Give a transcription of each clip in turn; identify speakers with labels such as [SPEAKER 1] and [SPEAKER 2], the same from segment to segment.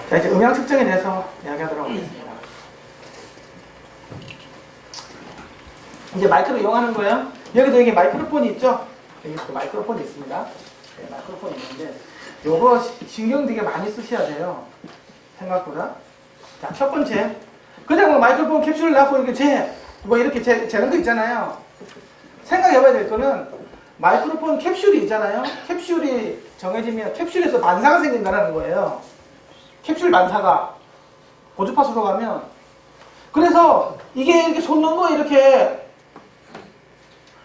[SPEAKER 1] 자, 이제 음향 측정에 대해서 이야기하도록 하겠습니다. 이제 마이크를 이용하는 거예요. 여기도 이게 마이크로폰이 있죠? 여기 또 마이크로폰이 있습니다. 네, 마이크로폰이 있는데, 요거 신경 되게 많이 쓰셔야 돼요. 생각보다. 자, 첫 번째. 그냥 뭐 마이크로폰 캡슐을 놔고 이렇게 재는 거 있잖아요. 생각해봐야 될 거는, 마이크로폰 캡슐이 있잖아요. 캡슐이 정해지면 캡슐에서 반사가 생긴다는 거예요. 캡슐 반사가 고주파수로 가면. 그래서 이게 이렇게 솟는 거 이렇게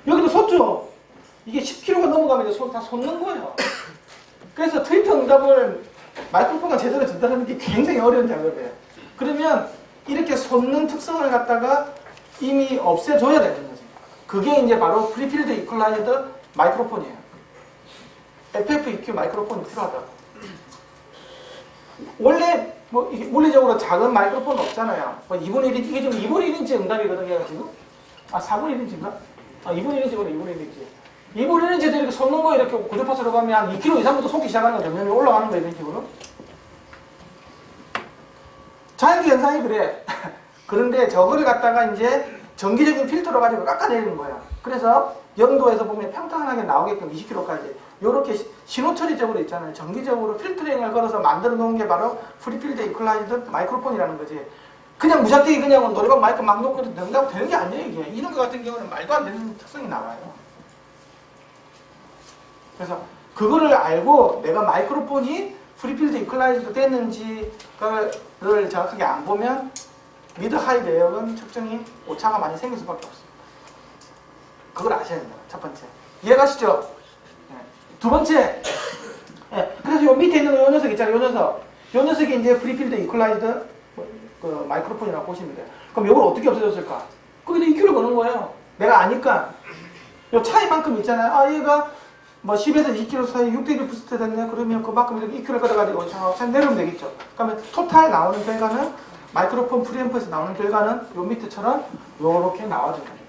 [SPEAKER 1] 여기도 솟죠. 이게 10kg가 넘어가면 이제 다 솟는 거예요. 그래서 트위터 응답을 마이크로폰과 제대로 전달하는 게 굉장히 어려운 작업이에요. 그러면 이렇게 솟는 특성을 갖다가 이미 없애줘야 되는 거지. 그게 이제 바로 프리필드 이퀄라이저드 마이크로폰이에요. FFEQ 마이크로폰이 필요하다고. 원래 뭐 이게 물리적으로 작은 마이크로폰 없잖아요. 뭐 2분의 1인치, 이게 지금 2분의 1인치 응답이거든요, 지금. 아, 4분의 1인치인가? 아, 2분의 1인치구나, 2분의 1인치. 2분의 1인치도 이렇게 솟는 거 이렇게 고주파수로 가면 한 2km 이상부터 솟기 시작하는 거죠. 점점 올라가는 거예요, 이런 식으로. 자연계 현상이 그래. 그런데 저거를 갖다가 이제 정기적인 필터로 가지고 깎아내리는 거예요. 그래서 영도에서 보면 평탄하게 나오게끔 20km까지 이렇게 신호 처리적으로 있잖아요. 정기적으로 필터링을 걸어서 만들어 놓은 게 바로 프리필드 이퀄라이저드 마이크로폰이라는 거지. 그냥 무작정히 그냥 노래방 마이크 막 놓고 넣는다고 되는 게 아니에요, 이게. 이런 거 같은 경우는 말도 안 되는 특성이 나와요. 그래서 그거를 알고 내가 마이크로폰이 프리필드 이퀄라이저드 됐는지를 정확하게 안 보면 미드 하이 대역은 측정이 오차가 많이 생길 수밖에 없어요. 그걸 아셔야 된다. 첫 번째. 이해가시죠? 네. 두 번째. 네. 그래서 요 밑에 있는 요 녀석 있잖아요. 요 녀석. 요 녀석이 이제 프리필드 이퀄라이저드 그 마이크로폰이라고 보시면 돼요. 그럼 이걸 어떻게 없애줬을까? 거기다 EQ를 거는 거예요. 내가 아니까. 요 차이만큼 있잖아요. 아, 얘가 뭐 10에서 20km 사이 6dB 부스트 됐네. 그러면 그만큼 이렇게 EQ를 걸어가지고 참 내려오면 되겠죠. 그러면 토탈 나오는 결과는 마이크로폰 프리앰프에서 나오는 결과는 요 밑에처럼 요렇게 나와줘요.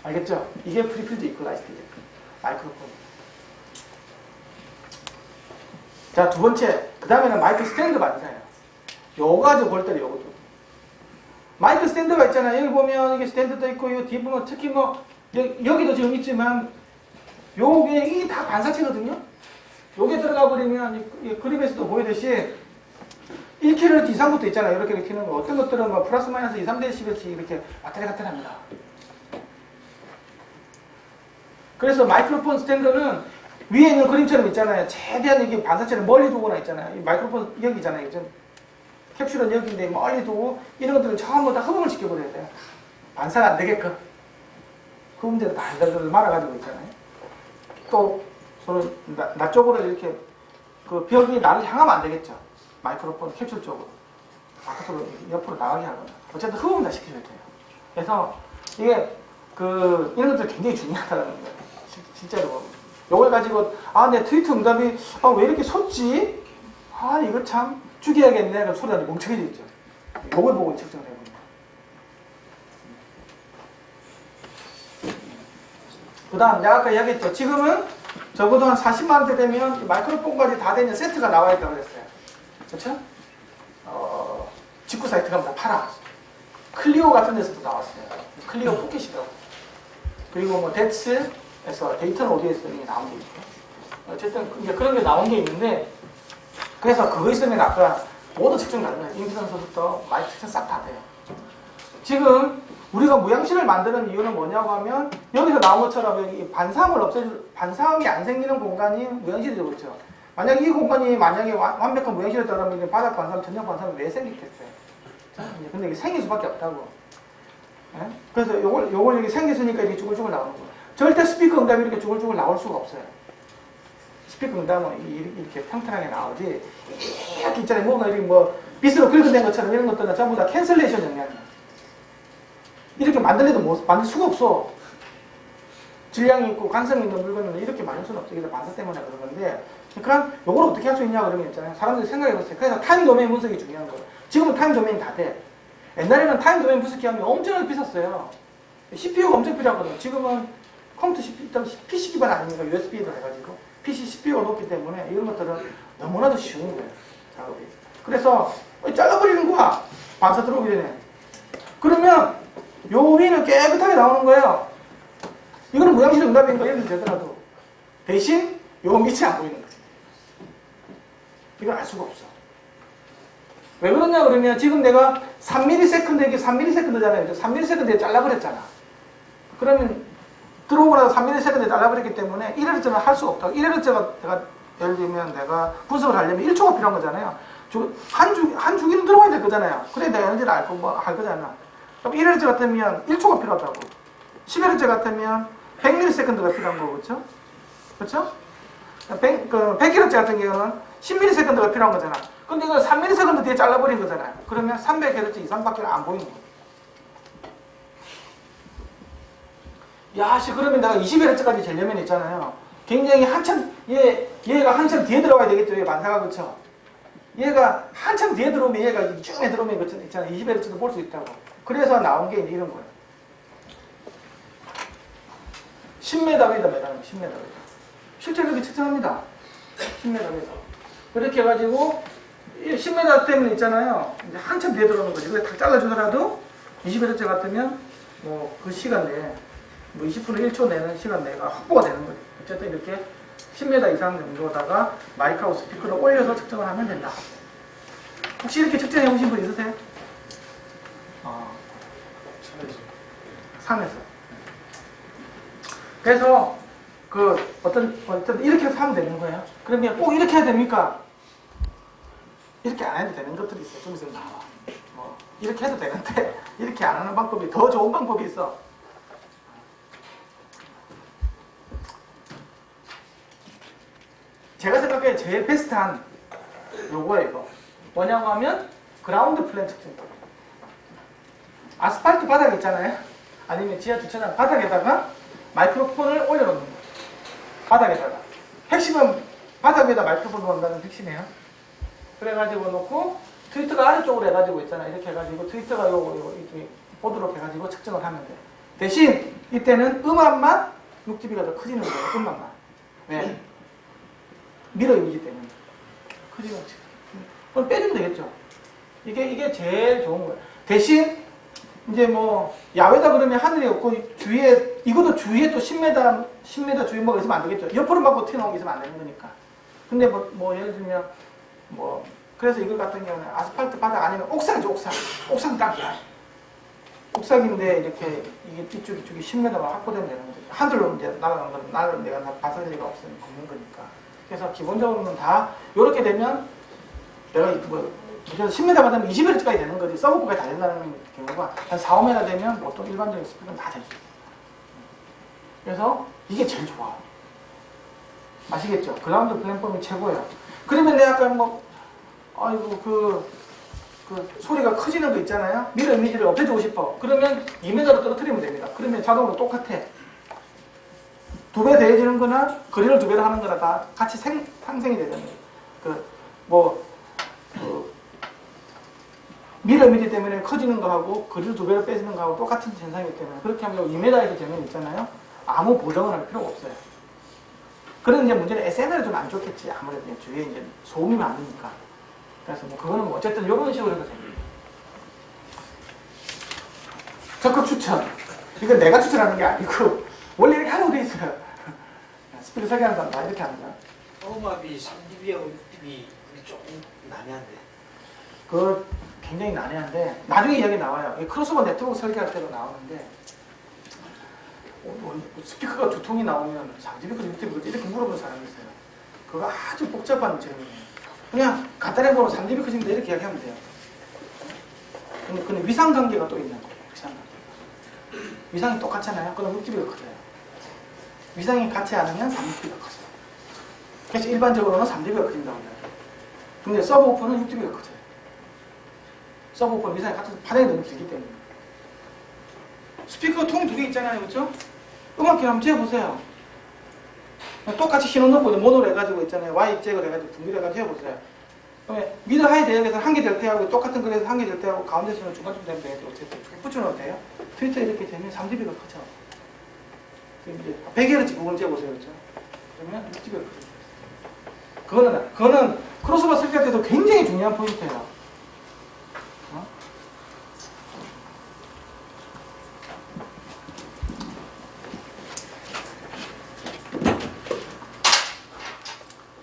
[SPEAKER 1] 알겠죠? 이게 프리필드 이퀄라이저드예요. 마이크로폰. 자, 두 번째. 그 다음에는 마이크 스탠드 반사예요. 요거 가지고 볼 때는 요것도. 마이크 스탠드가 있잖아요. 여기 보면 이게 스탠드도 있고, 요 뒤에 보면 특히 뭐, 여기도 지금 있지만, 요게, 이게 다 반사체거든요? 요게 들어가 버리면, 이 그림에서도 보이듯이, 1kHz 이상부터 있잖아요. 이렇게 키는 거. 어떤 것들은 뭐 플러스 마이너스 2, 3dB씩 이렇게 왔다리 갔다리 합니다. 그래서 마이크로폰 스탠드는 위에 있는 그림처럼 있잖아요. 최대한 이게 반사체를 멀리 두거나 있잖아요. 이 마이크로폰 여기잖아요. 캡슐은 여기인데 멀리 두고 이런 것들은 전부 다 흡음을 시켜버려야 돼요. 반사가 안 되게끔. 흡음대로 달달달 말아가지고 있잖아요. 또 서로 나 쪽으로 이렇게 그 벽이 나를 향하면 안 되겠죠. 마이크로폰 캡슐 쪽으로. 바깥으로 옆으로 나가게 하거나. 어쨌든 흡음을 다 시켜줘야 돼요. 그래서 이게 이런 것들 굉장히 중요하다는 거예요. 진짜로. 요걸 가지고, 아, 내 트위터 응답이, 아, 왜 이렇게 솟지? 아, 이거 참 죽여야겠네. 그럼 소리가 멍청해지죠. 요걸 보고 측정을 해봅니다. 그 다음, 내가 아까 이야기했죠. 지금은 적어도 한 40만원대 되면 마이크로폰까지 다 되는 세트가 나와 있다고 그랬어요. 그렇죠? 직구 사이트 가면 다 팔아. 클리오 같은 데서도 나왔어요. 클리오 포켓이라고. 그리고 뭐 덱스에서 데이터는 어디에서 이게 나온 게 있고. 어쨌든 이제 그런 게 나온 게 있는데, 그래서 그거 있으면 아까 모든 측정 가능해요. 임피던스부터 마이크 측정 싹 다 돼요. 지금 우리가 무향실을 만드는 이유는 뭐냐고 하면, 여기서 나온 것처럼 여기 반사음이 안 생기는 공간이 무향실이 되고 있죠. 만약 이 공간이 만약에 완벽한 무향실이었다면 바닥 반사음, 전력 반사음이 왜 생겼겠어요? 근데 이게 생길 수밖에 없다고. 네? 그래서 요걸 이렇게 생겼으니까 이렇게 쭈글쭈글 나오는 거예요. 절대 스피커 응답이 이렇게 쭈글쭈글 나올 수가 없어요. 스피커 응답은 이렇게 평탄하게 나오지. 이렇게 있잖아요. 뭔가 이렇게 뭐 빗으로 긁어낸 것처럼 이런 것들은 전부 다 캔슬레이션 영향이에요. 이렇게 만들래도 만들 수가 없어. 질량이 있고 관성이 있는 물건은 이렇게 만들 수는 없어. 이게 반사 때문에 그런 건데. 그러니까 요걸 어떻게 할 수 있냐 그러면 있잖아요. 사람들이 생각해보세요. 그래서 타임 도메인 분석이 중요한 거예요. 지금은 타임 도메인 다 돼. 옛날에는 타임 도메인 분석기 하면 엄청나게 비쌌어요. CPU가 엄청 필요하거든요. 지금은 컴퓨터 PC 기반 아닙니까? USB로 해가지고 PC CPU가 높기 때문에 이런 것들은 너무나도 쉬운 거예요. 작업이. 그래서 잘라버리는 거야. 반사 들어오기 전에. 그러면 요 위는 깨끗하게 나오는 거예요. 이거는 무양실 응답인 거예요. 예를 되더라도. 대신 요 밑이 안 보이는 거지. 이걸 알 수가 없어. 왜 그러냐 그러면 지금 내가 3ms 이게 3ms잖아요. 3ms에 잘라버렸잖아. 그러면 들어오고 나서 3ms에 잘라버렸기 때문에 1Hz는 할 수가 없다. 1Hz가 내가 예를 들면 내가 분석을 하려면 1초가 필요한 거잖아요. 한 주기는 들어와야 될 거잖아요. 그래 내가 에너지를 할 거잖아. 그럼 1Hz 같으면 1초가 필요하다고. 10Hz 같으면 100ms가 필요한 거고, 그렇죠? 그렇죠? 100Hz 같은 경우는 10ms가 필요한 거잖아. 근데 이거 3ms 뒤에 잘라버린 거잖아요. 그러면 300Hz 이상밖에 안 보이는 거예요. 야, 그러면 내가 20Hz까지 재려면 있잖아요. 굉장히 한참, 얘가 한참 뒤에 들어가야 되겠죠. 얘 반사가, 그렇죠? 얘가 한참 뒤에 들어오면 얘가 쭉 들어오면 그렇죠? 있잖아요. 20Hz도 볼 수 있다고. 그래서 나온 게 이런 거예요. 10m 위다 매다는 10m 위다. 실제 그렇게 측정합니다. 10m 위다. 그렇게 해가지고 10m 때문에 있잖아요. 이제 한참 뒤에 들어오는 거지. 그래 다 잘라주더라도 20Hz 같으면 뭐 그 시간 내에 뭐 20분에 1초 내는 시간 내가 확보가 되는 거죠. 어쨌든 이렇게 10m 이상 정도다가 마이크하고 스피커를 올려서 측정을 하면 된다. 혹시 이렇게 측정해 보신 분 있으세요? 산에서. 그래서 어떤 이렇게 해서 하면 되는 거예요. 그러면 꼭 이렇게 해야 됩니까? 이렇게 안 해도 되는 것들이 있어요. 좀 있으면 나와. 뭐 이렇게 해도 되는데 이렇게 안 하는 방법이 더 좋은 방법이 있어. 제가 생각해 제일 베스트한 요거예요. 이거 뭐냐고 하면 그라운드 플랜 측정. 아스팔트 바닥 있잖아요. 아니면 지하 주차장 바닥에다가 마이크로폰을 올려놓는 거예요. 바닥에다가. 핵심은 바닥 위에다 마이크로폰을 놓는다는 핵심이에요. 그래가지고 놓고 트위터가 아래쪽으로 해가지고 있잖아요. 이렇게 해가지고 트위터가 요거 이쪽에 보도록 해가지고 측정을 하면 돼요. 대신 이때는 음압만 6dB가 더 커지는 거예요. 음압만. 왜? 미러 이미지 때문에. 커지는 거지. 그럼 빼주면 되겠죠. 이게 제일 좋은 거예요. 대신 이제 뭐 야외다 그러면 하늘이 없고 주위에 이것도 주위에 또 10m 주위 뭐가 있으면 안 되겠죠. 옆으로 막고 튀어나온 게 있으면 안 되는 거니까. 근데 뭐 예를 들면 뭐 그래서 이거 같은 경우는 아스팔트 바닥 아니면 옥상이죠. 옥상 땅이야. 옥상인데 이렇게 이게 이쪽이 10m가 확보되면 되는 거죠. 하늘로 이제 날아가는 건 나는 내가 봤을 리가 없는 거니까. 그래서 기본적으로는 다 이렇게 되면 내가 그래서 10m 받으면 20Hz까지 되는 거지. 서브까지 다 된다는 경우가 한 4, 5m 되면 보통 일반적인 스피커는 다 될 수 있어요. 그래서 이게 제일 좋아. 아시겠죠? 그라운드 플랫폼이 최고예요. 그러면 내가 아까 아이고 소리가 커지는 거 있잖아요. 미러 이미지를 없애주고 싶어. 그러면 2m로 떨어뜨리면 됩니다. 그러면 자동으로 똑같아. 2배 더해지는 거나 거리를 2배로 하는 거나 다 같이 상생이 되는 거예요. 미러 이미지 때문에 커지는 거하고 거리를 2배로 빼지는 거하고 똑같은 현상이기 때문에 그렇게 하면 2m에서 재면 있잖아요. 아무 보정을 할 필요가 없어요. 그런 이제 문제는 SNL이 좀 안 좋겠지. 아무래도 주위에 이제 소음이 많으니까. 그래서 뭐 그거는 뭐 어쨌든 이런 식으로 해도 됩니다. 적극 추천. 이건 내가 추천하는 게 아니고 원래 이렇게 하라고 돼 있어요. 스피커 설계하는 사람 다 이렇게 합니다.
[SPEAKER 2] 소음압이 3dB하고 6dB 조금 난해한데.
[SPEAKER 1] 그거 굉장히 난해한데 나중에 이야기 나와요. 크로스오버 네트워크 설계할 때도 나오는데 스피커가 두 통이 나오면 3dB까지 6dB 이렇게 물어보는 사람이 있어요. 그거 아주 복잡한 질문이에요. 그냥 간단하게 보면 3dB 커진다 이렇게 이야기하면 돼요. 근데 위상관계가 또 있는 거예요. 위상관계가. 위상이 똑같잖아요. 그럼 6dB가 커져요. 위상이 같지 않으면 3dB가 커져요. 그래서 일반적으로는 3dB가 커진다고 해요. 근데 서브우퍼는 6dB가 커져요. 서브우퍼는 위상이 같은 파장이 너무 길기 때문에. 스피커 통이 2개 있잖아요. 그렇죠? 음악기 한번 재보세요. 똑같이 신호 넣고 모노로 해가지고 있잖아요. Y 잭을 해가지고 분리를 해가지고 해보세요. 그러면 미들 하이 대역에서 한 개 될 때하고 똑같은 거리에서 한 개 될 때하고 가운데 신호 중간쯤 되면 되겠죠. 어쨌든 붙여놓으면 돼요. 트위터 이렇게 되면 3dB가 커져. 그럼 이제 100Hz 부분을 재보세요. 그렇죠? 그러면 6dB가 커져요. 그거는 크로스오버 설계할 때도 굉장히 중요한 포인트예요. 어?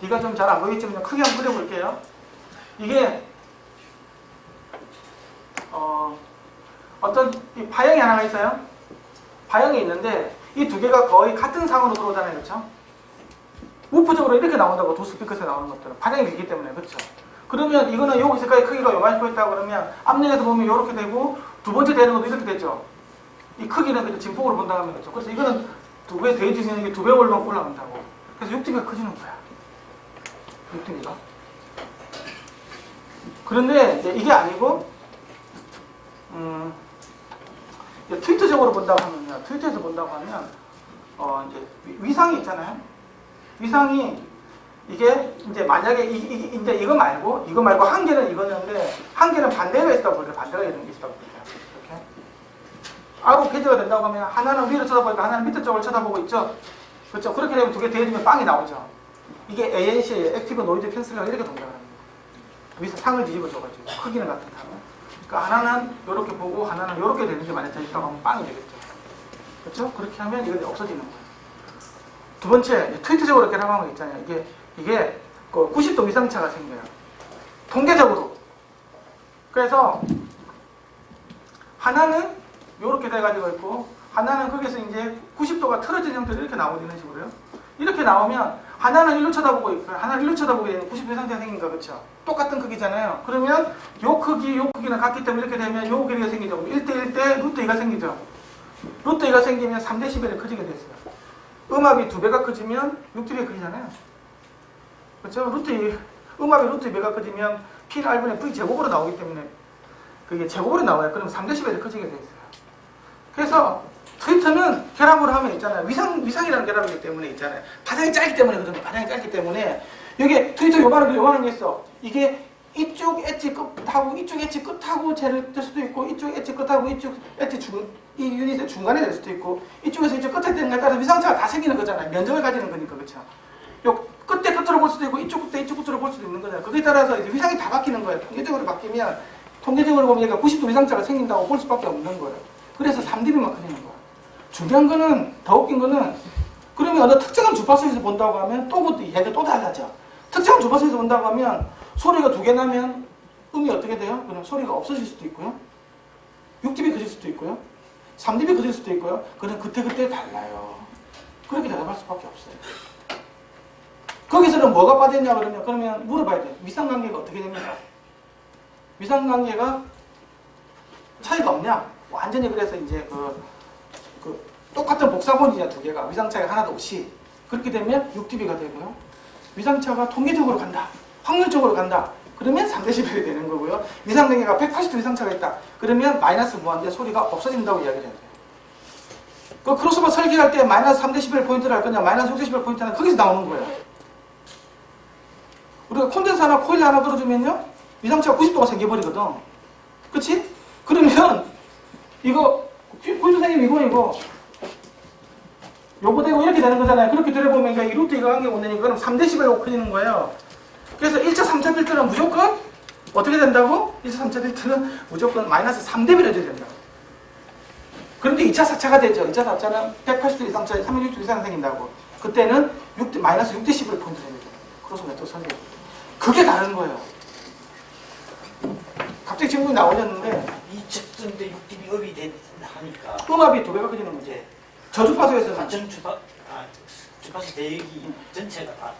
[SPEAKER 1] D가 좀 잘 안 보이겠지만 크게 한번 그려볼게요. 이게 어떤 이 파형이 하나가 있어요. 파형이 있는데 이 두 개가 거의 같은 상으로 들어오잖아요, 그렇죠? 우프적으로 이렇게 나온다고 두 스피커에서 나오는 것들은 파형이 있기 때문에, 그렇죠? 그러면 이거는 여기서까지 크기가 요만큼 있다고 그러면 앞면에서 보면 이렇게 되고 두 번째 되는 것도 이렇게 되죠. 이 크기는 그냥 진폭으로 본다고 하면 그렇죠. 그래서 이거는 두 배 더해지면 이게 두 배 올라간다고. 그래서 6db가 커지는 거야. 6db가. 그런데 이제 이게 아니고 트위터적으로 본다고 하면요. 트위터에서 본다고 하면 이제 위상이 있잖아요. 위상이 이게 이제 만약에 이제 이거 말고 한 개는 이거였는데 한 개는 반대가 있다고 볼게요. 반대가 이런 게 있다고 볼게요. 이렇게 아로 배제가 된다고 하면 하나는 위로 쳐다보니까 하나는 밑에 쪽을 쳐다보고 있죠. 그렇죠. 그렇게 되면 두 개 대해주면 빵이 나오죠. 이게 ANC의 액티브 노이즈 캔슬링을 이렇게 동작을 합니다. 위에서 상을 뒤집어 줘가지고 크기는 같은 상을. 그러니까 하나는 이렇게 보고 하나는 이렇게 되는 게 만약 있다고 하면 빵이 되겠죠. 그렇죠? 그렇게 하면 이건 없어지는 거예요. 두 번째, 트위터적으로 결합한 거 있잖아요. 이게 그 90도 위상차가 생겨요. 통계적으로. 그래서 하나는 이렇게 돼가지고 있고 하나는 거기서 이제 90도가 틀어진 형태로 이렇게 나오는 이런 식으로요. 이렇게 나오면 하나는 일로 쳐다보고 있고 하나는 일로 쳐다보게 되는 90도 위상차가 생긴 거 그렇죠? 똑같은 크기잖아요. 그러면 요 크기는 같기 때문에 이렇게 되면 요 길이가 생기죠. 1대1 때 루트 2가 생기죠. 루트 2가 생기면 3dB에 커지게 됐어요. 음압이 2배가 커지면 6dB가 커지잖아요. 그렇죠? 음압이 루트 2배가 커지면 P는 R분의 V 제곱으로 나오기 때문에 그게 제곱으로 나와요. 그러면 3dB에 커지게 돼 있어요. 그래서 트위터는 결합으로 하면 있잖아요. 위상이라는 결합이기 때문에 있잖아요. 파장이 짧기 때문에 그러면 파장이 짧기 때문에 여기 트위터 요만한 게 있어. 이게 이쪽 엣지 끝하고 이쪽 엣지 끝하고 될 수도 있고 이쪽 엣지 끝하고 이쪽 엣지 이 유닛의 중간에 될 수도 있고 이쪽에서 이쪽 끝에 되는 거에 따라서 위상차가 다 생기는 거잖아요. 면적을 가지는 거니까 그렇죠. 요 끝에 끝으로 볼 수도 있고 이쪽 끝에 이쪽 끝으로 볼 수도 있는 거잖아요. 그거에 따라서 이제 위상이 다 바뀌는 거예요. 통계적으로 바뀌면 통계적으로 보면 얘가 90도 위상차가 생긴다고 볼 수밖에 없는 거예요. 그래서 3dB만 커지는 거예요. 중요한 거는 더 웃긴 거는 그러면 어느 특정한 주파수에서 본다고 하면 또 얘가 또 달라져. 특정한 주파수에서 본다고 하면 소리가 두 개 나면 음이 어떻게 돼요? 그럼 소리가 없어질 수도 있고요. 6dB 커질 수도 있고요. 3dB 커질 수도 있고요. 그럼 그때 달라요. 그렇게 대답할 수밖에 없어요. 거기서는 뭐가 빠졌냐 그러면 물어봐야 돼요. 위상관계가 어떻게 됩니까? 위상관계가 차이가 없냐? 완전히 그래서 이제 똑같은 복사본이냐 두 개가 위상차이가 하나도 없이 그렇게 되면 6dB가 되고요. 위상차가 통계적으로 간다. 확률적으로 간다. 그러면 3dB이 되는 거고요. 위상관계가 180도 위상차가 있다. 그러면 마이너스 무한대 소리가 없어진다고 이야기를 해야 돼요. 그 크로스오버 설계할 때 마이너스 3dB 포인트를 할 거냐 마이너스 6dB 포인트는 거기서 나오는 거예요. 우리가 콘덴서 하나 코일 하나 들어주면요. 위상차가 90도가 생겨버리거든. 그치? 그러면 이거 코일 선생님 이거 요거 되고 이렇게 되는 거잖아요. 그렇게 들어보면 이 루트 이거 관계가 오니까 그럼 3dB로 커지는 거예요. 그래서 1차, 3차 필터는 무조건 어떻게 된다고? 1차, 3차 필터는 무조건 마이너스 3dB로 해줘야 된다. 그런데 2차, 4차가 되죠. 2차, 4차는 180도 이상차, 360도 이상 생긴다고. 그때는 마이너스 6dB를 포인트로 해야 돼요. 크로스 네트워크 설계. 그게 다른 거예요. 갑자기 질문이 나오셨는데
[SPEAKER 2] 이 측정대 6dB 업이 하니까
[SPEAKER 1] 음압이 2배가 커지는 거지. 저주파수에서
[SPEAKER 2] 완전 주파수 대역이 전체가 다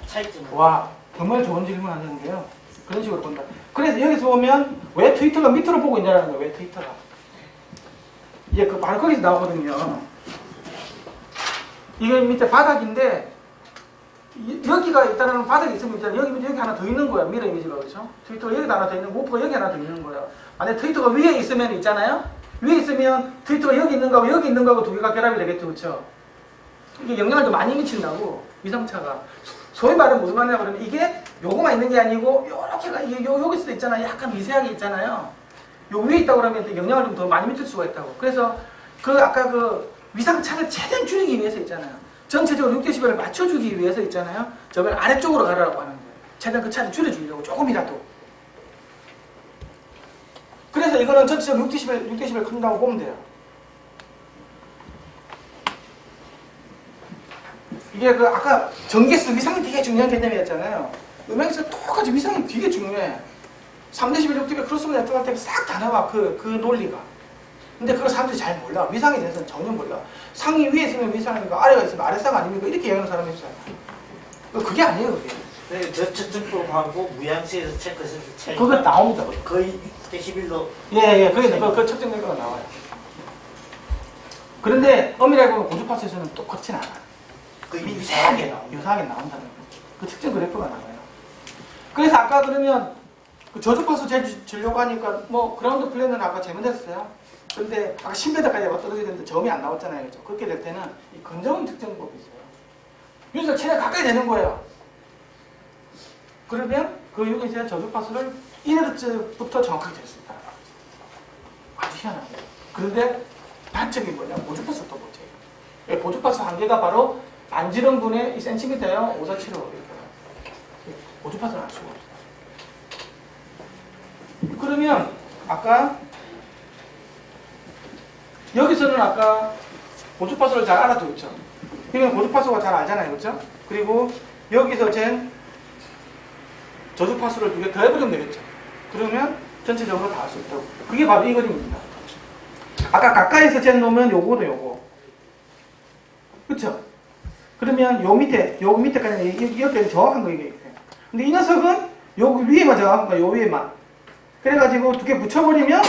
[SPEAKER 2] 차이점을.
[SPEAKER 1] 와, 정말 좋은 질문 하셨는데요. 그런 식으로 본다. 그래서 여기서 보면 왜 트위터가 밑으로 보고 있냐는 거예요. 왜 트위터가. 이게 그 바로 거기서 나오거든요. 이게 밑에 바닥인데 여기가 일단은 바닥이 있으면 여기 하나 더 있는 거야. 미러 이미지가 그렇죠? 트위터가 여기 하나 더 있는 거, 우프가 여기 하나 더 있는 거야. 만약 트위터가 위에 있으면 있잖아요. 위에 있으면 트위터가 여기 있는 거하고 여기 있는 거하고 두 개가 결합이 되겠죠, 그렇죠? 이게 영향을 더 많이 미친다고 위상차가. 소위 말하면 무슨 말이냐 그러면 이게 요거만 있는 게 아니고 요렇게가 여기 수도 있잖아요. 약간 미세하게 있잖아요. 요 위에 있다고 그러면 영향을 좀 더 많이 미칠 수가 있다고. 그래서 아까 그 위상차를 최대한 줄이기 위해서 있잖아요. 전체적으로 6dB를 맞춰주기 위해서 있잖아요. 저걸 아래쪽으로 가라고 하는 거예요. 최대한 그 차를 줄여주려고 조금이라도. 그래서 이거는 전체적으로 6dB 큰다고 보면 돼요. 이게 그 아까 전개수 위상이 되게 중요한 개념이었잖아요. 음향에서 똑같이 위상이 되게 중요해. 3dB, 6dB 크로스오버 네트워크 할 때 싹 다 나와 그 논리가. 근데 그걸 사람들이 잘 몰라. 위상에 대해서는 전혀 몰라. 상이 위에 있으면 위상이고 아래가 있으면 아래상 아닙니까? 이렇게 얘기하는 사람이 있어요. 그게 아니에요, 그게.
[SPEAKER 2] 네, 저측정법하고 무향시에서 체크했을 때 차이.
[SPEAKER 1] 그거 나옵니다.
[SPEAKER 2] 거의 10dB로.
[SPEAKER 1] 예, 그게 그 측정된 거가 나와요. 그런데 엄밀하게 보면 고주파수에서는 또 그렇진 않아.
[SPEAKER 2] 거의
[SPEAKER 1] 유사하게 나온다는 거죠. 그 측정 그래프가 나와요. 그래서 아까 그러면 그 저주파수 재려고 하니까 뭐 그라운드 플랜은 아까 제문했어요. 근데 아까 10m까지 떨어져야 되는데 점이 안 나왔잖아요. 그렇죠? 그렇게 될 때는 이 근접은 측정법이 있어요. 유닛을 최대한 가까이 되는 거예요. 그러면 그 유닛의 저주파수를 1Hz부터 정확하게 될 수 있다. 아주 희한한 거예요. 그런데 단점이 뭐냐? 보조파수 또 문제예요. 보조파수 한계가 바로 반지름분의 2cm예요. 5475 이렇게. 보조파수는 알 수가 없어요. 그러면 아까 여기서는 아까 보조파수를 잘 알아두었죠. 그러면 보조파수가 잘 알잖아요. 그렇죠? 그리고 여기서 잰 저주파수를 2개 더해버리면 되겠죠. 그러면 전체적으로 다 할 수 있다고. 그게 바로 이 그림입니다. 아까 가까이서 잰 놈은 요거도 요거. 그쵸? 그러면 요 밑에까지 이렇게 정확한 거 이게. 근데 이 녀석은 요 위에만 정확한 거야. 요 위에만. 그래가지고 2개 붙여버리면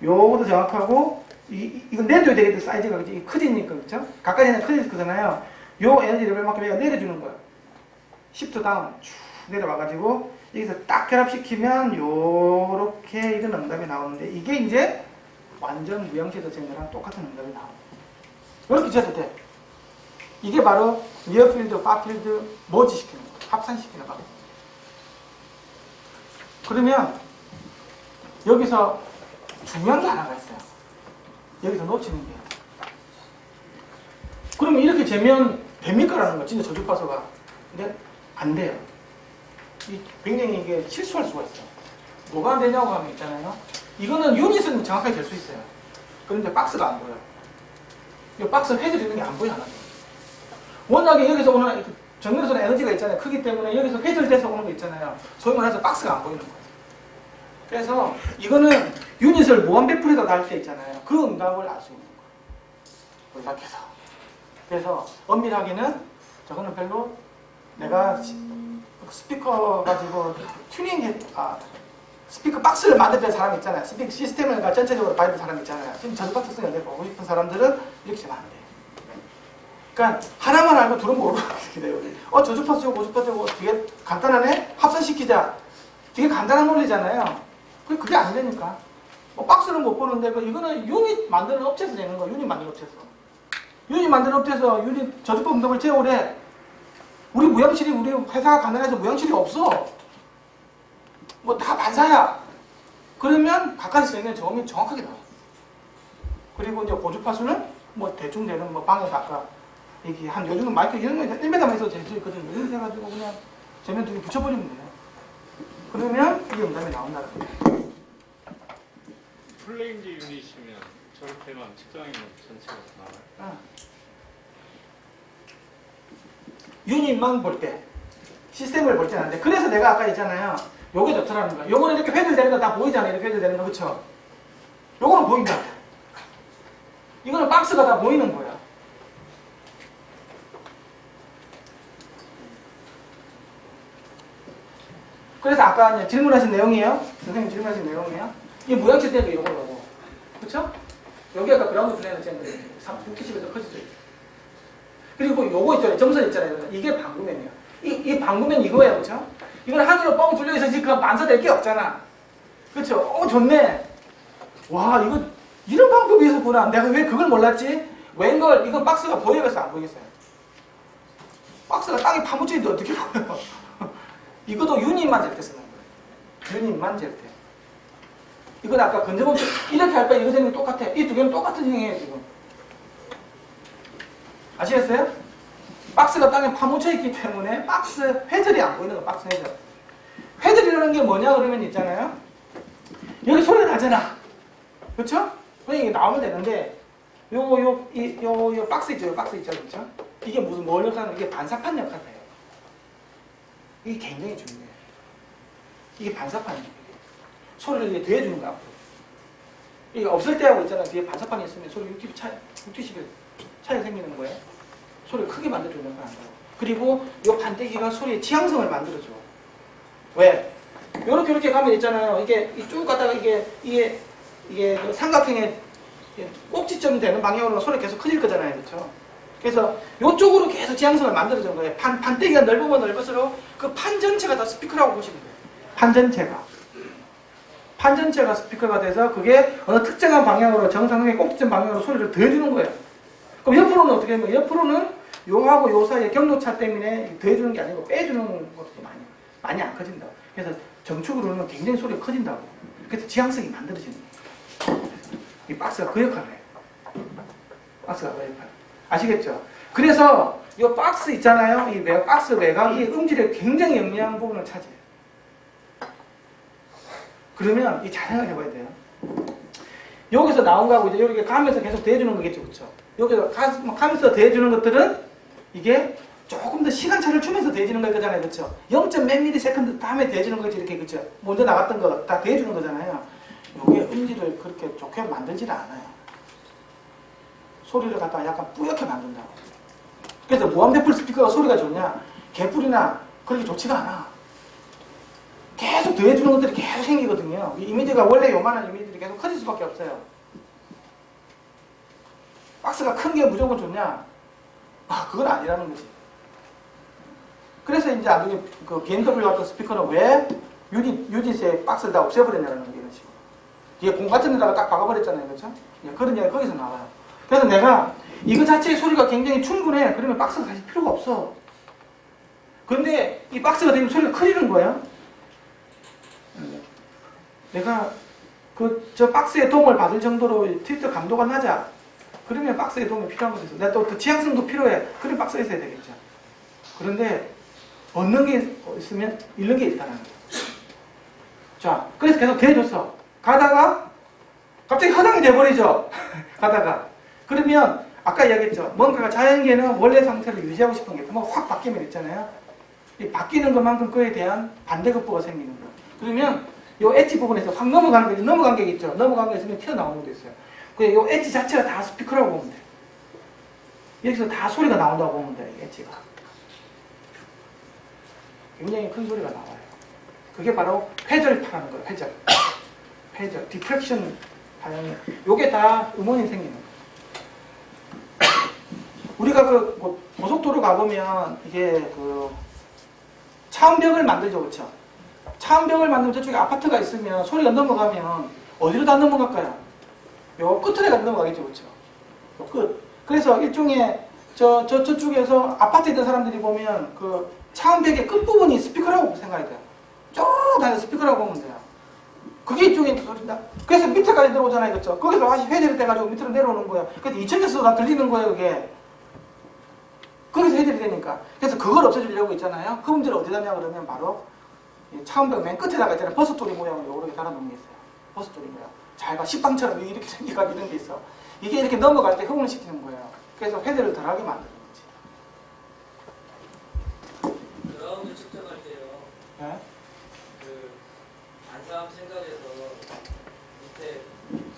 [SPEAKER 1] 요것도 정확하고 이거 내려줘야 되겠다. 사이즈가 그치? 커지니까 그쵸? 가까이는 커지잖아요. 요 에너지 레벨만큼 얘가 내려주는 거야. 시프트 다운 쭉 내려와가지고 여기서 딱 결합시키면 요렇게 이런 응답이 나오는데 이게 이제 완전 무형시에서 잰 거랑 똑같은 응답이 나옵니다. 이렇게 재도 돼. 이게 바로 니어필드, 파필드 머지시키는 거예요. 합산시키는 거예요. 그러면 여기서 중요한 게 하나가 있어요. 여기서 놓치는 게. 그러면 이렇게 재면 됩니까라는 거야. 진짜 저주파수가. 근데 안 돼요. 굉장히 이게 실수할 수가 있어요. 뭐가 안 되냐고 하면 있잖아요. 이거는 유닛은 정확하게 될 수 있어요. 그런데 박스가 안 보여요. 이 박스 회전되는 게 안 보여 하나도. 워낙에 여기서 오는 정면에서는 에너지가 있잖아요. 크기 때문에 여기서 회전돼서 오는 거 있잖아요. 소위 말해서 박스가 안 보이는 거예요. 그래서 이거는 유닛을 무한 배풀에다 달 때 있잖아요. 그 응답을 알 수 있는 거예요. 연락해서. 그래서 엄밀하게는 저거는 별로 내가 스피커 가지고 스피커 박스를 만들 사람 있잖아요. 스피커 시스템을 전체적으로 봐야 될 사람 있잖아요. 지금 저주파수 특성을 보고 싶은 사람들은 이렇게 하면 안 돼요. 그러니까 하나만 알고 둘은 모르고 이렇게 돼요. 저주파수고 고주파수고 되게 간단하네? 합산시키자. 되게 간단한 논리잖아요. 그게 안 되니까. 박스는 못 보는데 이거는 유닛 만드는 업체에서 되는 거야. 유닛 만드는 업체에서. 유닛 만드는 업체에서 유닛 저주파 응답을 재오래. 우리 무형실이 우리 회사가 간단해서 무형실이 없어. 뭐 다 반사야. 그러면 가까이서 되는 점이 정확하게 나와. 그리고 이제 고주파수는 뭐 대충 되는 뭐 방에서 아까 이게 한 요즘은 마이크 이런 거 1m만 해서 될 수 있거든요. 이렇게 해가지고 그냥 재면 2개 붙여버리면 돼요. 그러면 이게 응답이 나온다는 거예요.
[SPEAKER 3] 플레인지 유닛이면 저렇게만 측정이면 전체가 나와요?
[SPEAKER 1] 유닛만 볼 때, 시스템을 볼 때는 안 돼. 그래서 내가 아까 했잖아요. 요게 좋더라는 거야. 요거는 이렇게 회전되는 거 다 보이잖아요. 이렇게 회전되는 거, 그쵸? 요거는 보인다. 이거는 박스가 다 보이는 거야. 그래서 아까 이제 질문하신 내용이에요. 선생님 질문하신 내용이에요. 이 무형체 때문에 요거라고. 그쵸? 여기 아까 그라운드 플레이는 쟤는 60에 더 커지죠. 그리고 요거 있잖아요. 점선 있잖아요. 이게 방구면이에요. 이 방구면 이거예요. 그쵸? 이건 하늘로 뻥 뚫려서 지금 반사될 게 없잖아. 그쵸? 좋네. 와, 이거 이런 방법이 있었구나. 내가 왜 그걸 몰랐지? 웬걸, 이건 박스가 보이겠어? 안 보이겠어요? 박스가 땅에 파묻혀있는데 어떻게 보여? 이것도 유닛만 잴 때 쓰는 거예요. 유닛만 잴 때. 이건 아까 건져보면 이렇게 할 바에 이거 되는 게 똑같아. 이 두 개는 똑같은 형이에요, 지금. 아시겠어요? 박스가 땅에 파묻혀 있기 때문에 박스 회절이 안 보이는 거, 박스 회절. 회절이라는 게 뭐냐 그러면 있잖아요. 여기 소리가 나잖아. 그렇죠? 그냥 이게 나오면 되는데 요 박스 있죠, 요 박스 있죠, 그렇죠? 이게 무슨 뭘 역할하는? 이게 반사판 역할을 해요. 이게 굉장히 중요해요. 이게 반사판이에요. 소리를 이게 더해주는 거 앞으로. 이게 없을 때하고 있잖아. 뒤에 반사판이 있으면 소리 60 차이가 생기는 거예요. 소리를 크게 만들어주는 건 한다고. 그리고 이 판때기가 소리의 지향성을 만들어줘. 왜? 이렇게 가면 있잖아요. 이게 쭉 가다가 이게 그 삼각형의 꼭지점 되는 방향으로 소리 계속 커질 거잖아요. 그렇죠? 그래서 이쪽으로 계속 지향성을 만들어주는 거예요. 판때기가 넓으면 넓을수록 그 판 전체가 다 스피커라고 보시면 돼요. 판 전체가 스피커가 돼서 그게 어느 특정한 방향으로 정상의 꼭지점 방향으로 소리를 더해주는 거예요. 그럼 옆으로는 어떻게 하면 옆으로는 요하고 요 사이의 경로차 때문에 더해주는 게 아니고 빼주는 것도 많이 안 커진다. 그래서 정축으로는 굉장히 소리가 커진다고. 그래서 지향성이 만들어지는 거예요. 이 박스가 그 역할을 해요. 박스가 그 역할. 아시겠죠? 그래서 이 박스 있잖아요. 이 박스 외곽이 음질에 굉장히 영리한 부분을 차지해요. 그러면 이 잘 생각해봐야 돼요. 여기서 나온 거하고 이제 여기 가면서 계속 대해주는 거겠죠, 그렇죠? 여기서 가면서 대해주는 것들은 이게 조금 더 시간차를 주면서 대해주는 거잖아요, 그렇죠? 0.몇 ms 다음에 대해주는 거지, 이렇게, 그렇죠? 먼저 나갔던 거 다 대해주는 거잖아요. 이게 음질을 그렇게 좋게 만들지는 않아요. 소리를 갖다가 약간 뿌옇게 만든다고. 그래서 무한배풀 스피커가 소리가 좋냐? 개뿔이나 그렇게 좋지가 않아. 계속 더해주는 것들이 계속 생기거든요. 이 이미지가 원래 요만한 이미지들이 계속 커질 수밖에 없어요. 박스가 큰 게 무조건 좋냐? 그건 아니라는 거지. 그래서 이제 나중에 그 BMW 같은 스피커는 왜 유닛의 박스를 다 없애버렸냐는 게 이런 식으로. 뒤에 공 같은 데다가 딱 박아버렸잖아요. 그렇죠? 그런 얘기가 거기서 나와요. 그래서 내가 이거 자체의 소리가 굉장히 충분해. 그러면 박스가 사실 필요가 없어. 근데 이 박스가 되면 소리가 커지는 거예요. 내가 저 박스의 도움을 받을 정도로 트위터 감도가 낮아. 그러면 박스의 도움이 필요한 거죠. 내가 또 지향성도 필요해. 그럼 박스가 있어야 되겠죠. 그런데 얻는 게 있으면 잃는 게 있다는 거예요. 자, 그래서 계속 대해줬어. 가다가 갑자기 허당이 돼버리죠. 가다가. 그러면 아까 이야기했죠. 뭔가가 자연계는 원래 상태를 유지하고 싶은 게 확 바뀌면 있잖아요. 이 바뀌는 것만큼 그에 대한 반대급부가 생기는 거예요. 그러면 요 엣지 부분에서 확 넘어가는 게 넘어간 게 있죠. 넘어간 게 있으면 튀어나오는 것도 있어요. 그 요 엣지 자체가 다 스피커라고 보면 돼요. 여기서 다 소리가 나온다고 보면 돼요. 이 엣지가. 굉장히 큰 소리가 나와요. 그게 바로 회절파라는 거예요. 회절. 디프렉션 반응이. 요게 다 음원이 생기는 거예요. 우리가 그 고속도로 가보면 이게 그 차음벽을 만들죠. 그렇죠? 차음벽을 만들면 저쪽에 아파트가 있으면 소리가 넘어가면 어디로 다 넘어갈까요? 요 끝에 가 넘어가겠죠. 그렇죠? 요 끝. 그래서 일종의 저쪽에서 아파트에 있던 사람들이 보면 그 차음벽의 끝부분이 스피커라고 생각이 돼요. 쭉 다니는 스피커라고 보면 돼요. 그게 일종의 소리다. 그래서 밑에까지 들어오잖아요. 그렇죠? 거기서 다시 회전이 돼가지고 밑으로 내려오는 거예요. 그래서 2층에서도 다 들리는 거예요. 그게. 거기서 회전이 되니까. 그래서 그걸 없애주려고 있잖아요. 그 문제를 어디다 냐 그러면 바로 차음벽 맨 끝에다가 있잖아요. 버섯돌이 모양으로 요렇게 달아놓은 게 있어요. 버섯돌이 모양. 잘 봐. 식빵처럼 이렇게 생겨가지고 이런 게 있어. 이게 이렇게 넘어갈 때 흡음을 시키는 거예요. 그래서 회전을 덜하게 만드는 거지.
[SPEAKER 4] 그라운드 측정할 때요.
[SPEAKER 1] 네?
[SPEAKER 4] 그 반사함 생각해서 밑에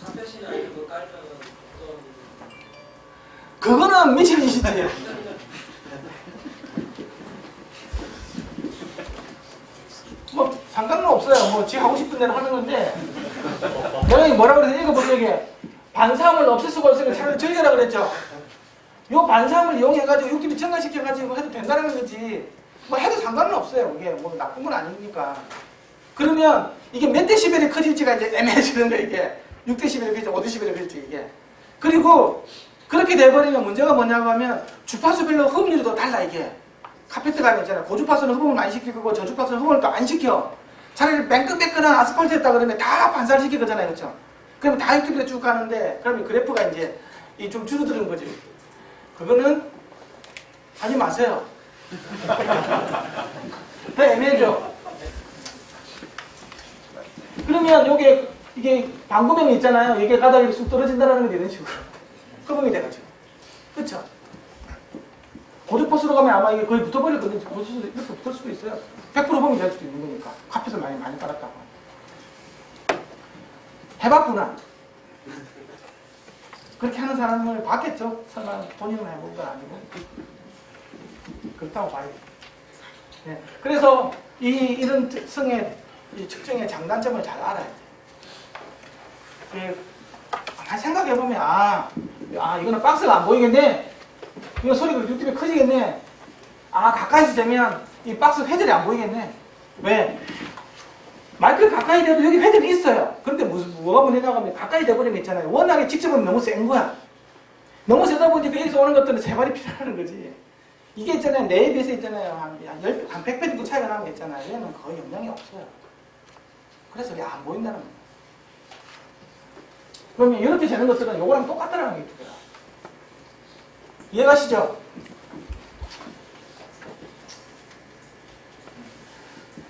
[SPEAKER 4] 카펫이나 이런 거 깔면 어떤
[SPEAKER 1] 그거는 미친 짓이지. 뭐 상관은 없어요. 뭐 지 하고 싶은 대로 하는 건데 내가 뭐라고 그래서 읽어보세요. 이게 반사함을 없앨 수가 없으니까 차라리 즐겨라 그랬죠. 요 반사함을 이용해가지고 육즙이 증가시켜가지고 해도 된다는 거지. 뭐 해도 상관은 없어요. 이게 뭐 나쁜 건 아니니까. 그러면 이게 몇 데시벨이 커질지가 이제 애매해지는 거예요. 이게 6데시벨이 커질지 5데시벨이 커질지 이게. 그리고 그렇게 돼버리면 문제가 뭐냐고 하면 주파수별로 흡음률이 더 달라 이게. 카페트 가면 있잖아요. 고주파수는 흡음을 많이 시킬 거고 저주파수는 흡음을 또 안 시켜. 차라리 매끈매끈한 아스팔트 했다 그러면 다 반사를 시킬 거잖아요. 그렇죠? 그러면 다 이렇게 쭉 가는데 그러면 그래프가 이제 좀 줄어드는 거지. 그거는 하지 마세요. 더 애매해져. 그러면 이게 방구명이 있잖아요. 이게 가다가 이렇게 쑥 떨어진다는 게 이런 식으로 끄봉이 돼가지고. 그쵸? 고주포스로 가면 아마 이게 거의 붙어버릴 건데 이렇게 붙을 수도 있어요. 100% 범이 될 수도 있는 거니까. 카펫을 많이 깔았다고. 해봤구나. 그렇게 하는 사람을 봤겠죠? 설마 본인은 해본 건 아니고. 그렇다고 봐요. 네. 그래서 이런 성의 이 측정의 장단점을 잘 알아야 돼. 가만히 생각해보면, 이거는 박스가 안 보이겠네? 이거 소리가 6dB 커지겠네? 가까이서 재면 이 박스 회절이 안 보이겠네? 왜? 마이크를 가까이 대도 여기 회절이 있어요. 그런데 뭐가 문제냐고 하면 가까이 대버리면 있잖아요. 워낙에 직접은 너무 센 거야. 너무 세다 보니까 여기서 오는 것들은 세 발이 필요하는 거지. 이게 있잖아요. 내에 비해서 있잖아요. 한 100배 정도 차이가 나는 게 있잖아요. 얘는 거의 영향이 없어요. 그래서 이게 안 보인다는 거예요. 그러면 이렇게 재는 것들은 요거랑 똑같다는 게 있고요. 이해가시죠?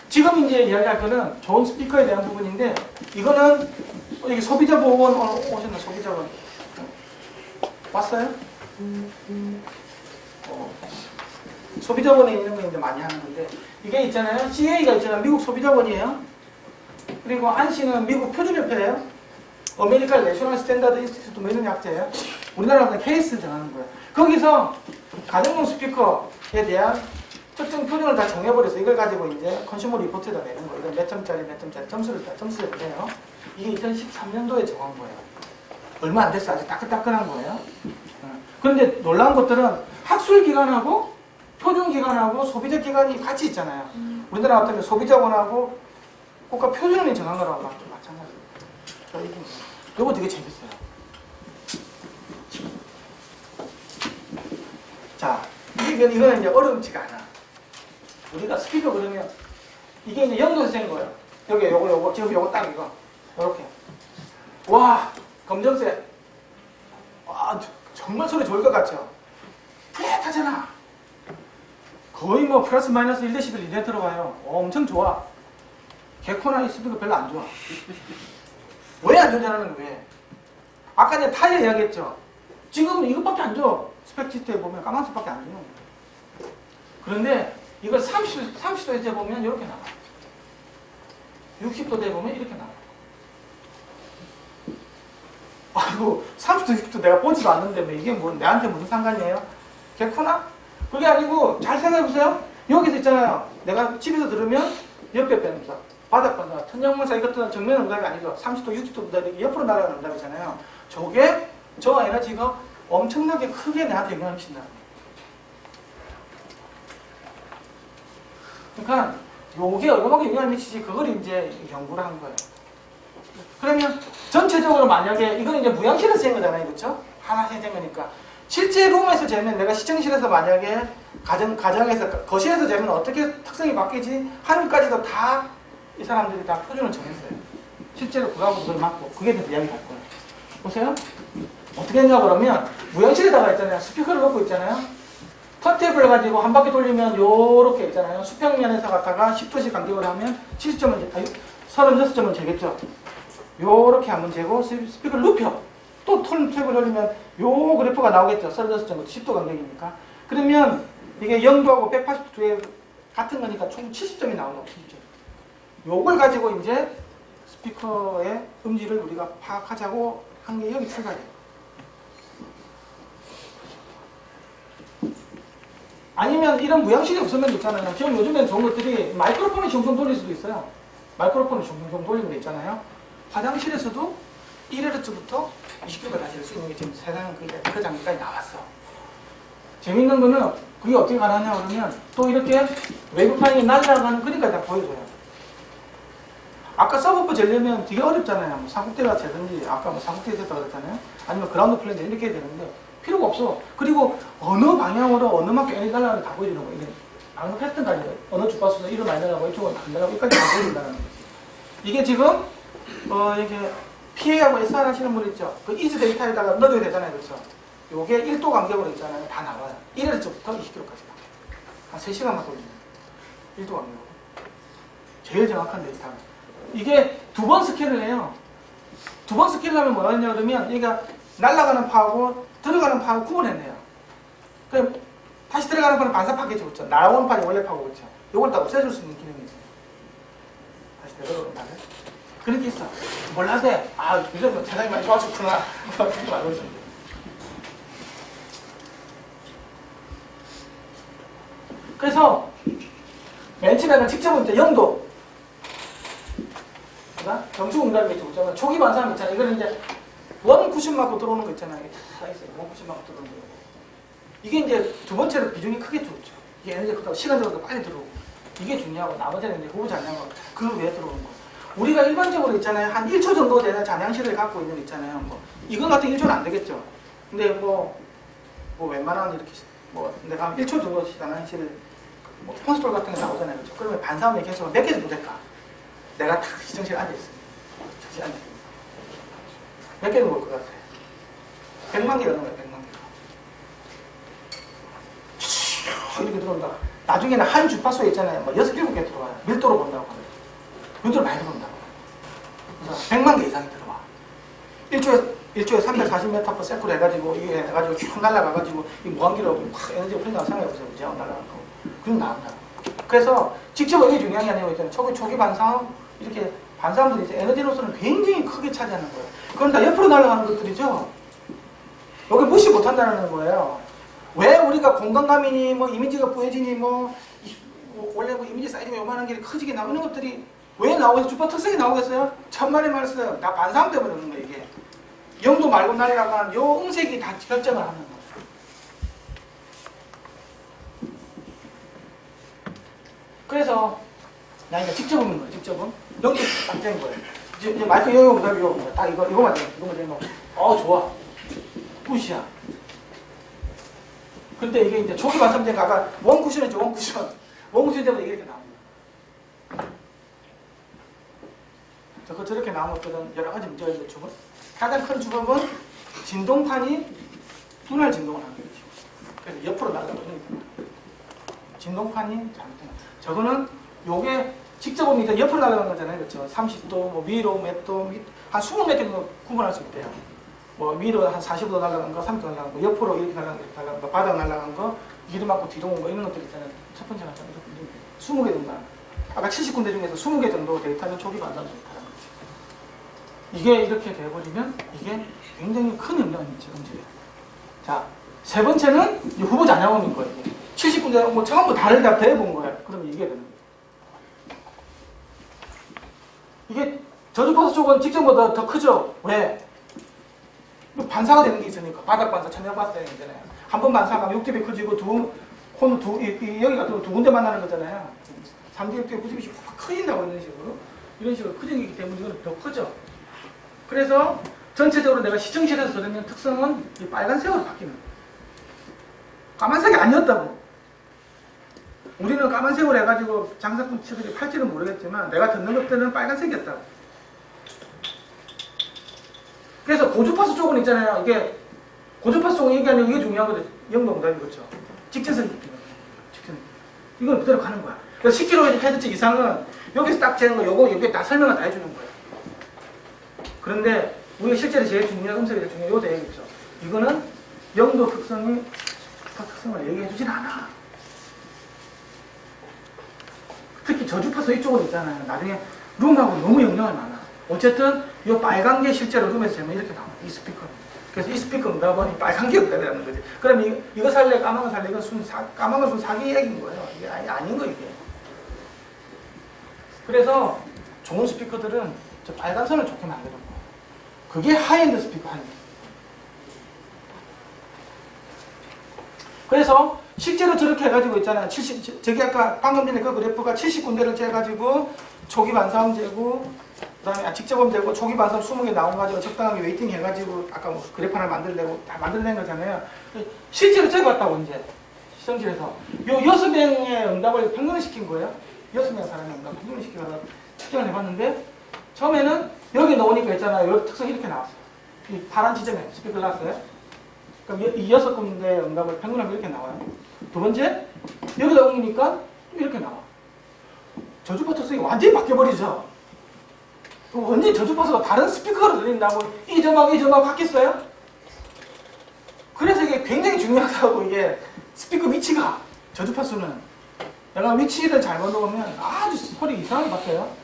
[SPEAKER 1] 지금 이제 이야기할 거는 좋은 스피커에 대한 부분인데, 이거는 여기 소비자 보건 오셨나? 소비자 보건 왔어요? 소비자본에 있는 거 이제 많이 하는 건데, 이게 있잖아요. CA가 있잖아요. 미국 소비자본이에요. 그리고 안시는 미국 표준협회예요. 아메리칸 내셔널 스탠다드 인스티튜트 뭐 이런 약자예요. 우리나라는 케이스를 정하는 거예요. 거기서 가정용 스피커에 대한 특정 표준을 다 정해버려서 이걸 가지고 이제 컨슈머 리포트에다 내는 거예요. 이건 몇 점짜리 점수를 내요. 이게 2013년도에 정한 거예요. 얼마 안 됐어. 아주 따끈따끈한 거예요. 그런데 놀라운 것들은 학술기관하고 표준기관하고 소비자기관이 같이 있잖아요. 우리나라 같으면 소비자원하고 국가 표준이 정한 거라고 마찬가지예요. 이거 되게 재밌어요. 자, 이거는 이제 어렵지가 않아. 우리가 스피커 그러면 이게 이제 연도에서 된 거예요. 여기 요거 지금 요거 딱 이거 요렇게. 와, 검정색. 와, 정말 소리 좋을 것 같죠? 푸릿하잖아. 거의 뭐 플러스 마이너스 1dB 이내 들어가요. 엄청 좋아. 개코나 이 스피커 별로 안 좋아. 왜 안 좋냐는 거예요. 아까 내가 타이어 이야기했죠. 지금 이것밖에 안 줘. 스펙시트에 보면 까만색밖에 안 줘요. 그런데 이걸 30도에 재보면 이렇게 나와. 60도 돼 보면 이렇게 나와. 아이고 30도 60도 내가 보지도 않는데 뭐 이게 뭐 내한테 무슨 상관이에요? 개코나? 그게 아니고 잘 생각해보세요. 여기서 있잖아요. 내가 집에서 들으면 옆에 변사, 바닥 변사, 천장문사 이것들은 정면 응답이 아니죠. 30도 60도 이렇게 옆으로 날아가는 응답이잖아요. 저 에너지가 엄청나게 크게 내한테 영향을 미친다. 그러니까 요게 얼마만큼 영향을 미치지 그걸 이제 연구를 한 거예요. 그러면 전체적으로 만약에 이건 이제 무향실에서 잰 거잖아요, 그렇죠? 하나 잰 거니까 실제 룸에서 재면 내가 시청실에서 만약에 가정에서 거실에서 재면 어떻게 특성이 바뀌지 하는 것까지도 다 이 사람들이 다 표준을 정했어요. 실제로 그거하고 그걸 맞고 그게 대해서 이야기할 거예요. 보세요. 어떻게 했냐 그러면 무향실에다가 있잖아요. 스피커를 놓고 있잖아요. 턴테이블을 가지고 한 바퀴 돌리면 요렇게 있잖아요. 수평면에서 갖다가 10도씩 간격을 하면 36점은 재겠죠. 요렇게 한번 재고 스피커를 눕혀. 또 턴테이블 돌리면 요 그래프가 나오겠죠. 36점 10도 간격이니까. 그러면 이게 0도하고 180도에 같은 거니까 총 70점이 나온다고. 70점. 요걸 가지고 이제 스피커의 음질을 우리가 파악하자고 한 게 여기 출발이에요. 아니면 이런 무향실이 없으면 있잖아요. 지금 요즘엔 좋은 것들이 마이크로폰이 종종 돌릴 수도 있어요. 마이크로폰이 종종 돌리는 거 있잖아요. 화장실에서도 1Hz부터 20km까지 할 수 있는 게 지금 세상에 그 장비까지 나왔어. 재밌는 거는 그게 어떻게 가능하냐 그러면 또 이렇게 외부 파일이 날아가는 그림까지 다 보여줘요. 아까 서브프 재려면 되게 어렵잖아요. 뭐 삼국대가 재든지 아까 뭐 삼국대 됐다고 그랬잖아요. 아니면 그라운드 플랜 이렇게 해야 되는데 필요가 없어. 그리고 어느 방향으로 어느 만큼 에너지 날아가는 다 보여주는 거예요. 방금 패턴까지 어느 주파수에서 이로 많이 날아가고 이쪽은 안 날아가고 여기까지 다 보여준다는 거지. 이게 지금 이게 PA하고 SR 하시는 분 있죠. 그 이즈 데이터에다가 넣어야 되잖아요. 그렇죠? 요게 1도 간격으로 있잖아요. 다 나와요. 1Hz부터 20km까지. 한 3시간만 돌리면 1도 간격으로. 제일 정확한 데이터는. 이게 2번 스캔을 해요. 2번 스캔을 하면 뭐였냐 그러면 얘가 날아가는 파하고 들어가는 파하고 구분했네요. 그럼 다시 들어가는 파는 반사파겠죠. 그렇죠? 날아오는 파는 원래 파고 그렇죠. 요걸 다 없애줄 수 있는 기능이 있어요. 다시 되돌아오는 파를. 그런 게 있어. 몰라도 돼. 아, 요즘 세상이 많이 좋아졌구나. 그렇게 알고 있습니다. 그래서 맨 처음에는 직접은 이제 0도 정축응답이 있죠. 초기 반사함 있잖아요. 이거는 이제 원 쿠션 맞고 들어오는 거 있잖아요. 이게 다 있어요. 원 쿠션 맞고 들어오는 거. 이게 이제 두 번째로 비중이 크게 들어오죠. 이게 에너지가 크다고 시간적으로 빨리 들어오고. 이게 중요하고 나머지는 이제 후보 잔량하고 그 외에 들어오는 거. 우리가 일반적으로 있잖아요. 한 1초 정도 되는 잔향실을 갖고 있는 있잖아요. 뭐 이거 같은 1초는 안 되겠죠. 근데 뭐 웬만한 이렇게 뭐 내가 한 1초 정도 잔향실을 뭐 폰스톨 같은 거 나오잖아요. 그렇죠? 그러면 반사음의 개수가 몇 개 정도 될까? 내가 딱 시청실에 앉아있습니다. 시청실에 앉아있습니다. 몇 개 정도 올 것 같아? 100만 개가 넘어요. 100만 개가. 이렇게 들어온다. 나중에는 한 주파수에 있잖아요. 뭐 6, 7개 들어와요. 밀도로 본다고 하면. 밀도로 많이 들어온다고. 그래서 100만 개 이상이 들어와. 1초에 340m/s로 해가지고 이게 해가지고 쭉 날아가가지고 이 무한기로 확 에너지가 풀린다고 생각해보세요. 무제한 날아가고. 그럼 나온다. 그래서 직접 이게 중요한 게 아니고 있잖아요. 초기 반사함 이렇게 반사함들이 이제 에너지로서는 굉장히 크게 차지하는 거예요. 그건 다 옆으로 날아가는 것들이죠. 여기 무시 못한다는 거예요. 왜 우리가 공간감이니 뭐 이미지가 부해지니 원래 뭐 이미지 사이즈가 요만한 게 커지게 나오는 것들이 왜 나오겠어요? 주파 특성이 나오겠어요? 천만의 말씀 다 반사함 때문에 그런 거예요. 이게 0도 말고 날아간 요 음색이 다 결정을 하는 거예요. 그래서 나 이제 직접 보는 거예요. 직접은 여기 딱 된 거예요. 이제 마이크 여기 오면 이거 딱 이거만 되는 거. 좋아. 굿이야. 근데 이게 이제 초기 반사되니까 아까 원 쿠션이죠. 원 쿠션 때문에 이렇게 나옵니다. 저렇게 나온 것들은 여러 가지 문제가 있죠. 주법. 가장 큰 주법은 진동판이 분할 진동을 하는 거죠. 그래서 옆으로 날아가는 거예요. 진동판이 잘못된 거. 저거는 요게 직접 보면 일단 옆으로 날아가는 거잖아요. 그렇죠? 30도, 뭐 위로 몇 도, 한 20몇 개 정도 구분할 수 있대요. 뭐 위로 한 40도 날아가는 거, 30도 날아가는 거, 옆으로 이렇게 날아가는 거, 바닥 날아가는 거, 뒤로 맞고 뒤로 온 거 이런 것들 있잖아요. 첫 번째 나타나는 20개 정도. 아까 70군데 중에서 20개 정도 데이터는 초기 반사 데이터라는 거죠. 이게 이렇게 돼버리면 이게 굉장히 큰 영향을 미치는 문제예요. 자, 세 번째는 후보 잔향음인 거예요. 70군데 뭐 전부 다를 다 대본 거예요. 그러면 이게 되는 거예요. 이게 저주파수 쪽은 직전보다 더 크죠? 왜? 반사가 되는 게 있으니까. 바닥 반사, 천장 반사 되는 거잖아요. 한 번 반사하면 6dB 커지고 여기가 또 두 군데 만나는 거잖아요. 3D, 6dB, 90dB 확 커진다고 이런 식으로 커지기 때문에 이건 더 크죠? 그래서 전체적으로 내가 시청실에서 들으면 특성은 이 빨간색으로 바뀌는 거예요. 까만색이 아니었다고. 우리는 까만색으로 해가지고 장사꾼 치들이 팔지는 모르겠지만 내가 듣는 것들은 빨간색이었다고. 그래서 고주파수 쪽은 있잖아요. 이게 고주파수 쪽은 얘기하면 이게 중요하거든요. 영동답이 그렇죠. 직진선이 직진. 이건 그대로 가는 거야. 그래서 10kHz 이상은 여기서 딱 재는 거 요거 여기 다 설명을 다 해주는 거예요. 그런데 우리가 실제로 제일 중요한 음색이 제일 중요한 요 대역이죠. 이거는 영도 특성이 특성을 얘기해 주진 않아. 특히 저주파수 이쪽은 있잖아요. 나중에 룸하고 너무 영향이 많아. 어쨌든 이 빨간 게 실제로 룸에서 재면 이렇게 나와. 이 스피커. 그래서 이 스피커 응답은 빨간 게 응답이라는 거지. 그럼 이거 살래 까만 거 살래 이건 까만 건 사기 얘기인 거예요. 이게 아닌 거 이게. 그래서 좋은 스피커들은 저 빨간 선을 좋게 만드는 거예요. 그게 하이엔드 스피커 하이엔드. 그래서 실제로 저렇게 해가지고 있잖아요. 저기 아까 방금 전에 그 그래프가 70군데를 재가지고 초기 반사음 재고 그 다음에 직접음 재고 초기 반사음 20개 나와가지고 적당하게 웨이팅 해가지고 아까 뭐 그래프 하나 만들려고 다 만들어낸 거잖아요. 실제로 재봤다고 이제 시청실에서 요 6명의 응답을 평균을 시킨 거예요. 6명 사람의 응답을 평균을 시켜서 측정을 해봤는데 처음에는 여기 넣으니까 있잖아요. 요 특성이 이렇게 나왔어요. 이 파란 지점에 스피커를 놨어요. 그럼 이 6군데 응답을 평균하면 이렇게 나와요. 두 번째, 여기다 옮기니까 이렇게 나와. 저주파 특성이 완전히 바뀌어버리죠. 완전히 저주파수가 다른 스피커로 들린다고 이 점하고 바뀌었어요? 그래서 이게 굉장히 중요하다고. 이게 스피커 위치가, 저주파수는 내가 위치를 잘못 놓으면 아주 소리 이상하게 바뀌어요.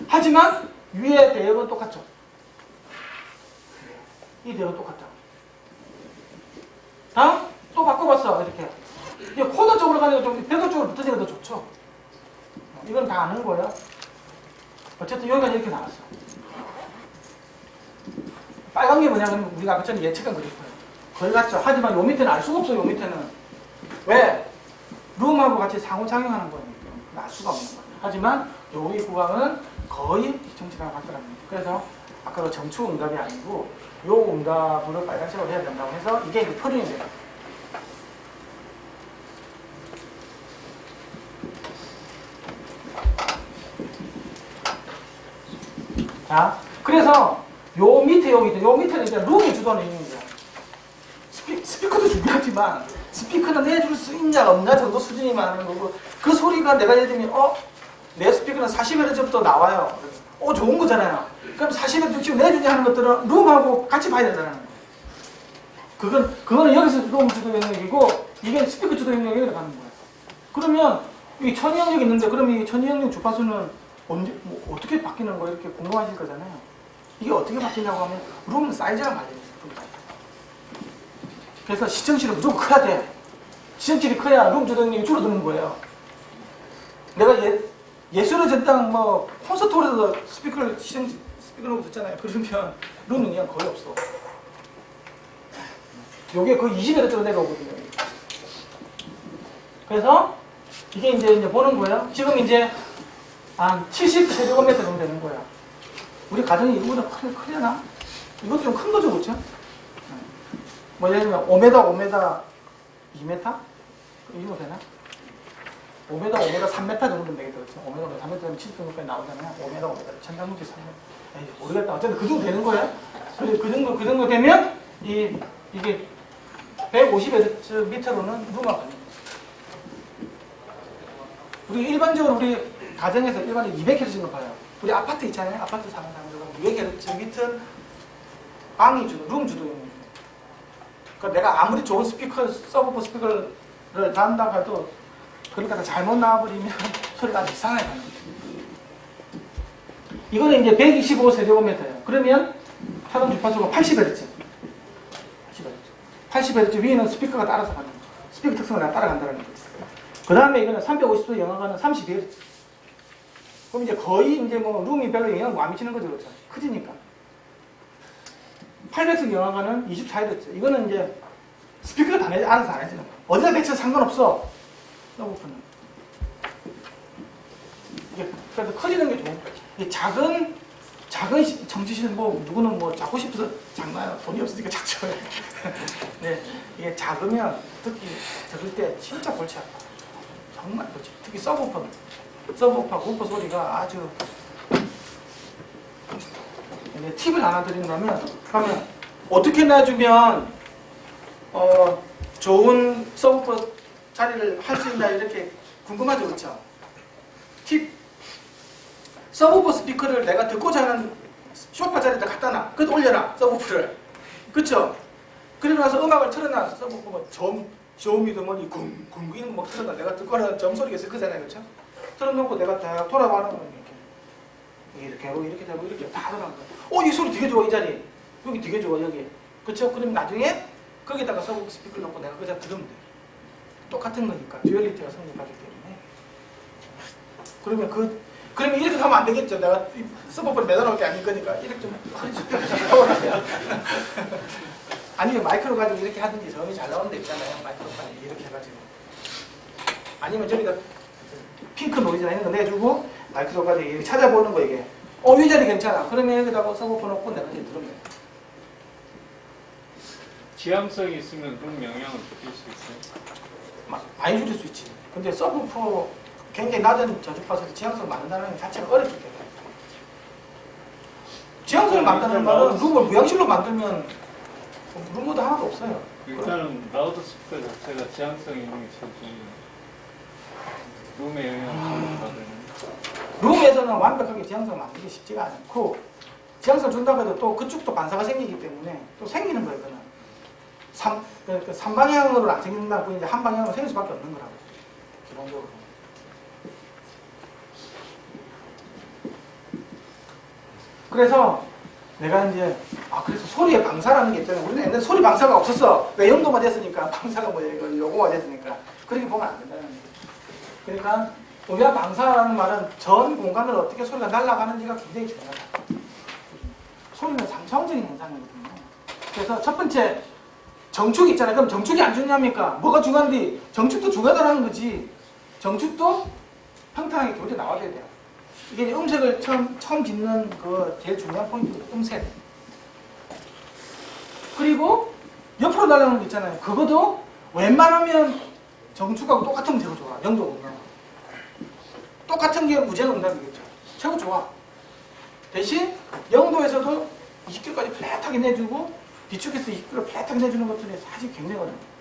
[SPEAKER 1] 하지만 위의 대역은 똑같죠. 이 대역은 똑같다. 다음 또 바꿔봤어. 이렇게 이제 코너 쪽으로 가니까 좀 배도 쪽으로 붙어지는 게 더 좋죠. 이건 다 아는 거예요. 어쨌든 여기까지 이렇게 나왔어. 빨간 게 뭐냐면 우리가 아까 전에 예측한 그래프예요. 거의 같죠. 하지만 요 밑에는 알 수가 없어요. 요 밑에는. 왜? 룸하고 같이 상호작용하는 거니까 알 수가 없는 거예요. 하지만 요 위 구간은 거의 기청치랑 같더랍니다. 그래서 아까 그 정축 응답이 아니고 요 응답으로 빨간색으로 해야 된다고 해서 이게 이제 표준이 돼요. 자, 그래서 요 밑에는 이제 룸이 주도하는 있는 거야. 스피커도 중요하지만 스피커는 내줄 수 있냐 없냐 정도 수준이만 하는 거고, 그 소리가 내가 예를 들면 내 스피커는 40Hz부터 나와요. 좋은 거잖아요. 그럼 40Hz 지금 내주냐 하는 것들은 룸하고 같이 봐야 되잖아요. 그거는 여기서 룸 주도 영역이고 이게 스피커 주도 영역에 가는 거예요. 그러면 이 천이 영역이 있는데 그럼 이 천이 영역 주파수는 언제 어떻게 바뀌는 거예요? 이렇게 궁금하실 거잖아요. 이게 어떻게 바뀌냐고 하면 룸은 사이즈랑 관련이 있어요. 그래서 시청실은 무조건 커야 돼. 시청실이 커야 룸 주도 영역이 줄어드는 거예요. 내가 예술의 전당 콘서트홀에서 스피커를 스피커로 듣잖아요. 그러면 룸 영역 거의 없어. 요게 거의 20Hz로 내려오거든요. 그래서 이게 이제 보는 거예요. 지금 이제 한 70세제곱미터 정도 되는 거야. 우리 가정이 이거보다 크려나? 이것도 좀 큰 거죠, 그렇죠? 예를 들면 5m, 2m? 이 정도 되나? 5m, 3m 정도 되겠다, 그렇죠? 5m, 3m 되면 70정도까지 나오잖아요. 5m, 천장 높이 3m. 에이, 모르겠다. 어쨌든 그 정도 되는 거예요. 그래서 그 정도 되면 이게 150Hz 밑으로는 룸화가 됩니다. 우리 일반적으로 우리 가정에서 일반적으로 200Hz를 봐요. 우리 아파트 있잖아요. 아파트 사는 사람들은 200Hz 밑은 방이 주도, 룸 주도입니다. 그러니까 내가 아무리 좋은 스피커, 서브프 스피커를 단다고 해도 그러니까 잘못 나와버리면 소리가 아주 이상하게 나는 거예요. 이거는 이제 125세제곱미터예요. 그러면 차단 주파수가 80Hz. 80Hz 위에는 스피커가 따라서 가는 거예요. 스피커 특성을 따라간다는 거죠. 그 다음에 이거는 350도 영하가는 32Hz. 그럼 이제 거의 이제 룸이 별로 영향을 안 미치는 거죠. 그렇죠? 크지니까. 800도 영하가는 24Hz. 이거는 이제 스피커가 다 알아서 안 해주는 거예요. 어디다 배치해도 상관없어. 서브프는. 이게 그래서 커지는 게 좋은 거예요. 이게 작은 정치실은 누구는 작고 싶어서 작나요? 돈이 없으니까 작죠. 네, 이게 작으면 특히 들을 때 진짜 골치 아파요. 정말 골치. 특히 서브오파 우퍼 소리가 아주. 팁을 하나 드린다면, 그러면 어떻게 내주면 좋은 서브오파 자리를 할 수 있나 이렇게 궁금하죠, 그렇죠? 팁. 서브오퍼 스피커를 내가 듣고자 하는 소파 자리에다 갖다 놔. 그래도 올려놔, 서브오퍼를. 그쵸? 그리고 나서 음악을 틀어놔. 서브오퍼가 저음이든 뭐니 쿵쿵 이런 거 막 틀어놔. 내가 듣고 하는 점소리가 있을 거잖아요, 그쵸? 틀어놓고 내가 다 돌아가는 거예요, 이렇게 되고 이렇게 다 돌아가는 거야. 이 소리 되게 좋아, 이 자리. 여기 되게 좋아, 여기. 그쵸? 그럼 나중에 거기다가 서브오퍼 스피커를 놓고 내가 그냥 들으면 돼. 똑같은 거니까. 듀얼리티가 성립하기 때문에. 그러면 이렇게 하면 안 되겠죠. 내가 서브오퍼를 매달아놓을 게 아닐 거니까. 이렇게 좀 하고 아니면 마이크로 가지고 이렇게 하든지 저음이 잘 나오는 데 있잖아요. 마이크로판에 이렇게 해가지고. 아니면 저기다 핑크 노이즈나 이런 거 내주고 마이크로 가지고 이렇게 찾아보는 거 이게. 이 자리 괜찮아. 그러면 여기다가 서브오퍼 놓고 내가 이제 들으면 돼.
[SPEAKER 3] 지향성이 있으면 룸 영향을 줄일 수 있어요?
[SPEAKER 1] 많이 줄일 수 있지. 근데 서브오퍼 굉장히 낮은 저주파수에 지향성을 만든다는 것 자체가 어렵기 때문에. 지향성을 만드는 거는 룸을 무향실로 만들면 룸모드 하나도 없어요.
[SPEAKER 3] 일단은 라우드 스피커 자체가 지향성이 있는 게 제일 중요해요. 룸에 영향을 받으면.
[SPEAKER 1] 룸에서는 완벽하게 지향성을 만들기 쉽지가 않고 지향성을 준다고 해도 또 그쪽도 반사가 생기기 때문에 또 생기는 거예요. 그는 그러니까 3방향으로 안 생긴다고 이제 한 방향으로 생길 수밖에 없는 거라고 기본적으로. 그래서 내가 이제 그래서 소리의 방사라는 게 있잖아요. 우리는 옛날에 소리 방사가 없었어. 왜 영도만 됐으니까 방사가 뭐야 이거 요거가 됐으니까 그렇게 보면 안 된다는 거예요. 그러니까 우리가 방사라는 말은 전 공간을 어떻게 소리가 날아가는지가 굉장히 중요하다. 소리는 3차원적인 현상이거든요. 그래서 첫 번째 정축 있잖아요. 그럼 정축이 안 중요합니까? 뭐가 중요한데 정축도 중요하다는 거지. 정축도 평탄하게 교재 나와야 돼요. 이게 이제 음색을 처음 짓는 그 제일 중요한 포인트예요. 음색. 그리고 옆으로 날아가는 거 있잖아요. 그것도 웬만하면 정축하고 똑같으면 제일 좋아. 영도 음악. 똑같은 게 무제한 음악이겠죠. 최고 좋아. 대신 영도에서도 20km까지 플랫하게 내주고 뒤쪽에서 20km 플랫하게 내주는 것들이 사실 굉장히 어려워요.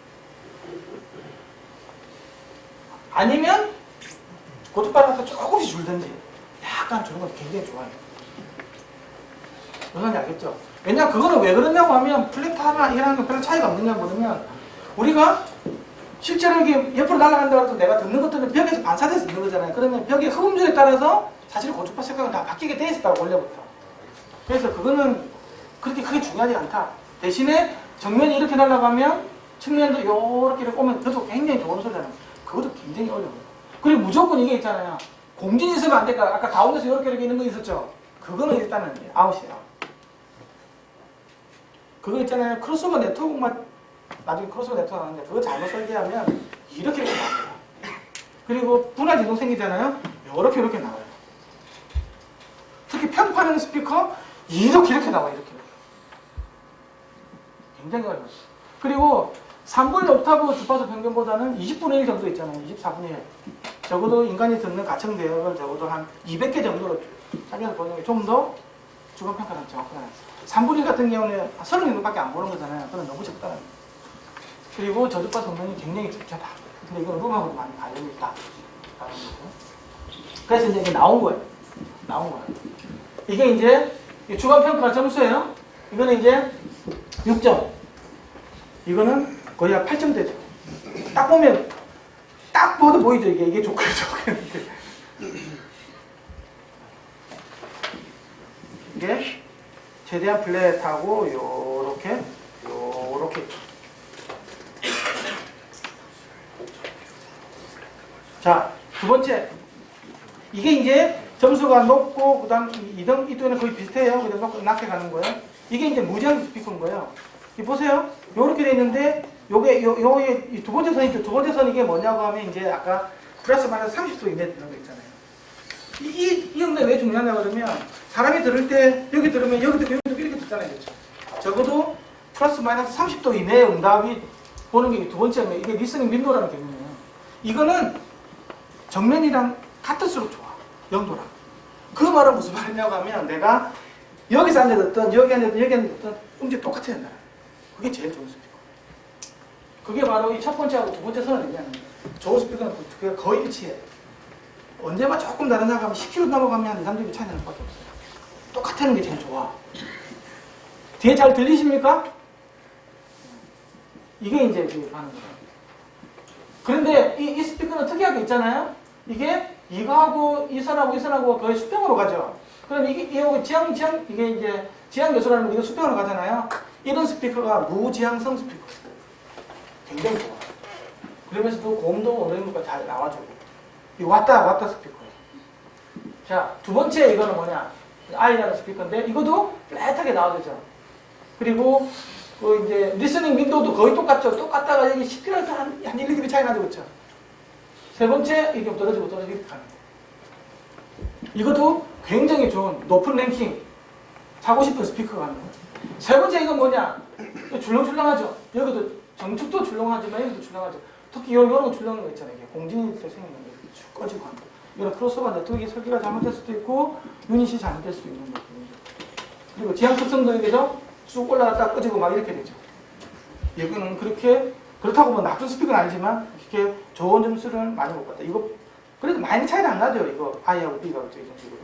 [SPEAKER 1] 아니면 고속바람에서 조금씩 줄든지 약간 주는 것도 굉장히 좋아요. 무슨 말인지 알겠죠? 왜냐면 그거는 왜 그러냐고 하면 플랫하나 이런 건 별 차이가 없느냐고 그러면 우리가 실제로 이게 옆으로 날아간다고 해도 내가 듣는 것들은 벽에서 반사돼서 있는 거잖아요. 그러면 벽의 흡음률에 따라서 사실 고주파 색깔은 다 바뀌게 돼 있었다고 원래부터. 그래서 그거는 그렇게 크게 중요하지 않다. 대신에 정면이 이렇게 날아가면 측면도 이렇게 오면 그것도 굉장히 좋은 소리잖아요. 그것도 굉장히 어려워요. 그리고 무조건 이게 있잖아요. 공진이 있으면 안 될까? 아까 가운데서 이렇게 있는 거 있었죠? 그거는 일단은 아웃이에요. 그거 있잖아요. 크로스오버 네트워크만 나중에 크로스오버 네트워크 하는데 그거 잘못 설계하면 이렇게 나와요. 그리고 분할 진동 생기잖아요. 이렇게 나와요. 특히 편파는 스피커 이렇게 나와요. 이렇게. 굉장히 어려워요. 그리고 3분의 옥타브 주파수 평균보다는 20분의 1 정도 있잖아요. 24분의 1. 적어도 인간이 듣는 가청 대역을 적어도 한 200개 정도로 자기가 보는 게 좀 더 주관 평가가 정확하다. 3분의 1 같은 경우는 30명밖에 안 보는 거잖아요. 그건 너무 적다. 그리고 저주파 성능이 굉장히 중차다. 근데 이건 룸하고도 많이 관련이 있다. 그래서 이제 이게 나온 거예요. 이게 이제 주관 평가 점수예요. 이거는 이제 6점. 이거는 거의 한 8점 되죠. 딱 보면 딱 봐도 보이죠. 이게 좋겠는데. 이게 최대한 플랫하고 요렇게. 자, 두 번째. 이게 이제 점수가 높고 그다음 2등 이쪽에는 거의 비슷해요. 그래서 높고 낮게 가는 거예요. 이게 이제 무제한 스피커인 거예요. 이 보세요. 요렇게 돼 있는데 요게 이 두 번째 선이죠. 두 번째 선 이게 뭐냐고 하면 이제 아까 플러스 마이너스 30도 이내 들어가 있잖아요. 이 음대 왜 중요하냐 그러면 사람이 들을 때 여기 들으면 여기 듣고 여기 듣고 이렇게 듣잖아요. 그렇죠? 적어도 플러스 마이너스 30도 이내의 응답이 보는 게 두 번째 음대. 이게 리스닝 윈도우라는 개념이에요. 이거는 정면이랑 같을수록 좋아. 영도랑. 그 말은 무슨 말이냐고 하면 내가 여기서 앉아 듣든 여기 앉아 듣든 음질이 똑같아야 된다. 그게 제일 좋은 스피커. 그게 바로 이 첫 번째하고 두 번째 선을 의미하는 거예요. 좋은 스피커는 그게 거의 일치해. 언제만 조금 다른 사람 10km 넘어가면 한 2, 3dB 차이 나는 것밖에 없어요. 똑같다는 게 제일 좋아. 뒤에 잘 들리십니까? 이게 이제 하는 거예요. 그런데 이 스피커는 특이하게 있잖아요. 이게 이거하고 이 선하고 거의 수평으로 가죠. 그럼 이게 이게 이제 지향 요소라는 게 이거 수평으로 가잖아요. 이런 스피커가 무지향성 스피커. 굉장히 좋아. 그러면서도 고음도 어느 정도까지 잘 나와주고. 이 왔다 스피커예요. 자, 두 번째 이거는 뭐냐? I라는 스피커인데 이것도 플랫하게 나와주죠. 그리고 그 이제 리스닝 윈도우도 거의 똑같죠. 똑같다가 여기 10km에서 한 1dB 차이 나죠, 그렇죠? 세 번째 이게 떨어지고 이렇게 가는 거예요. 이것도 굉장히 좋은 높은 랭킹 사고 싶은 스피커가 하는 거예요. 세 번째 이건 뭐냐? 줄렁줄렁하죠. 여기도 정축도 줄렁하지만 여기도 줄렁하죠. 특히 이런 거 줄렁한 거 있잖아요. 이게 공진이 생기는 거 쭉 꺼지고 하는 거. 이런 크로스오버 네트워크 설계가 잘못될 수도 있고 유닛이 잘못될 수도 있는 거거든요. 그리고 지향 특성도 여기서 쭉 올라갔다 꺼지고 막 이렇게 되죠. 이거는 그렇다고 뭐 나쁜 스피커는 아니지만 이렇게 좋은 점수를 많이 못 받다. 이거 그래도 많이 차이는 안 나죠. 이거 I하고 B가 이런 식으로.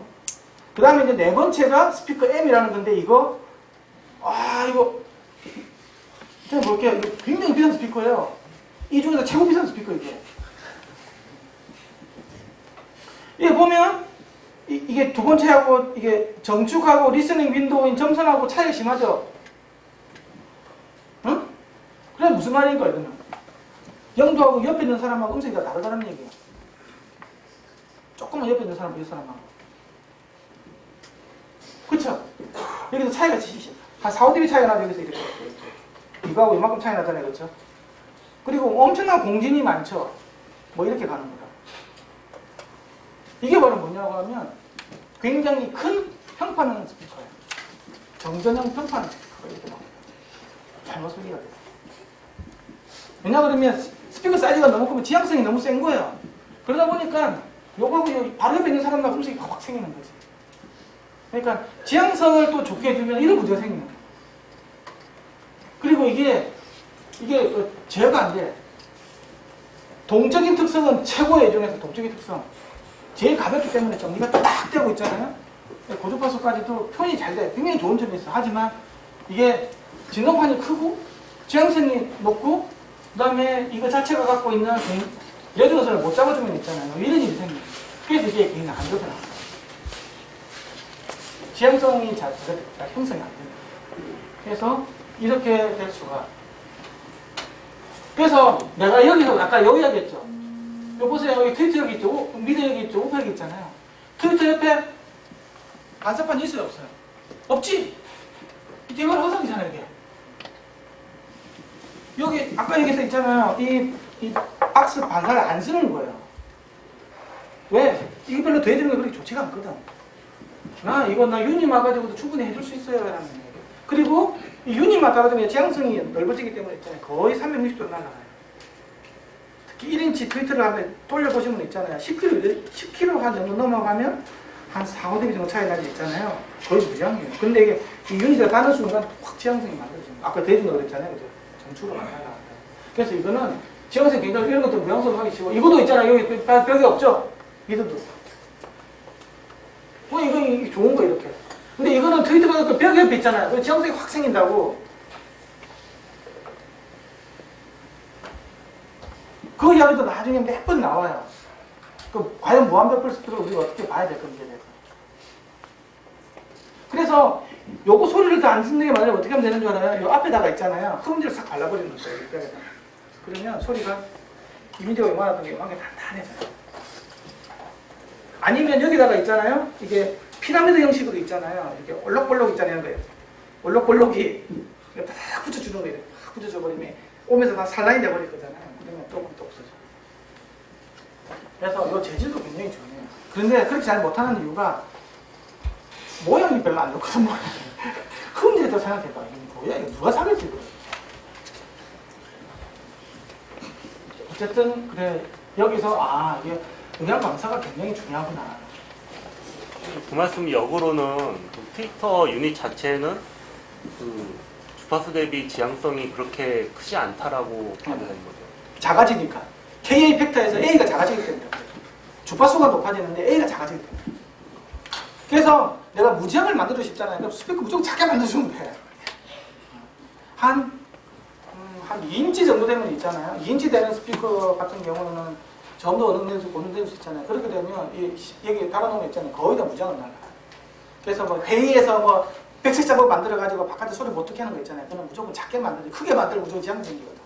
[SPEAKER 1] 그 다음에 이제 네 번째가 스피커 M이라는 건데 이거 제가 볼게요. 이거 굉장히 비싼 스피커예요. 이 중에서 최고 비싼 스피커 이게. 이게 보면 이게 두 번째하고 이게 정축하고 리스닝 윈도우인 점선하고 차이가 심하죠. 응? 그래 무슨 말인가 이거는. 영도하고 옆에 있는 사람하고 음색이 다 다르다는 얘기예요. 조금만 옆에 있는 사람하고 옆 사람하고. 그쵸? 여기서 차이가 한 4-5dB 차이가 나죠. 여기서 이렇게. 이거하고 이만큼 차이 나잖아요. 그렇죠? 그리고 엄청난 공진이 많죠. 뭐 이렇게 가는 거다. 이게 바로 뭐냐고 하면 굉장히 큰 평판하는 스피커예요. 정전형 평판하는 스피커가 이렇게 나옵니다. 잘못 소리가 됐어요. 왜냐 그러면 스피커 사이즈가 너무 크면 지향성이 너무 센 거예요. 그러다 보니까 요거하고 바로 옆에 있는 사람하고 음색이 확 생기는 거지. 그러니까 지향성을 또 좋게 해주면 이런 문제가 생기는 거예요. 그리고 이게 제어가 안 돼. 동적인 특성은 최고의 중에서 동적인 특성. 제일 가볍기 때문에 정리가 딱 되고 있잖아요. 고주파수까지도 표현이 잘 돼. 굉장히 좋은 점이 있어. 하지만 이게 진동판이 크고 지향성이 높고 그 다음에 이거 자체가 갖고 있는 레조너스를 못 잡아주면 있잖아요. 이런 일이 생겨요. 그래서 이게 굉장히 안 좋더라. 지향성이 잘 형성이 안 됩니다. 그래서 이렇게 될 수가. 그래서 내가 여기서 아까 여기 하겠죠. 여기 보세요. 여기 트위터 여기 있죠. 미드 여기 있죠. 우퍼 여기 있잖아요. 트위터 옆에 반사판이 있어요? 없어요? 없지? 이걸 허상이잖아요. 이게. 여기 아까 여기서 있잖아요. 이 박스 반사를 안 쓰는 거예요. 왜? 이거 별로 더해주는 게 그렇게 좋지가 않거든. 나 유닛 와가지고도 충분히 해줄 수 있어요. 라는 얘기. 그리고 이 유닛만 따라주면 지향성이 넓어지기 때문에 있잖아요. 거의 360도로 날아가요. 특히 1인치 트위터를 한번 돌려보시면 있잖아요. 10kg 한 정도 넘어가면 한 4-5dB 정도 차이 나지 있잖아요. 거의 무지향이에요. 근데 이게 이 유닛을 닿는 순간 확 지향성이 만들어져요. 아까 대준다고 그랬잖아요. 그죠? 전축으로 만나요. 그래서 이거는 지향성이 굉장히 이런 것도 무향성으로 하기 쉬워. 이것도 있잖아요. 여기 벽이 없죠? 미드도. 이거 좋은 거 이렇게. 근데 이거는 트위터가 그 벽 옆에 있잖아요. 그 지향성이 확 생긴다고. 그 이야기도 나중에 몇 번 나와요. 과연 무한벽 플스를 우리가 어떻게 봐야 될 건지에 대해서. 그래서 요거 소리를 더 안 듣는 게 만약에 어떻게 하면 되는 줄 알아요? 요 앞에다가 있잖아요. 흡음지를 싹 발라버리는 거예요. 벽에다. 그러면 소리가 이미지가 요만하던 게 요만하게 단단해져요. 아니면 여기다가 있잖아요. 이게 피라미드 형식으로 있잖아요. 이렇게 올록볼록 있잖아요. 올록볼록이 딱 붙여주는 거예요. 딱 붙여줘버리면 오면서 다 살라인 돼버릴 거잖아요. 그러면 조금 또 없어져. 그래서 이 재질도 굉장히 중요해요. 그런데 그렇게 잘 못하는 이유가 모양이 별로 안 좋거든. 흠지도 생각해봐. 이게 뭐야? 이거 누가 사겠지? 이거. 어쨌든 그래 여기서 이게 음향 감사가 굉장히 중요하구나.
[SPEAKER 3] 그 말씀 역으로는 그 트위터 유닛 자체는 그 주파수 대비 지향성이 그렇게 크지 않다라고 봐야 되는 거죠.
[SPEAKER 1] 작아지니까. KA 팩터에서 A가 작아지기 때문에. 주파수가 높아지는데 A가 작아지기 때문에. 그래서 내가 무지향을 만들고 싶잖아요. 그럼 스피커 무조건 작게 만들어주면 돼. 한 2인치 정도 되면 있잖아요. 2인치 되는 스피커 같은 경우는 전도 어느 데서 고정될 수 있잖아요. 그렇게 되면 여기 달아놓은 거 있잖아요. 거의 다 무지향을 날라가요. 그래서 뭐 회의에서 뭐 백색 작업 만들어가지고 바깥에 소리 못 듣게 하는 거 있잖아요. 그건 무조건 작게 만들지. 크게 만들고 무조건 지향 생기거든.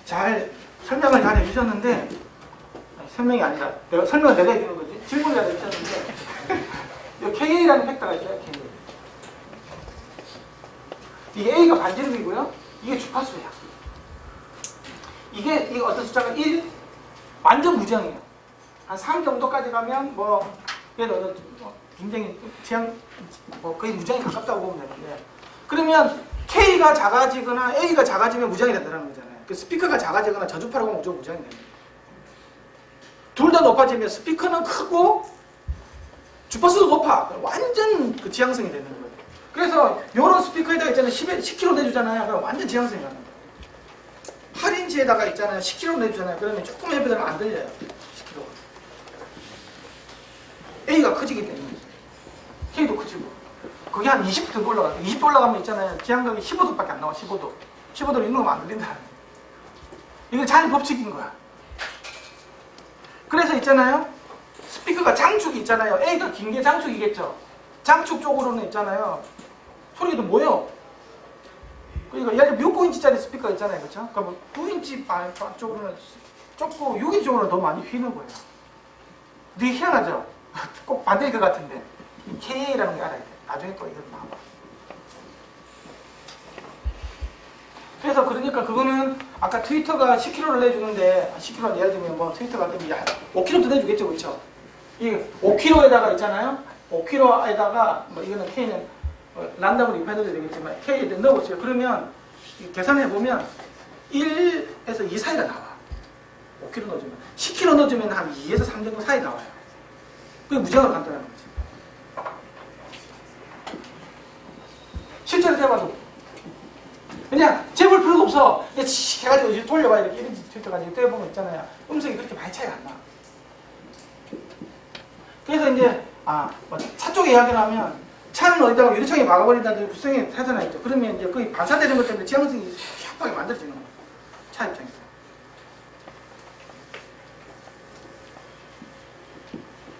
[SPEAKER 1] 잘 설명을 잘 해주셨는데 설명이 아니라 설명을 내가 해주는 거지. 질문을 잘 해주셨는데 여기 KA라는 팩터가 있어요. KA. 이게 A가 반지름이고요. 이게 주파수야. 이게 어떤 숫자가 1 완전 무지향이에요. 한 3 정도까지 가면 그래도 굉장히 거의 무지향이 가깝다고 보면 되는데 그러면 K가 작아지거나 A가 작아지면 무지향이 된다는 거잖아요. 그 스피커가 작아지거나 저주파라고 하면 무조건 무지향이 됩니다. 둘 다 높아지면 스피커는 크고 주파수도 높아. 완전 그 지향성이 되는 거예요. 그래서 요런 스피커에다가 있잖아요. 10kg 내주잖아요. 그럼 완전 지향성이 가는 거예요. 8인치에다가 있잖아요. 10kg 내주잖아요. 그러면 조금 옆에 되면 안 들려요. 10kg. A가 커지기 때문에. K도 커지고. 그게 한 20도 올라가요. 20도 올라가면 있잖아요. 지향각이 15도밖에 안 나와. 15도. 15도로 있는 거면 안 들린다. 이건 자연 법칙인 거야. 그래서 있잖아요. 스피커가 장축이 있잖아요. A가 긴 게 장축이겠죠. 장축 쪽으로는 있잖아요. 소리가 좀 모여. 그러니까 예를 들어 6인치짜리 스피커 있잖아요. 그렇죠? 그러면 9인치 반 쪽으로는 좁고 6인치 쪽으로는 더 많이 휘는 거예요. 되게 희한하죠? 꼭 반대일 것 같은데. KA라는 게 알아야 돼. 나중에 또 이건 나와. 그래서 그러니까 그거는 아까 트위터가 10kg를 내주는데 10kg 예를 들면 뭐 트위터 같은 게 5kg도 내주겠죠. 그렇죠? 이게 5kg에다가 있잖아요. 5kg에다가 뭐 이거는 K는 란덤으로 입혀도 되겠지만 K에 넣어보세요. 그러면 계산해 보면 1에서 2 사이가 나와. 5kg 넣어주면 10kg 넣어주면 한 2에서 3 정도 사이 나와요. 그게 무지하게 간단한 거지. 실제로 해봐도 그냥 재볼 필요도 없어. 그냥 칙 해가지고 이제 돌려봐. 이렇게 1인치 트위터 가지고 떼어보면 있잖아요. 음성이 그렇게 많이 차이가 안 나. 그래서 이제 뭐 차 쪽에 이야기를 하면 차는 어디다가 유리창에 막아버린다든지 불성이 하잖아 있죠. 그러면 이제 거의 반사되는 것 때문에 지향성이 휘하게 만들어지는 거야. 차 입장에서.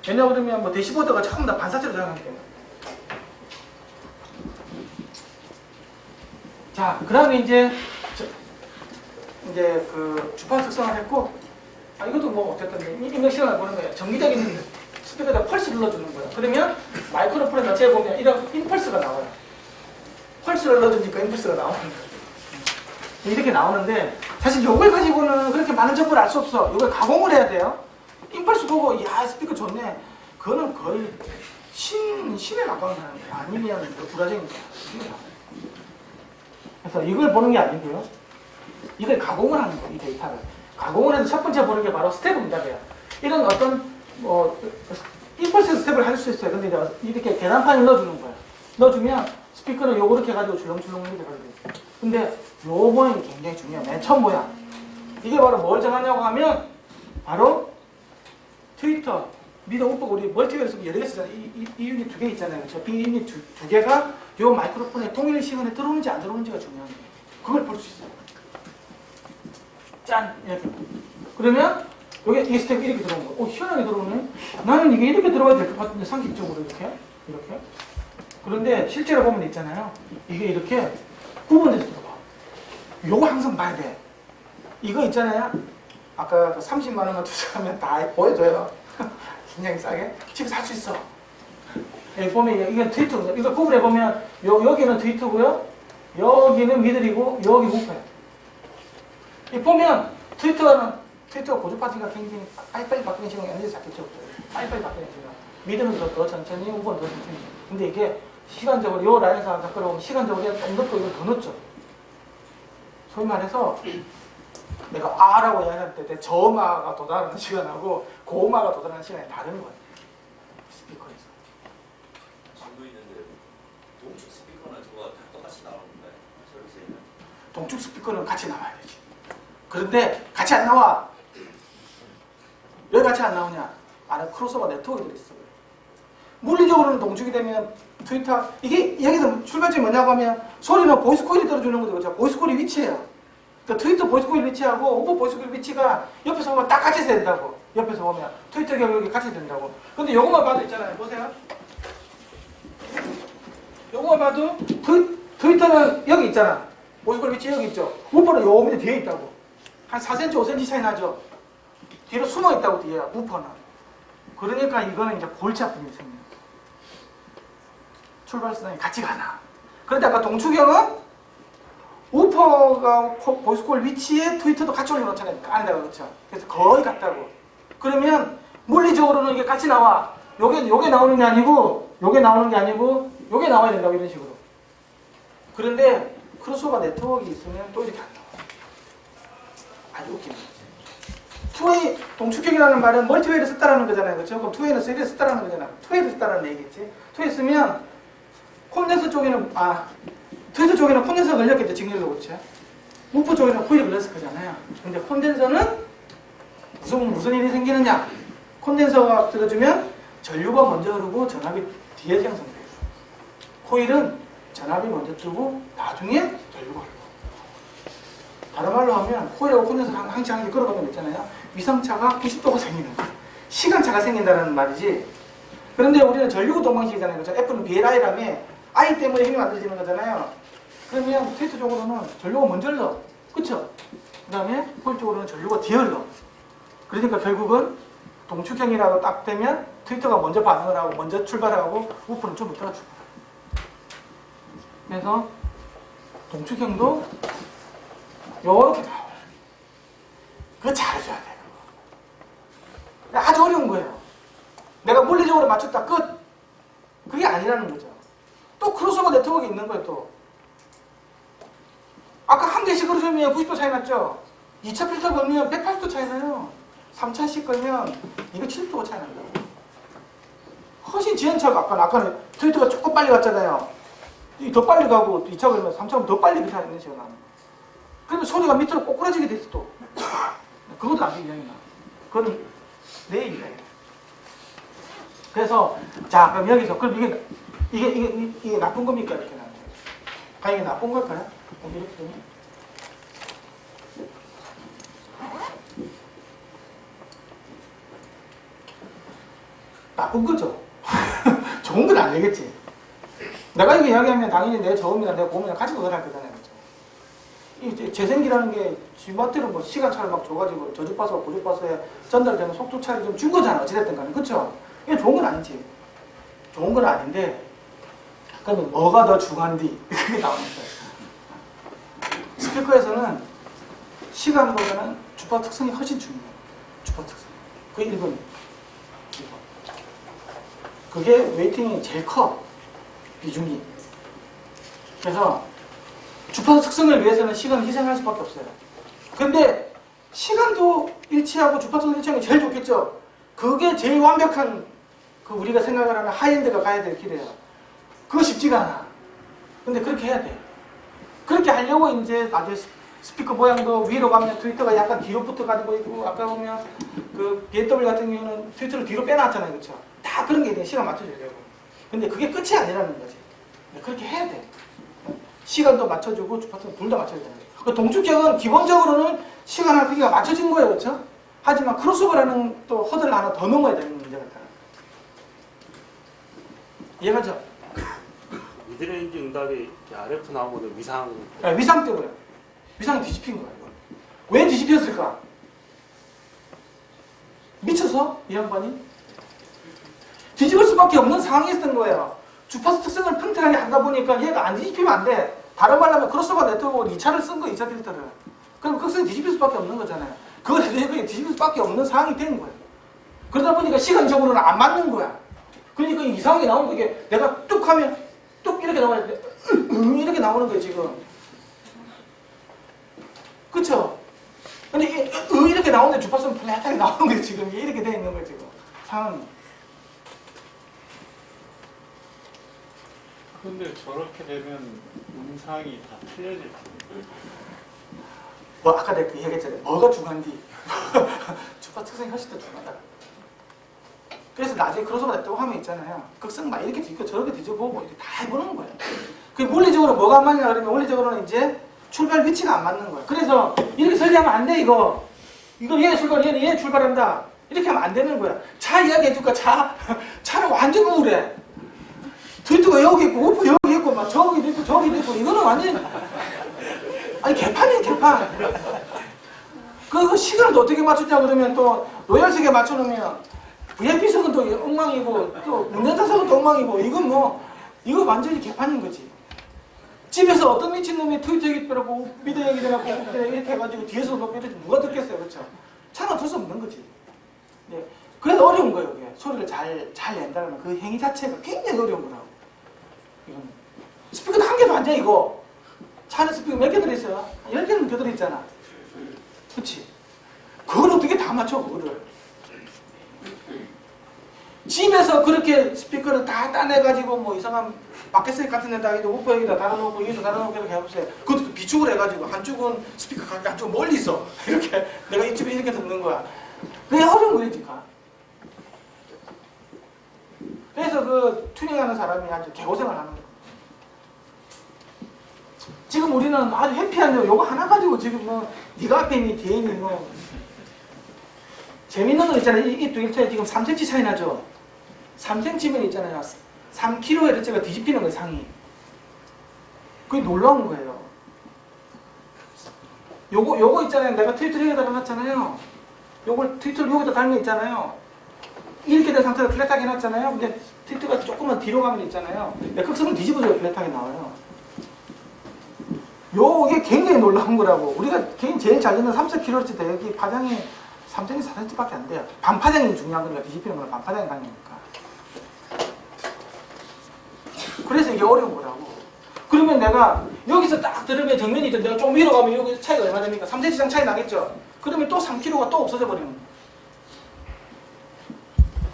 [SPEAKER 1] 왜냐 그러면 뭐 대시보드가 전부 다 반사체로 작용하기 때문에. 자, 그 다음에 이제 그 주파 특성을 했고, 이것도 뭐 어쨌든 입력 시간을 보는 거예요. 정기적인 스피커에다 펄스를 넣어주는 거예요. 그러면 마이크로폰에 자체에 보면 이런 임펄스가 나와요. 펄스를 넣어주니까 임펄스가 나오는 거예요. 이렇게 나오는데 사실 이걸 가지고는 그렇게 많은 정보를 알 수 없어. 이걸 가공을 해야 돼요. 임펄스 보고 야 스피커 좋네. 그거는 거의 신에 가까운 사람이에요. 아니면 불화적인 거예요. 그래서 이걸 보는 게 아니고요. 이걸 가공을 하는 거예요. 이 데이터를. 가공을 해서 첫 번째 보는 게 바로 스텝 응답이에요. 이런 어떤 임펄스 스텝을 할 수 있어요. 근데 이렇게 계란판을 넣어주는 거예요. 넣어주면 스피커는 요렇게 해가지고 줄렁줄렁 이렇게 가게 근데 요 모양이 굉장히 중요해요. 맨 처음 모양. 이게 바로 뭘 정하냐고 하면 바로 트위터, 미디어 우퍼가 우리 멀티웨어에서 여러 개 쓰잖아요. 이 유닛 두 개 있잖아요. 그렇죠? 이 유닛 두 개가 요 마이크로폰에 동일 시간에 들어오는지 안 들어오는지가 중요한 거예요. 그걸 볼 수 있어요. 짠! 이렇게. 그러면 여기 이 스텝 이렇게 들어온 거. 희한하게 들어오네. 나는 이게 이렇게 들어가야 될 것 같은데 상식적으로 이렇게. 그런데 실제로 보면 있잖아요. 이게 이렇게 구분돼서 들어가. 요거 항상 봐야 돼. 이거 있잖아요. 아까 30만 원만 투자하면 다 보여줘요. 굉장히 싸게. 집에서 할 수 있어. 여기 보면 이건 트위터. 이거 구분해 보면 여기는 트위터고요. 여기는 미들이고 여기 우퍼예요. 이 보면 트위터 고주 파티가 굉장히 빨리빨리 바뀌는 시간이 언제 잡겠죠? 빨리빨리 바뀌는 시간. 미드는 더 천천히, 우버는 더 천천히. 근데 이게 시간적으로 요 라인에서 가까워오면 시간적으로 좀 넣고 이걸 더 넣죠. 소위 말해서 내가 아라고 이야기할 때 내 저음아가 도달하는 시간하고 고음아가 도달하는 시간이 다른 거예요. 스피커에서.
[SPEAKER 5] 질문 있는데 동축 스피커는 저거 다 똑같이 나오는 거예요? 소리세는?
[SPEAKER 1] 동축 스피커는 같이 나와야 되지. 그런데 같이 안 나와. 왜 같이 안 나오냐? 안에 크로스오버 네트워크가 들어있어요. 물리적으로는 동축이 되면 트위터 이게 여기서 출발점이 뭐냐고 하면 소리는 보이스 코일이 떨어주는 거죠. 그렇죠? 보이스 코일이 위치해요. 그러니까 트위터 보이스 코일 위치하고 우버 보이스 코일 위치가 옆에서 보면 딱 같이 된다고. 옆에서 보면 트위터 경력이 같이 된다고. 근데 요것만 봐도 있잖아요. 보세요. 요것만 봐도 트위터는 여기 있잖아. 보이스 코일 위치 여기 있죠. 우버는 요 밑에 뒤에 있다고. 한 4cm, 5cm 차이 나죠. 뒤로 숨어 있다고 뒤에 우퍼는. 그러니까 이거는 이제 골치 아픈 일이 생겨요. 출발선이 같이 가나. 그런데 아까 동축형은 우퍼가 보이스콜 위치에 트위터도 같이 올려놓잖아요. 안에다가 그렇죠. 그래서 거의 같다고. 그러면 물리적으로는 이게 같이 나와. 요게 나오는 게 아니고 요게 나오는 게 아니고 요게 나와야 된다고 이런 식으로. 그런데 크로스오버 네트워크가 있으면 또 이렇게 안 나와. 아주 웃깁니다. 투웨이 동축형이라는 말은 멀티웨이를 썼다라는 거잖아요. 그렇죠? 그럼 투웨이는 3D를 썼다라는 거잖아요. 투웨이를 썼다라는 얘기겠지. 투웨이 쓰면 콘덴서 쪽에는 트위터 쪽에는 콘덴서가 걸렸겠죠. 직렬로 그렇죠. 우프 쪽에는 코일이 걸렸을 거잖아요. 근데 콘덴서는 무슨 일이 생기느냐? 콘덴서가 들어주면 전류가 먼저 흐르고 전압이 뒤에 형성돼요. 코일은 전압이 먼저 뜨고 나중에 전류가 흐르고. 다른 말로 하면 코일하고 콘덴서가 항상 끌어가면 있잖아요. 위상차가 90도가 생기는 거예요. 시간차가 생긴다는 말이지. 그런데 우리는 전류구 동방식이잖아요. 그렇죠? F는 BLI라며 I 때문에 힘이 만들어지는 거잖아요. 그러면 트위터 쪽으로는 전류가 먼저 흘러. 그쵸? 그 다음에 코일 쪽으로는 전류가 뒤에 흘러. 그러니까 결국은 동축형이라고 딱 되면 트위터가 먼저 반응을 하고 먼저 출발하고 우프는 좀 이따가 출발해요. 그래서 동축형도 요렇게 나와요. 그거 잘해줘야 돼요. 아주 어려운 거예요. 내가 물리적으로 맞췄다 끝. 그게 아니라는 거죠. 또 크로스오버 네트워크가 있는 거예요. 또 아까 한 개씩 걸으면 90도 차이 났죠. 2차 필터 걸면 180도 차이 나요. 3차씩 걸면 270도가 차이 난다고. 훨씬 지연차가 아까는 트위터가 조금 빨리 갔잖아요. 더 빨리 가고 2차 걸면 3차는 더 빨리 차이 있는 시간 나요. 그러면 소리가 밑으로 꼬꾸라지게 돼 있어 또. 그것도 안 돼, 이야기나. 그건 내 얘기다. 그래서 자 그럼 여기서 그럼 이게 나쁜 겁니까? 이렇게 나는 거예요. 이게 나쁜 걸까요? 이렇게 되면 나쁜 거죠. 좋은 건 아니겠지. 내가 이게 이야기하면 당연히 내 저음이나 내 고음이나 같이 그걸 할 거잖아요. 그렇죠? 이 재생기라는 게 지금한테는 뭐 시간차를 막 줘가지고 저주파수와 고주파수에 전달되는 속도 차를 좀 준 거잖아. 어찌됐든 간에. 그쵸? 이게 좋은 건 아니지. 좋은 건 아닌데, 그러면 뭐가 더 중요한디? 그게 나오는 거예요. 스피커에서는 시간보다는 주파 특성이 훨씬 중요해요. 주파 특성. 그게 1번. 그게 웨이팅이 제일 커. 비중이. 그래서 주파 특성을 위해서는 시간을 희생할 수밖에 없어요. 근데 시간도 일치하고 주파 특성 일치하는 게 제일 좋겠죠. 그게 제일 완벽한 그 우리가 생각을 하는 하이엔드가 가야 될 길이에요. 그거 쉽지가 않아. 근데 그렇게 해야 돼. 그렇게 하려고 이제 나중에 스피커 모양도 위로 가면 트위터가 약간 뒤로 붙어가지고 있고, 아까 보면 그 BMW 같은 경우는 트위터를 뒤로 빼놨잖아요. 그렇죠? 다 그런 게 있네. 시간 맞춰주려고. 근데 그게 끝이 아니라는 거지. 그렇게 해야 돼. 시간도 맞춰주고 주파수 둘 다 맞춰야 되는 거예요. 그 동축형은 기본적으로는 시간과 크기가 맞춰진 거예요. 그렇죠? 하지만 크로스오버라는 또 허들을 하나 더 넘어야 되는 문제가 있다. 이해가죠?
[SPEAKER 3] 미드레인지 응답이 RF 나오고는 위상.
[SPEAKER 1] 위상 때문에. 위상이 뒤집힌 거야. 이거. 왜 뒤집혔을까? 미쳐서? 이 양반이? 뒤집을 수밖에 없는 상황이 있었던 거예요. 주파수 특성을 팽팽하게 하다 보니까 얘가 안 뒤집히면 안 돼. 다른 말로 하면 크로스오버 네트워크 2차를 쓴 거예요. 2차 필터를. 그럼 극성이 뒤집힐 수밖에 없는 거잖아요. 그걸 뒤집힐 수밖에 없는 상황이 된 거예요. 그러다 보니까 시간적으로는 안 맞는 거야. 그러니까 이 상황이 나오는 거게 내가 뚝 하면 뚝 이렇게 나와야 돼. 이렇게 나오는 거예요, 지금. 그쵸? 근데 이렇게 나오는데 주파수는 플랫하게 나오는 거예요, 지금. 이렇게 돼 있는 거예요, 지금. 상황이.
[SPEAKER 6] 근데 저렇게 되면 음상이 다 틀려질 텐데.
[SPEAKER 1] 뭐 아까 내가 그 얘기했잖아요. 뭐가 중요한디? 주파 특성이 훨씬 더 중요하다. 그래서 나중에 크로스오버 냈다고 하면 있잖아요. 극성 막 이렇게 뒤집고 저렇게 뒤집어보고 이렇게 다 해보는 거예요. 그 물리적으로 뭐가 안 맞냐 그러면 물리적으로는 이제 출발 위치가 안 맞는 거예요. 그래서 이렇게 설계하면 안 돼, 이거. 이거 얘 출발, 얘 출발한다. 이렇게 하면 안 되는 거야. 차 이야기 해줄까? 차는 완전 우울해. 트위터가 여기 있고, 우프 여기 있고, 막 저기도 있고, 저기도 있고, 이거는 완전. 아니, 개판이에요, 개판. 그 시간을 어떻게 맞추냐 그러면 또 로열색에 맞춰놓으면 VIP석은 또 엉망이고, 또 운전자석은 또 엉망이고, 이건 뭐, 이거 완전히 개판인 거지. 집에서 어떤 미친놈이 트위터 얘기 빼라고, 미드 얘기 빼라고, 이렇게 해가지고 뒤에서 뭐 이렇게 누가 듣겠어요, 그렇죠? 차는 어쩔 수 없는 거지. 네. 그래서 어려운 거예요, 이게. 소리를 잘 낸다는 그 행위 자체가 굉장히 어려운 거라고. 이건. 스피커도 한 개도 안 돼, 이거. 차는 스피커 몇 개 들어있어요? 10개는 더 들어있잖아. 그치? 그걸 어떻게 다 맞춰, 그거를. 집에서 그렇게 스피커를 다 따내가지고 뭐 이상한 바켓 같은 데다 우퍼 여기다 달아놓고 여기다 달아놓고 이렇게 해보세요. 그것도 비축을 해가지고 한쪽은 스피커 가까이 한쪽은 멀리 있어. 이렇게 내가 이쪽에 이렇게 듣는 거야. 그게 어려운 거니까. 그래서 그 튜닝하는 사람이 아주 개고생을 하는 거야. 지금 우리는 아주 해피한데 요거 하나 가지고 지금 뭐 네가 앞에 있니 뒤에 있니 뭐 재밌는 거 있잖아요. 이 두 일자에 지금 3cm 차이 나죠. 3cm면 있잖아요. 3kg의 뒤집히는 거예요, 상이. 그게 놀라운 거예요. 요거 있잖아요. 내가 트위터를 여기다 놨잖아요. 요걸 트위터를 여기다 달면 있잖아요. 이렇게 된 상태로 플랫하게 해놨잖아요. 근데 트위터가 조금만 뒤로 가면 있잖아요. 극성은 뒤집어져요. 플랫하게 나와요. 요게 굉장히 놀라운 거라고. 우리가 제일 잘 듣는 3,4kHz 대역이 파장이 3cm, 4cm밖에 안 돼요. 반파장이 중요한 거니까 뒤집히는 거는 반파장이 강하니까. 그래서 이게 어려운 거라고. 그러면 내가 여기서 딱 들으면 정면이 있던 내가 좀 위로 가면 여기 차이가 얼마 됩니까? 3cm 이상 차이 나겠죠? 그러면 또 3kg가 또 없어져 버리는 거예요.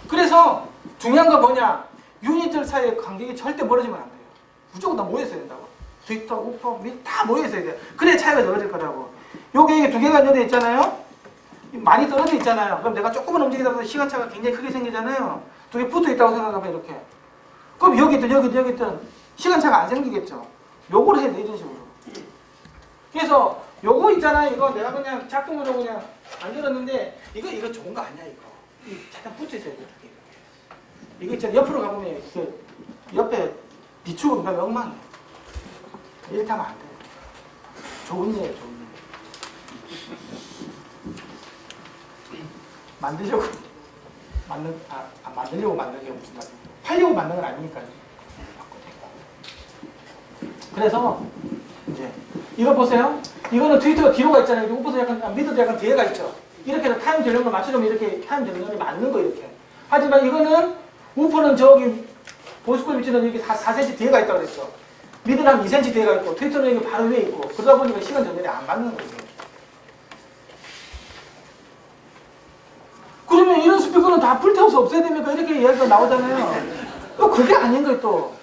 [SPEAKER 1] 그래서 중요한 건 뭐냐? 유닛들 사이의 간격이 절대 멀어지면 안 돼요. 무조건 다 모여 있어야 된다고. 트위터, 우퍼, 다 모여 있어야 돼요. 그래야 차이가 적어질 거라고. 여기 두 개가 연결돼 있잖아요. 많이 떨어져 있잖아요. 그럼 내가 조금만 움직이다 보면 시간차가 굉장히 크게 생기잖아요. 두 개 붙어 있다고 생각하면 이렇게. 그럼 여기든 시간차가 안 생기겠죠. 요걸 해야 돼, 이런 식으로. 그래서 요거 있잖아요. 이거 내가 그냥 작동으로 그냥 만들었는데 이거 좋은 거 아니야, 이거. 잠깐 붙어 있어야 돼. 이거 있잖아. 옆으로 가보면 이렇게 옆에 비추고 가면 엉망이에요. 이렇게 하면 안 돼요. 좋은 예예요, 좋은 예. 만들려고 만든 게 무슨 말이에요? 팔려고 만든 건 아니니까요. 그래서 이제 이거 보세요. 이거는 트위터가 뒤로 가 있잖아요. 우퍼도 약간 밑에도 약간 뒤에가 있죠. 이렇게 해서 타임 전령을 맞추려면 이렇게 타임 전령이 맞는 거예요, 이렇게. 하지만 이거는 우퍼는 저기 보스콜 위치는 여기 4cm 뒤에가 있다고 그랬죠. 미드는 한 2cm 뒤에가 있고 트위터는 여기 바로 위에 있고 그러다 보니까 시간 전열이 안 맞는 거예요. 그러면 이런 스피커는 다 불태워서 없애야 됩니까? 이렇게 이야기가 나오잖아요. 또 그게 아닌 거예요, 또.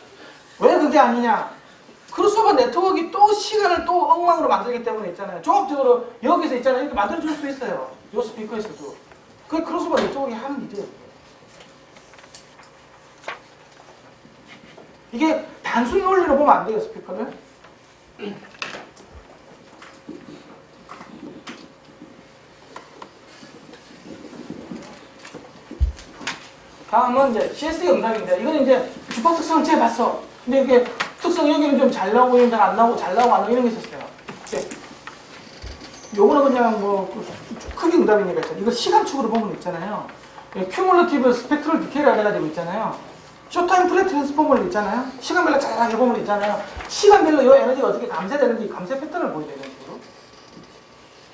[SPEAKER 1] 왜 그게 아니냐? 크로스오버 네트워크가 또 시간을 또 엉망으로 만들기 때문에 있잖아요. 종합적으로 여기서 있잖아요. 이렇게 만들어줄 수도 있어요. 이 스피커에서도. 그게 크로스오버 네트워크가 하는 일이에요. 이게 단순 논리로 보면 안 돼요, 스피커를. 다음은 이제 CS 영상인데, 이거는 이제 주파 특성을 재봤어. 근데 이게 특성 여기는 좀 잘 나오고, 여기는 안 나오고, 잘 나오고, 안 나오고 이런 게 있었어요. 요거는 그냥 뭐, 크게 응답이니까 있잖아요. 이거 시간축으로 보면 있잖아요. 큐뮬러티브 스펙트럴 디케이를 해가지고 있잖아요. 쇼타임 플랫 트랜스포머를 있잖아요. 시간별로 잘 해보면 있잖아요. 시간별로 이 에너지가 어떻게 감쇄되는지 감쇄 패턴을 보여줘요, 이런 식으로.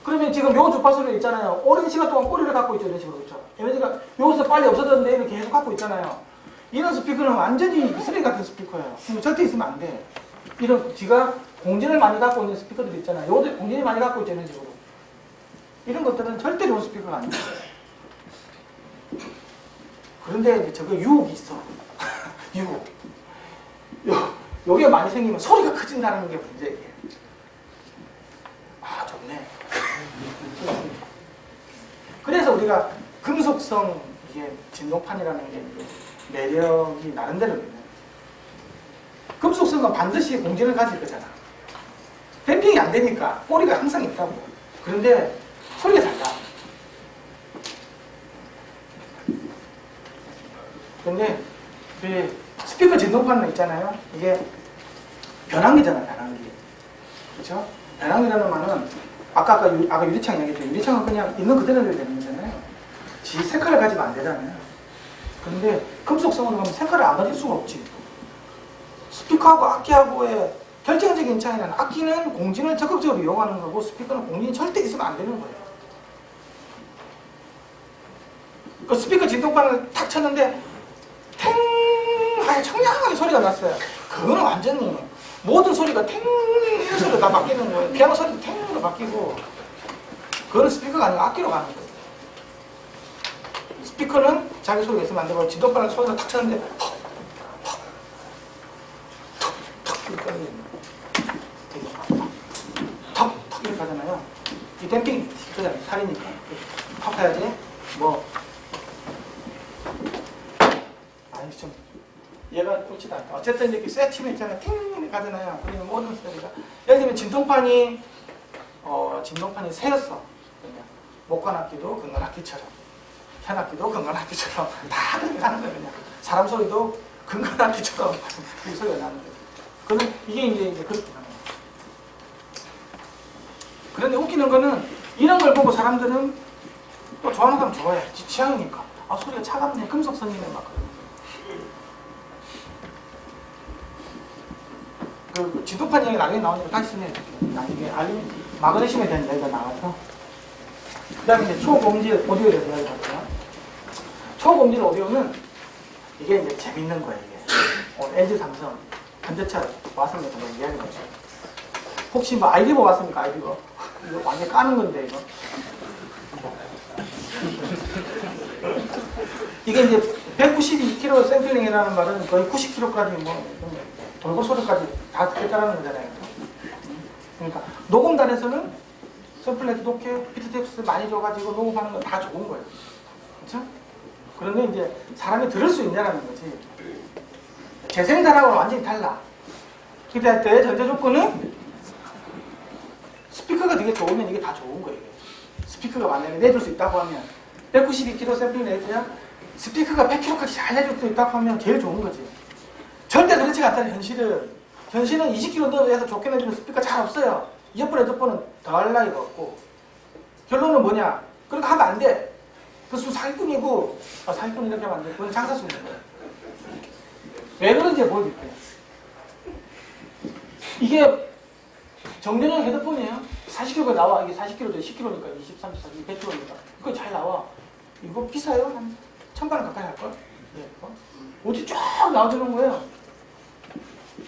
[SPEAKER 1] 그러면 지금 요 주파수를 있잖아요. 오랜 시간 동안 꼬리를 갖고 있죠, 이런 식으로. 그렇죠? 에너지가 여기서 빨리 없어졌는데 얘는 계속 갖고 있잖아요. 이런 스피커는 완전히 쓰레기 같은 스피커예요. 절대 있으면 안 돼. 이런 지가 공진을 많이 갖고 있는 스피커들 있잖아요. 요것들 공진이 많이 갖고 있죠, 이런 식으로. 이런 것들은 절대 좋은 스피커가 아니에요. 그런데 저거 유혹이 있어. 유혹. 요게 많이 생기면 소리가 커진다는 게 문제예요. 아, 좋네. 그래서 우리가 금속성 이게 진동판이라는 게 매력이 나름대로 있는. 금속성은 반드시 공진을 가질 거잖아. 댐핑이 안 되니까 꼬리가 항상 있다고. 그런데 소리가 잘 나. 근데 그 스피커 진동판은 있잖아요. 이게 변환기잖아요, 변환기. 그렇죠? 변환기라는 말은 아까 유리창 얘기했죠. 유리창은 그냥 있는 그대로 되는 거잖아요. 지 색깔을 가지면 안 되잖아요. 그런데 금속성으로 가면 색깔을 안 가질 수가 없지. 스피커하고 악기하고의 결정적인 차이는 악기는 공진을 적극적으로 이용하는 거고 스피커는 공진이 절대 있으면 안 되는 거예요. 그 스피커 진동판을 탁 쳤는데 탱 하고 청량하게 소리가 났어요. 그거는 완전히 모든 소리가 탱 이런 소리가 다 바뀌는 거예요. 피아노 소리도 탱으로 바뀌고 그거는 스피커가 아니고 악기로 가는 거예요. 스피커는 자기 소리가 있으면 안 되고 진동판을 소리가 탁 쳤는데 되게 턱 이렇게 하잖아요. 이 댐핑 그잖아요. 살이니까 턱 해야지. 뭐 아니 좀 얘가 좋지도 않다. 어쨌든 이렇게 세팅이 있잖아요. 팅 가잖아요. 그러면 모든 소리가 예를 들면 진동판이 새였어. 목관악기도 근관악기처럼, 현악기도 근관악기처럼 다 그렇게 가는 거예요. 그냥 사람 소리도 근관악기처럼 그 소리가 나는 거예요. 그러면 이게 이제 그렇게 가는 거예요. 그런데 웃기는 거는 이런 걸 보고 사람들은 또 좋아하는 사람 좋아해. 지 취향이니까. 아 소리가 차갑네, 금속성이네 막 그러고. 그 진동판 얘기 나중에 나오니까 다시 쓰면 나중에 마그네슘에 대한 얘기가 나와서. 그 다음에 이제 초고음질 오디오에 대해서 이야기할게요. 초고음질 오디오는 이게 이제 재밌는 거예요, 이게. LG 삼성, 현대차 왔습니다. 뭐 이야기 해보죠. 혹시 뭐 아이리버 왔습니까, 아이리버? 이거 완전 까는 건데, 이거. 이게 이제 192kg 샘플링이라는 말은 거의 90kg까지 돌고 소리까지 다 듣겠다라는 거잖아요. 그러니까 녹음단에서는 샘플레트 높게 비트탭스 많이 줘가지고 녹음하는 건 다 좋은 거예요. 그렇죠? 그런데 이제 사람이 들을 수 있냐라는 거지. 재생단하고는 완전히 달라. 그때 할 때 전제 조건은 스피커가 되게 좋으면 이게 다 좋은 거예요. 스피커가 만약에 내줄 수 있다고 하면 192kg 샘플링 내줘야 스피커가 100kg까지 잘 내줄 수 있다고 하면 제일 좋은 거지. 절대 그렇지가 않다는 현실은 20kg 넣어서 좋게 내주는 스피커 잘 없어요. 이어폰, 헤드폰은 더할 나위가 없고. 결론은 뭐냐? 그러니까 하면 안 돼. 그것은 사기꾼이고, 사기꾼 이렇게 하면 안 돼. 그건 장사꾼인 거야. 왜 그런지 보여줄게요. 이게 정전형 헤드폰이에요. 40kg가 나와. 이게 40kg죠. 10kg니까 20, 30, 40, 100kg니까. 그거 잘 나와. 이거 비싸요? 한 1,000만 원 가까이 할걸? 예. 어디 쫙 나와주는 거예요.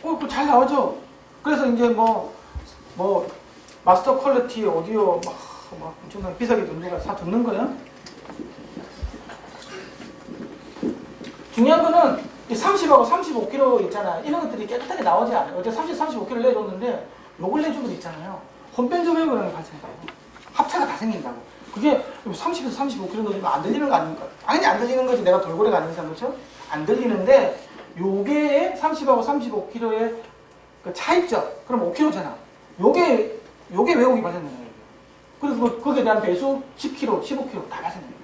[SPEAKER 1] 그거 잘 나오죠? 그래서 이제 마스터 퀄리티 오디오 막 엄청나게 비싸게 돈 주고 다 듣는 거예요. 중요한 거는 이 30하고 35kg 있잖아. 이런 것들이 깨끗하게 나오지 않아요. 어제 30, 35kg 내줬는데 요걸 내주면 있잖아요. 혼변조명이 그런 게 발생해요. 합차가 다 생긴다고. 그게 30에서 35kg 넣으면 안 들리는 거 아닙니까? 당연히 안 들리는 거지. 내가 돌고래가 아닌 이상, 그렇죠? 안 들리는데 요게 30하고 35kg의 그 차이점. 그럼 5kg잖아. 요게 왜곡이 발생되는 거예요. 그래서 거기에 대한 배수 10kg, 15kg 다 발생돼요.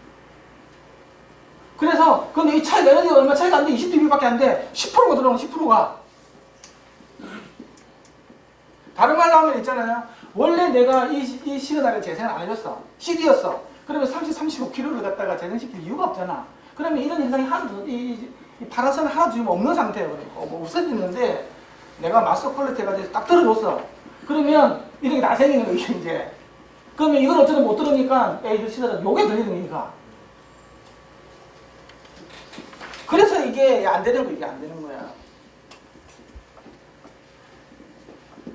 [SPEAKER 1] 그래서 근데 이 차이가 에너지가 얼마 차이가 안 돼. 20dB밖에 안 돼. 10%가 들어오면 10%가. 다른 말로 하면 있잖아요. 원래 내가 이 시그널을 재생을 안 해줬어. CD였어. 그러면 30, 35kg를 갖다가 재생시킬 이유가 없잖아. 그러면 이런 현상이 하나도, 이 파란선을 하나도 지금 없는 상태예요. 없어지는데 내가 마스터 퀄리티 해가지고 딱 들어줬어. 그러면 이렇게 나생기는 거예요, 이제. 그러면 이걸 어쩌면 못 들으니까, 이거 시절은 요게 들리는 거니까. 그래서 이게 안 되는 거야, 이게 안 되는 거야.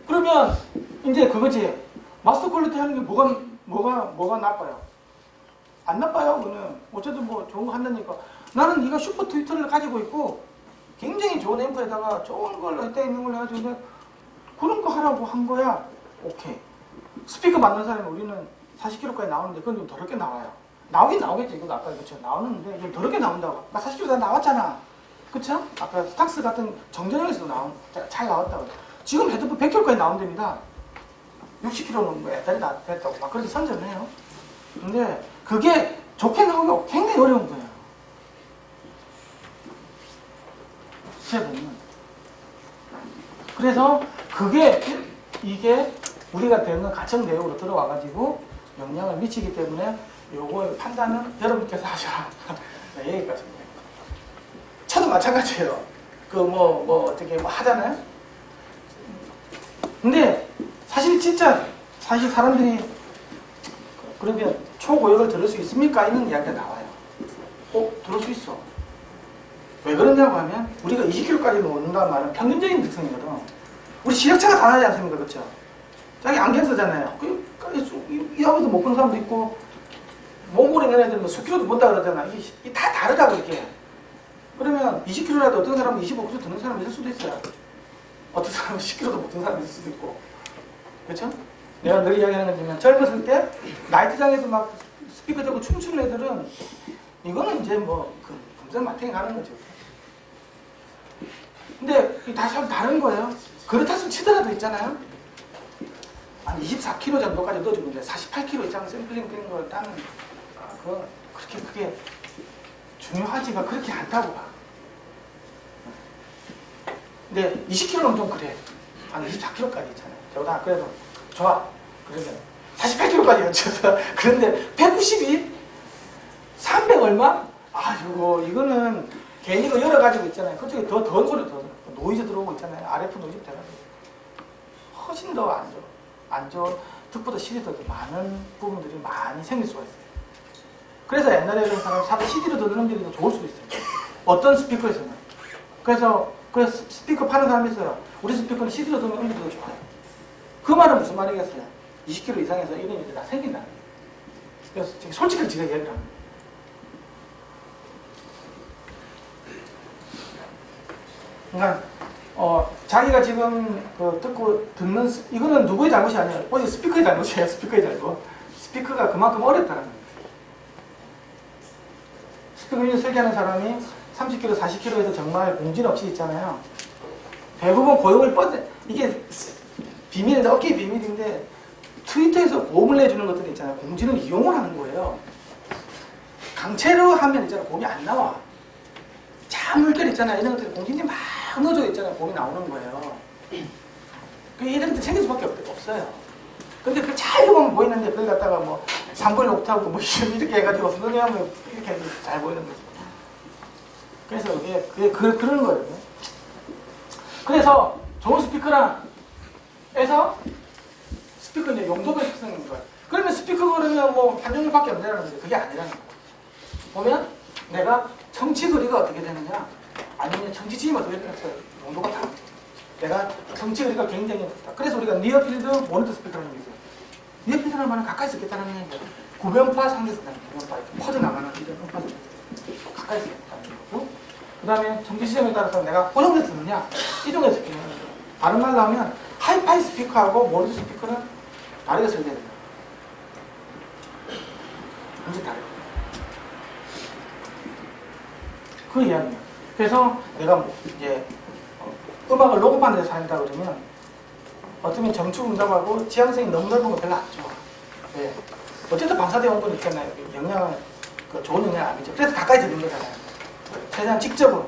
[SPEAKER 1] 그러면, 이제 그거지. 마스터 퀄리티 하는 게 뭐가 나빠요? 안 나빠요, 그거는. 어쨌든 뭐 좋은 거 한다니까. 나는 네가 슈퍼 트위터를 가지고 있고, 굉장히 좋은 앰프에다가 좋은 걸 했다 있는 걸 해가지고, 그런 거 하라고 한 거야. 오케이. 스피커 만든 사람이 우리는 40kg까지 나오는데 그건 좀 더럽게 나와요. 나오긴 나오겠지. 이거 아까 그쵸? 나오는데 좀 더럽게 나온다고. 아까 40kg 다 나왔잖아. 그쵸? 아까 스탁스 같은 정전형에서도 잘 나왔다고. 지금 헤드폰 100kg까지 나온답니다. 60kg는 뭐 애달이 됐다고 막 그렇게 선전을 해요. 근데 그게 좋게 나오기가 굉장히 어려운 거예요. 제 보면. 그래서 이게 우리가 되는 가청 내용으로 들어와가지고 영향을 미치기 때문에 요거의 판단은 여러분께서 하셔라. 네, 여기까지입니다. 차도 마찬가지예요. 어떻게 하잖아요? 근데 사실 사람들이 그러면 초고역을 들을 수 있습니까? 이런 이야기가 나와요. 들을 수 있어. 왜 그러냐고 하면 우리가 20kg까지 넣는다는 말은 평균적인 특성이거든. 우리 시력차가 다 나지 않습니까? 그렇죠? 자기 안경 쓰잖아요. 이 하고도 못 보는 사람도 있고 몽골에 있는 애들 뭐 수키로도 본다 그러잖아. 이게 다 다르다고 이렇게. 그러면 20kg라도 어떤 사람은 25kg 듣는 사람이 있을 수도 있어요. 어떤 사람은 10kg도 못 든 사람이 있을 수도 있고. 그렇죠? 내가 늘 이야기하는 건 뭐냐면 젊었을 때 나이트장에서 막 스피커 들고 춤추는 애들은 이거는 이제 뭐 금세 마탱이 가는 거죠. 근데 이게 다시 한번 다른 거예요. 그렇다고 치더라도 있잖아요. 한 24kg 정도까지 넣어주면 돼. 48kg 이상 샘플링 된 걸 따는 그건 그렇게 크게 중요하지가 그렇게 않다고 봐. 근데 20kg는 좀 그래. 한 24kg까지 있잖아요. 저보다 그래도 좋아. 그러면 48kg까지 연쳐서 그런데 192? 300 얼마? 이거는 괜히 이거 여러 가지고 있잖아요. 그쪽에 더 소리 더 들어. 노이즈 들어오고 있잖아요. RF 노이즈 돼가지고 훨씬 더 안 좋은 득보다 CD도 많은 부분들이 많이 생길 수가 있어요. 그래서 옛날에 그런 사람 CD로 듣는 음질이 더 좋을 수도 있어요. 어떤 스피커에서는. 그래서 스피커 파는 사람이 있어요. 우리 스피커는 CD로 듣는 음질이 더 좋아요. 그 말은 무슨 말이겠어요? 20kg 이상에서 이런 일이 다 생긴다는 거예요. 그래서 솔직히 제가 얘기를 합니다. 그러니까 자기가 지금 듣고 듣는 이거는 누구의 잘못이 아니에요. 오직 스피커의 잘못이에요. 스피커의 잘못. 스피커가 그만큼 어렵다는 거예요. 스피커 유닛 설계하는 사람이 30kg, 40kg에서 정말 공진 없이 있잖아요. 대부분 고용을 이게 비밀인데 어깨 비밀인데 트위터에서 고음을 내주는 것들이 있잖아요. 공진을 이용을 하는 거예요. 강체로 하면 있잖아요. 고음이 안 나와. 물결 있잖아요. 이런 것들이 공진이 막 넣어져 있잖아요. 고음이 나오는 거예요. 이런 것들 생길 수밖에 없어요. 근데 그 잘 보면 보이는데 그걸 갖다가 뭐 3분의 옥타브 뭐 이렇게 해가지고 선생님 하면 이렇게 잘 보이는 거죠. 그래서 그게 그런 거예요. 그래서 좋은 스피커랑 해서 스피커 이제 용도별 특성인 거예요. 그러면 스피커 그러면 뭐 한정률밖에 없다는 거죠. 그게 아니라는 거예요. 보면 내가 청취 거리가 어떻게 되느냐, 아니면 청취 지점이 어떻게 되느냐, 용도가 다릅니다. 내가 청취 거리가 굉장히 좋다. 그래서 우리가 니어필드 모니터 스피커라는 게 있어요. 니어필드라는 말은 가까이 있겠다는 얘기예요. 구변파 상대에서 나는 구변파 이렇게 퍼져나가는 이런 음파 가까이 있겠다는 거고, 그 다음에 청취 지점에 따라서 내가 고정돼서 듣느냐, 이동해서 듣느냐. 다른 말로 하면 하이파이 스피커하고 모니터 스피커는 다르게 설계됩니다. 완전 다르게. 그 이야기예요. 그래서 내가 이제 음악을 녹음하는 데서 한다 그러면 어쩌면 정축 응답하고 지향성이 너무 넓은 거 별로 안 좋아. 네. 어쨌든 방사대 온 건 있잖아요. 영향은 좋은 영향은 아니죠. 그래서 가까이 듣는 거잖아요. 최대한 직접은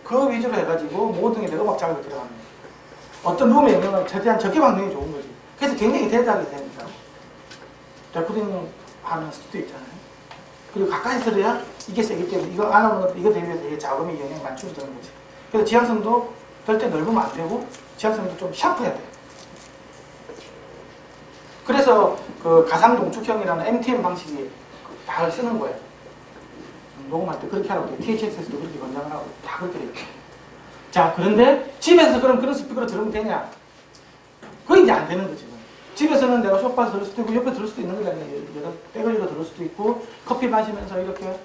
[SPEAKER 1] 그 위주로 해가지고 모든 게 내음악 자극이 들어갑니다. 어떤 룸의 영향을 최대한 적게 받는 게 좋은 거지. 그래서 굉장히 대작이 됩니다. 레코딩 하는 스튜디오 있잖아요. 그리고 가까이 들어야 이게 세기 때문에 이거 안 하는 것도 이거 대비해서 이게 자금이 영향이 많이 줄어드는 거지. 그래서 지향성도 절대 넓으면 안 되고 지향성도 좀 샤프해야 돼요. 그래서 그 가상 농축형이라는 MTM 방식이 다 쓰는 거예요. 녹음할 때 그렇게 하라고 THX에서도 그렇게 권장을 하고 다 그렇게 돼 있죠. 자, 그런데 집에서 그런 스피커를 들으면 되냐? 그게 이제 안 되는 거지. 집에서는 내가 소파에서 들을 수도 있고 옆에 들을 수도 있는 거잖아요. 떼거리로 들을 수도 있고 커피 마시면서 이렇게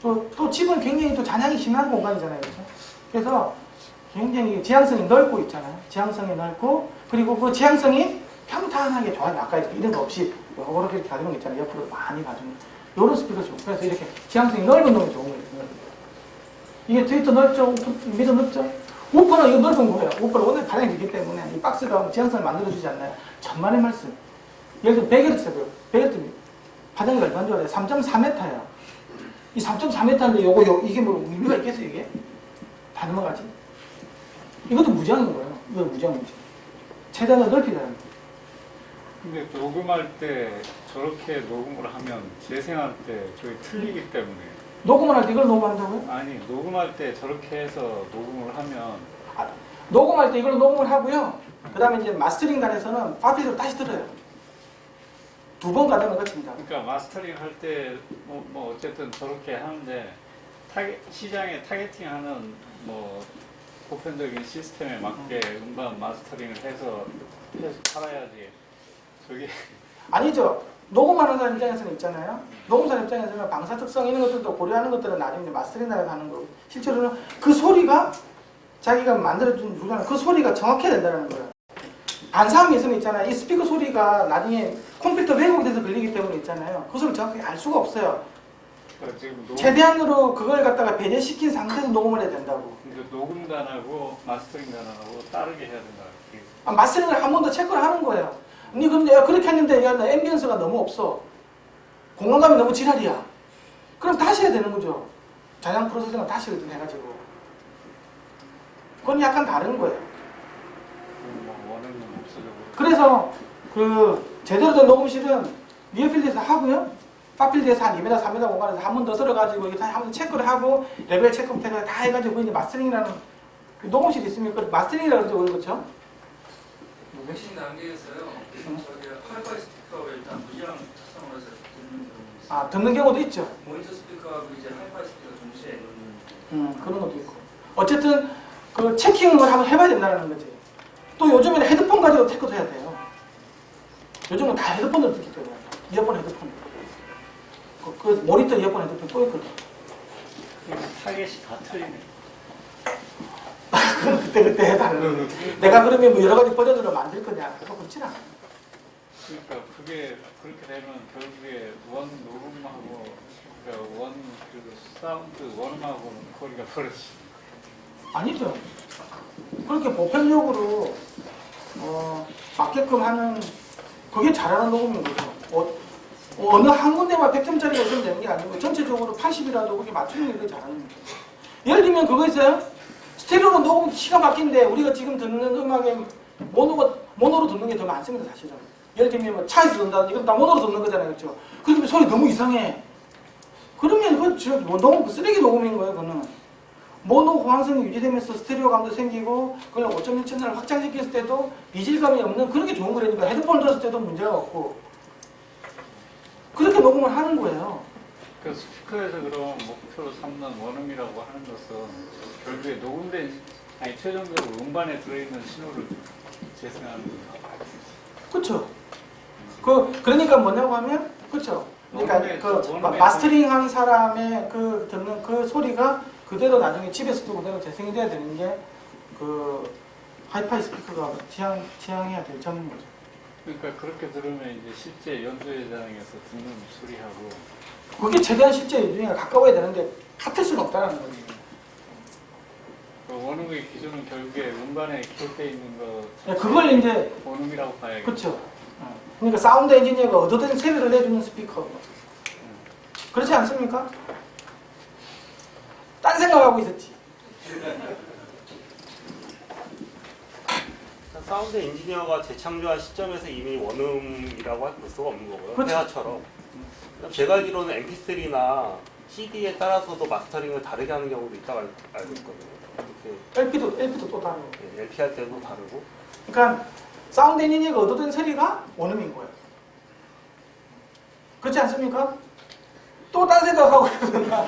[SPEAKER 1] 또 집은 굉장히 또 잔향이 심한 공간이잖아요. 그렇죠? 그래서 굉장히 지향성이 넓고 있잖아요. 지향성이 넓고 그리고 그 지향성이 평탄하게 좋아요. 아까 이런 거 없이 이렇게 가지는 거 있잖아요. 옆으로 많이 가지는 이런 스피커 좋고 그래서 이렇게 지향성이 넓은 놈이 좋은 거예요. 이게 트위터 넓죠? 미드 넓죠? 우퍼는 이거 넓은 거예요. 우퍼는 오늘 반응이 되기 때문에 이 박스가 지향성을 만들어주지 않나요? 천만의 말씀. 예를 들어 100Hz 세고요. 100Hz 파장이 얼마인 줄 알아요? 3.4m야. 이 3.4m인데 이게 뭐 의미가 있겠어요, 이게? 다 넘어가지? 이것도 무지하는 거예요. 이거 무지하는 거지. 최대한 넓히라는 거예요.
[SPEAKER 6] 근데 녹음할 때 저렇게 녹음을 하면 재생할 때 저기 틀리기 때문에
[SPEAKER 1] 녹음을 할 때 이걸 녹음한다고요?
[SPEAKER 6] 아니 녹음할 때 저렇게 해서 녹음을 하면
[SPEAKER 1] 녹음할 때 이걸 녹음을 하고요. 그 다음에 이제 마스터링 단에서는 파일로 다시 들어요. 2번 과정을 거칩니다.
[SPEAKER 6] 그러니까 마스터링 할 때 뭐 어쨌든 저렇게 하는데 시장에 타겟팅하는 뭐 보편적인 시스템에 맞게 음반 마스터링을 해서 팔아야지. 저게
[SPEAKER 1] 아니죠. 녹음하는 사람 입장에서는 있잖아요. 녹음사람 입장에서는 방사 특성 이런 것들도 고려하는 것들은 나중에 마스터링 단에서 하는 거고 실제로는 그 소리가 자기가 만들어준 그 소리가 정확해야 된다는 거예요. 반사음이 있으면 있잖아요. 이 스피커 소리가 나중에 컴퓨터 왜곡이 돼서 걸리기 때문에 있잖아요. 그 소리를 정확하게 알 수가 없어요.
[SPEAKER 6] 그러니까 지금
[SPEAKER 1] 최대한으로 그걸 갖다가 배제시킨 상태에서 녹음을 해야 된다고.
[SPEAKER 6] 녹음단하고 마스터링단하고 따르게 해야 된다.
[SPEAKER 1] 마스터링을 한 번 더 체크를 하는 거예요. 니 그럼 내가 그렇게 했는데 야, 나 앰비언스가 너무 없어. 공간감이 너무 지랄이야. 그럼 다시 해야 되는 거죠. 자양 프로세싱을 다시 해가지고. 그건 약간 다른 거예요.
[SPEAKER 6] 원하는 없어져버려.
[SPEAKER 1] 그래서 그 제대로 된 녹음실은 니어필드에서 하고요. 파필드에서 한 2m, 3m 공간에서 한 번 더 들어가지고 이게 한 번 체크를 하고 레벨 체크부터 다 해가지고 이제 마스터링이라는 그 녹음실이 있으면 그 마스터링이라고 그러죠, 그렇죠?
[SPEAKER 4] 백신 단계에서요. 저기 하이파이 스피커를 일단 무지랑 차상으로 해서 듣는 경우 있어요.
[SPEAKER 1] 아 듣는 경우도 있죠.
[SPEAKER 4] 모니터 스피커하고 이제 하이파이 스피커 동시에 있는
[SPEAKER 1] 그런 것도 있고. 어쨌든 그 체킹을 한번 해봐야 된다는 거지. 또 요즘에는 헤드폰 가지고 체크도 해야 돼요. 요즘은 다 헤드폰으로 듣기 때문에 이어폰 헤드폰. 그 모니터 이어폰 헤드폰 또 있거든.
[SPEAKER 6] 타겟이 다 틀리네.
[SPEAKER 1] 그때 해달라는 거지. 내가 그러면 뭐 여러 가지 버전으로 만들 거냐? 그렇진 않아.
[SPEAKER 6] 그러니까 그게 그렇게 되면 결국에 원 녹음하고 그러니까 원그 사운드 원음하고는 거리가 벌어지지.
[SPEAKER 1] 아니죠. 그렇게 보편적으로 맞게끔 하는 그게 잘하는 녹음인 거죠. 어느 한 군데만 100점짜리가 있으면 되는 게 아니고 전체적으로 80이라도 그게 맞추는 게 그게 잘하는 거죠. 예를 들면 그거 있어요. 스테레오로 녹음 키가 바뀐데 우리가 지금 듣는 음악에 모노로 듣는 게 더 많습니다, 사실은. 예를 들면 뭐 차에서 듣는다, 이건 다 모노로 듣는 거잖아요, 그렇죠? 그러면 소리 너무 이상해. 그러면 그건 녹음 쓰레기 녹음인 거예요, 그거는. 모노 호환성이 유지되면서 스테레오감도 생기고 그걸 5.1 채널을 확장시켰을 때도 이질감이 없는 그렇게 좋은 거라니까. 헤드폰을 들었을 때도 문제가 없고 그렇게 녹음을 하는 거예요.
[SPEAKER 6] 그 스피커에서 그럼 목표로 삼는 원음이라고 하는 것은 결국에 녹음된 최종적으로 음반에 들어있는 신호를 재생하는 거예요.
[SPEAKER 1] 그렇죠. 그러니까 뭐냐고 하면 그렇죠. 그러니까 그 마스터링한 사람의 그 듣는 그 소리가 그대로 나중에 집에서도 그대로 재생이 돼야 되는 게 그 하이파이 스피커가 지향해야 될 점인 거죠.
[SPEAKER 6] 그러니까 그렇게 들으면 이제 실제 연주회장에서 듣는 소리하고
[SPEAKER 1] 그게 최대한 실제 연주에 가까워야 되는데 같을 수는 없다는 거지.
[SPEAKER 6] 그 원음의 기준은 결국에 음반에 기록되어 있는 거
[SPEAKER 1] 네, 그걸 이제
[SPEAKER 6] 원음이라고 봐야겠죠.
[SPEAKER 1] 그렇죠. 그러니까 사운드 엔지니어가 얻어든 세례를 내주는 스피커. 그렇지 않습니까? 딴 생각하고 있었지.
[SPEAKER 3] 사운드 엔지니어가 재창조한 시점에서 이미 원음이라고 볼 수가 없는 거고요.
[SPEAKER 1] 그렇죠.
[SPEAKER 3] 회화처럼. 제가 알기로는 MP3나 CD에 따라서도 마스터링을 다르게 하는 경우도 있다고 알고 있거든요.
[SPEAKER 1] LP도 또 다르고.
[SPEAKER 3] LP 할 때도 다르고.
[SPEAKER 1] 그러니까 사운드 엔지니어가 얻어든 소리가 원음인 거예요. 그렇지 않습니까? 또 딴 생각하고 있구나.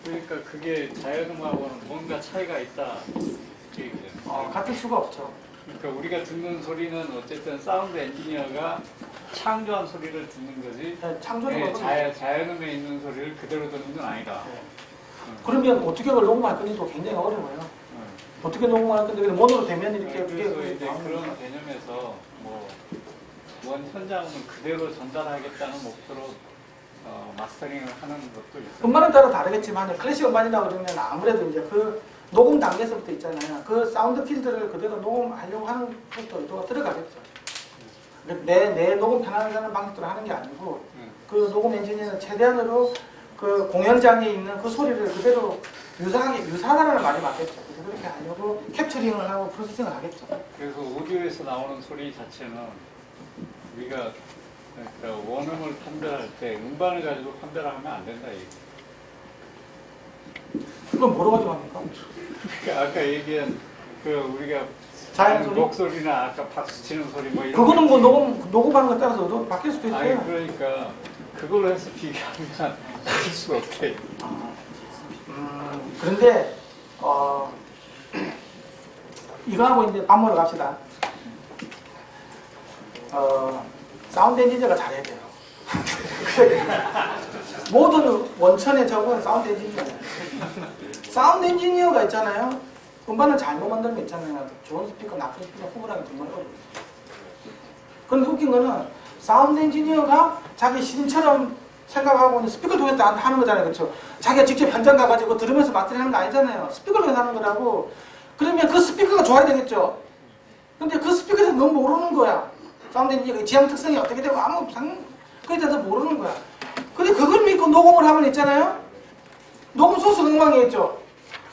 [SPEAKER 6] 그러니까 그게 자연음하고는 뭔가 차이가 있다.
[SPEAKER 1] 같을 수가 없죠.
[SPEAKER 6] 그러니까 우리가 듣는 소리는 어쨌든 사운드 엔지니어가 창조한 소리를 듣는 거지.
[SPEAKER 1] 네, 창조는 거죠.
[SPEAKER 6] 자연음에 있는 소리를 그대로 듣는 건 아니다.
[SPEAKER 1] 네. 그러면 어떻게 그걸 녹음할 건지도 굉장히 어려워요. 어떻게 녹음할 건데 모노로 되면 이렇게
[SPEAKER 6] 그래서 이제 그런 개념에서 원 현장음은 그대로 전달하겠다는 목표로 마스터링을 하는 것도 있어요.
[SPEAKER 1] 음반에 따라 다르겠지만 클래식 음반이라고 그러면 아무래도 이제 그 녹음 단계에서부터 있잖아요. 그 사운드 필드를 그대로 녹음하려고 하는 것도 의도가 들어가겠죠. 내 녹음 편안하게 하는 방식대로 하는 게 아니고 그 녹음 엔지니어는 최대한으로 그 공연장에 있는 그 소리를 그대로 유사하라는 말이 맞겠죠. 그래서 그렇게 하려고 캡처링을 하고 프로세싱을 하겠죠. 그래서
[SPEAKER 6] 오디오에서 나오는 소리 자체는 우리가 그러니까 원음을 판별할 때 음반을 가지고 판별을 하면 안 된다 얘기.
[SPEAKER 1] 그건 뭐로 가지고 합니까?
[SPEAKER 6] 그러니까 아까 얘기한 그 우리가
[SPEAKER 1] 자연 소리?
[SPEAKER 6] 목소리나 아까 박수 치는 소리 뭐 이런.
[SPEAKER 1] 그거는 뭐 녹음하는 것에 따라서 바뀔 수도 있어요.
[SPEAKER 6] 아니 그러니까 그걸로 해서 비교하면 알 수가 없대.
[SPEAKER 1] 그런데 이거하고 이제 밥 먹으러 갑시다. 사운드 엔지니어가 잘해야 돼요. 모든 원천의 적은 사운드 엔지니어예요. 사운드 엔지니어가 있잖아요. 음반을 잘못 만드는 거 있잖아요. 좋은 스피커, 나쁜 스피커 구분하기 정말 어려워요. 그런데 웃긴 거는 사운드 엔지니어가 자기 시인처럼 생각하고 스피커를 통해서 하는 거잖아요. 그렇죠? 자기가 직접 현장 가가지고 들으면서 마스터링 하는 거 아니잖아요. 스피커를 통해서 하는 거라고. 그러면 그 스피커가 좋아야 되겠죠. 근데 그 스피커에 대해서 너무 모르는 거야. 사운드 엔지니어가 지향 특성이 어떻게 되고 그에 대해서 모르는 거야. 근데 그걸 믿고 녹음을 하면 있잖아요. 녹음 소스 엉망이겠죠.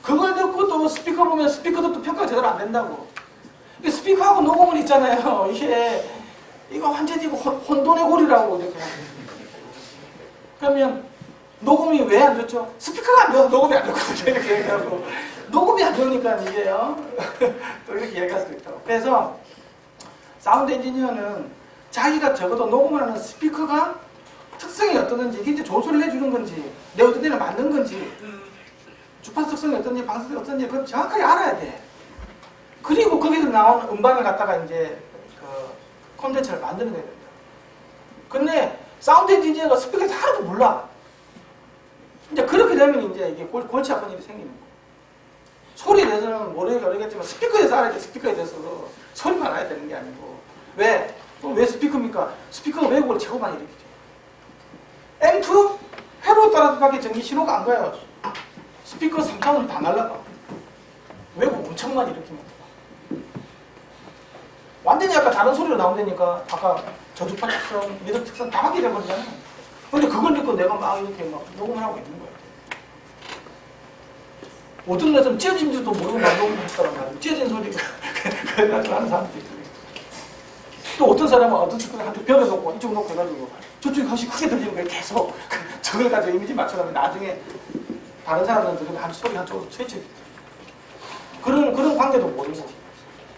[SPEAKER 1] 그걸 듣고 또 스피커 보면 스피커도 또 평가가 제대로 안 된다고. 스피커하고 녹음은 있잖아요. 이거 완전히 혼돈의 고리라고 이렇게. 그러면 녹음이 왜 안 좋죠? 스피커가 안 좋아서 녹음이 안 좋거든요. 이렇게 얘기하고. 녹음이 안 좋으니까 이게요. 또 이렇게 얘기할 수 있다고. 그래서 사운드 엔지니어는 자기가 적어도 녹음을 하는 스피커가 특성이 어떠는지, 이게 이제 좋은 소리를 해주는 건지, 내 어떤 데는 맞는 건지, 주파수 특성이 어떤지, 방수성이 어떤지, 그걸 정확하게 알아야 돼. 그리고 거기서 나온 음반을 갖다가 이제 그 콘텐츠를 만들어내야 된다. 근데 사운드 엔지니어가 스피커에서 하나도 몰라. 이제 그렇게 되면 이제 이게 골치 아픈 일이 생기는 거야. 소리에 대해서는 모르겠지만 스피커에서 알아야 돼. 스피커에 대해서 소리만 알아야 되는 게 아니고. 왜? 왜 스피커입니까? 스피커가 왜곡을 최고 많이 일으키죠. 앰프 회로에 따라서밖에 전기 신호가 안 가요. 스피커 3차원이 다 날라가. 왜곡 엄청 많이 일으킵니다. 완전히 아까 다른 소리로 나온다니까 아까 저주파 특성, 미드 특성 다 바뀌게 돼버리잖아요. 근데 그걸 듣고 내가 막 이렇게 막 녹음을 하고 있는 거예요. 어떤 데서는 찢어진지도 모르고 막 녹음했다고 말이에요. 찢어진 소리가 그래가지고 하는 사람도 있고. 또 어떤 사람은 어떤 스피커를 한쪽 벽에 놓고 이쪽 놓고 해가지고 저쪽이 훨씬 크게 들리는 거예요. 계속 저걸 가지고 이미지 맞춰가면 나중에 다른 사람들은 들으면 한 소리 한쪽으로 스위치. 그런 관계도 모르고.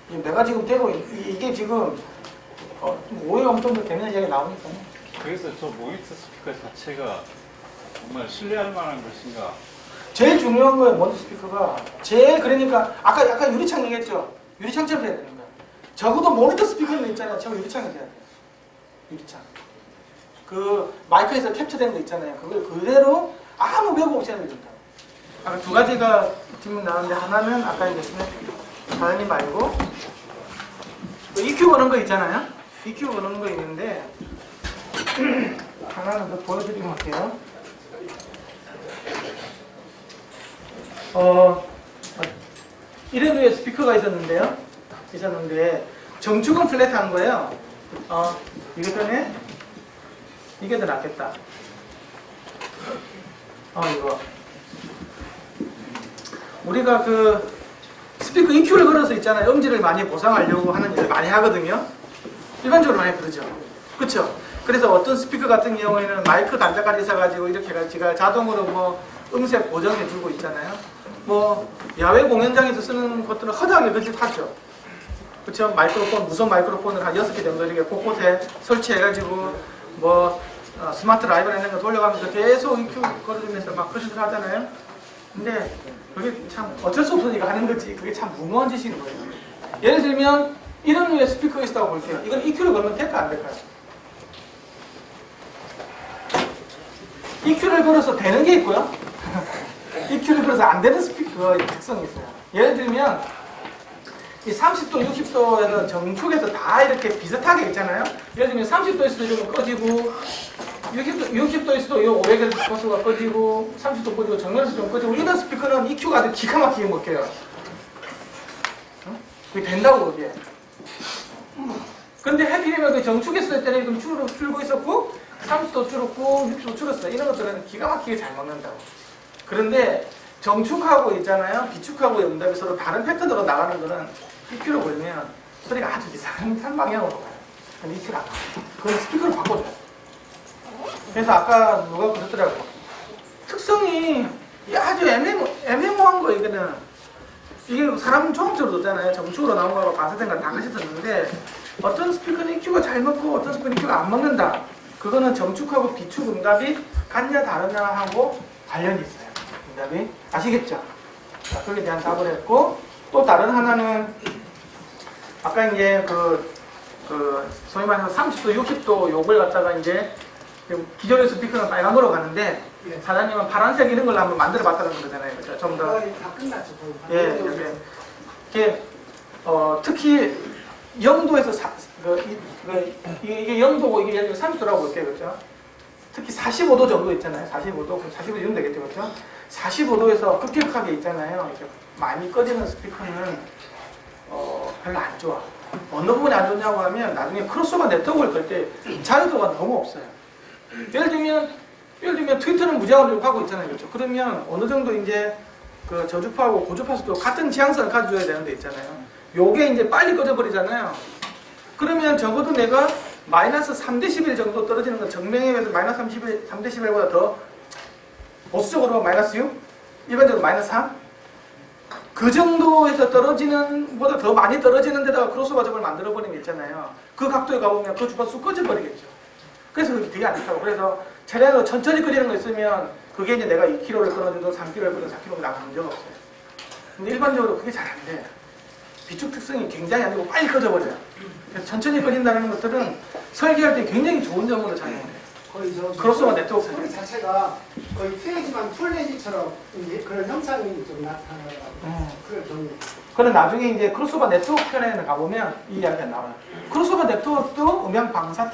[SPEAKER 1] 내가 지금 되고 이게 지금 오해가 엄청 되는 이야기 나오니까.
[SPEAKER 6] 그래서 저 모니터 스피커 자체가 정말 신뢰할 만한 것인가?
[SPEAKER 1] 제일 중요한 거예요. 모니터 스피커가 제일 그러니까 아까 유리창 얘기했죠. 유리창처럼 돼야 되는 거야. 적어도 모니터 스피커는 있잖아요. 저거 유리창이 돼야 돼요. 유리창. 그 마이크에서 캡처된 거 있잖아요. 그걸 그대로 아무 왜곡 없이 해야 된다. 아까 두 가지가 질문 나왔는데 하나는 아까 얘기했으면 당연히 말고 EQ 거는 거 있잖아요. EQ 거는 거 있는데 하나는 더 보여드리고 할게요. 이런 류의 스피커가 있었는데 정축은 플랫한 거예요. 이게 때문에 이게 더 낫겠다. 이거 우리가 그 스피커 EQ를 걸어서 있잖아요. 음질을 많이 보상하려고 하는 일을 많이 하거든요. 일반적으로 많이 그러죠. 그렇죠? 그래서 어떤 스피커 같은 경우에는 마이크 단자까지 있어가지고 이렇게 해가지고 자동으로 뭐 음색 보정해주고 있잖아요. 뭐 야외 공연장에서 쓰는 것들은 허다하게 그렇죠. 그렇죠? 마이크로폰, 무선 마이크로폰을 한 6개 정도 이렇게 곳곳에 설치해가지고 뭐 스마트 라이브나 이런 거 돌려가면서 계속 EQ 걸어주면서 막 그짓을 하잖아요. 근데 그게 참 어쩔 수 없으니까 하는 거지. 그게 참 무모한 짓인 거예요. 예를 들면 이런 류의 스피커가 있다고 볼게요. 이건 EQ를 걸면 될까 안 될까요? EQ를 걸어서 되는 게 있고요. EQ를 걸어서 안 되는 스피커의 특성이 있어요. 예를 들면 이 30도, 60도에서 정축에서 다 이렇게 비슷하게 있잖아요. 예를 들면 30도에서도 이러면 꺼지고 60도에서도 이 500Hz 주파수가 꺼지고 30도 꺼지고 정면에서 좀 꺼지고 이런 스피커는 EQ가 아주 기가 막히게 먹혀요. 그게 된다고 그게. 근데 해피리면 그 정축했을 때는 좀 줄고 있었고 30도 줄었고 60도 줄었어. 이런 것들은 기가 막히게 잘 먹는다고. 그런데 정축하고 있잖아요. 비축하고의 응답이 서로 다른 패턴으로 나가는 거는 EQ로 걸면 소리가 아주 이상한 방향으로 가요. 그럼 EQ를 안 가요. 그건 스피커를 바꿔줘요. 그래서 아까 누가 그러더라고. 특성이 아주 애매모호한 거 이거는. 이게 사람 종합적으로 듣잖아요. 정축으로 나온 거하고 반사된 건 다 같이 듣는데 어떤 스피커는 EQ가 잘 먹고 어떤 스피커는 EQ가 안 먹는다. 그거는 정축하고 비축 응답이 같냐 다르냐 하고 관련이 있어요. 응답이. 아시겠죠? 자, 거기에 대한 답을 했고 또 다른 하나는 아까 이제 소위 말해서 30도, 60도 요걸 갖다가 이제 기존의 스피커는 빨간 거로 가는데 사장님은 파란색 이런 걸로 한번 만들어 봤다는 거잖아요. 그렇죠? 좀 더.
[SPEAKER 7] 다 끝났죠.
[SPEAKER 1] 예, 이게 특히 영도에서 이게 영도고 이게 예를 들어 30도라고 볼게요, 그렇죠? 특히 45도 정도 있잖아요. 45도, 45도 정도 되겠죠, 그렇죠? 45도에서 급격하게 있잖아요. 이렇게 많이 꺼지는 스피커는 별로 안 좋아. 어느 부분이 안 좋냐고 하면 나중에 크로스오버 네트워크를 걸 때 자유도가 너무 없어요. 예를 들면 트위터는 무제한으로 하고 있잖아요, 그렇죠? 그러면 어느 정도 이제 그 저주파하고 고주파수도 같은 지향성을 가져줘야 되는 데 있잖아요. 요게 이제 빨리 꺼져버리잖아요. 그러면 적어도 내가 마이너스 3dB 정도 떨어지는 건 정명에 비해서 마이너스 3dB보다 더 보수적으로 마이너스 6? 일반적으로 마이너스 3? 그 정도에서 떨어지는 보다 더 많이 떨어지는 데다가 크로스오버 접을 만들어버리면 있잖아요. 그 각도에 가보면 그 주파수 꺼져버리겠죠. 그래서 그게 되게 안 좋다고. 그래서 차량으로 천천히 끄지는 거 있으면 그게 이제 내가 2km를 끊어줘도 3km를 끊어도 4km를 나간 문제가 없어요. 근데 일반적으로 그게 잘 안 돼. 비축 특성이 굉장히 안 되고 빨리 꺼져버려요. 그래서 천천히 꺼진다는 것들은 설계할 때 굉장히 좋은 점으로 작용을 해요.
[SPEAKER 7] 거의
[SPEAKER 1] 크로스오버 네트워크
[SPEAKER 7] 소리 자체가 거의 트레이지만 풀레지처럼 그런 형상이 좀 나타나더라고요. 그걸 좀
[SPEAKER 1] 그럼 나중에 이제 크로스오버 네트워크 편에 가보면 이 이야기가 나와요. 크로스오버 네트워크도 음향 방사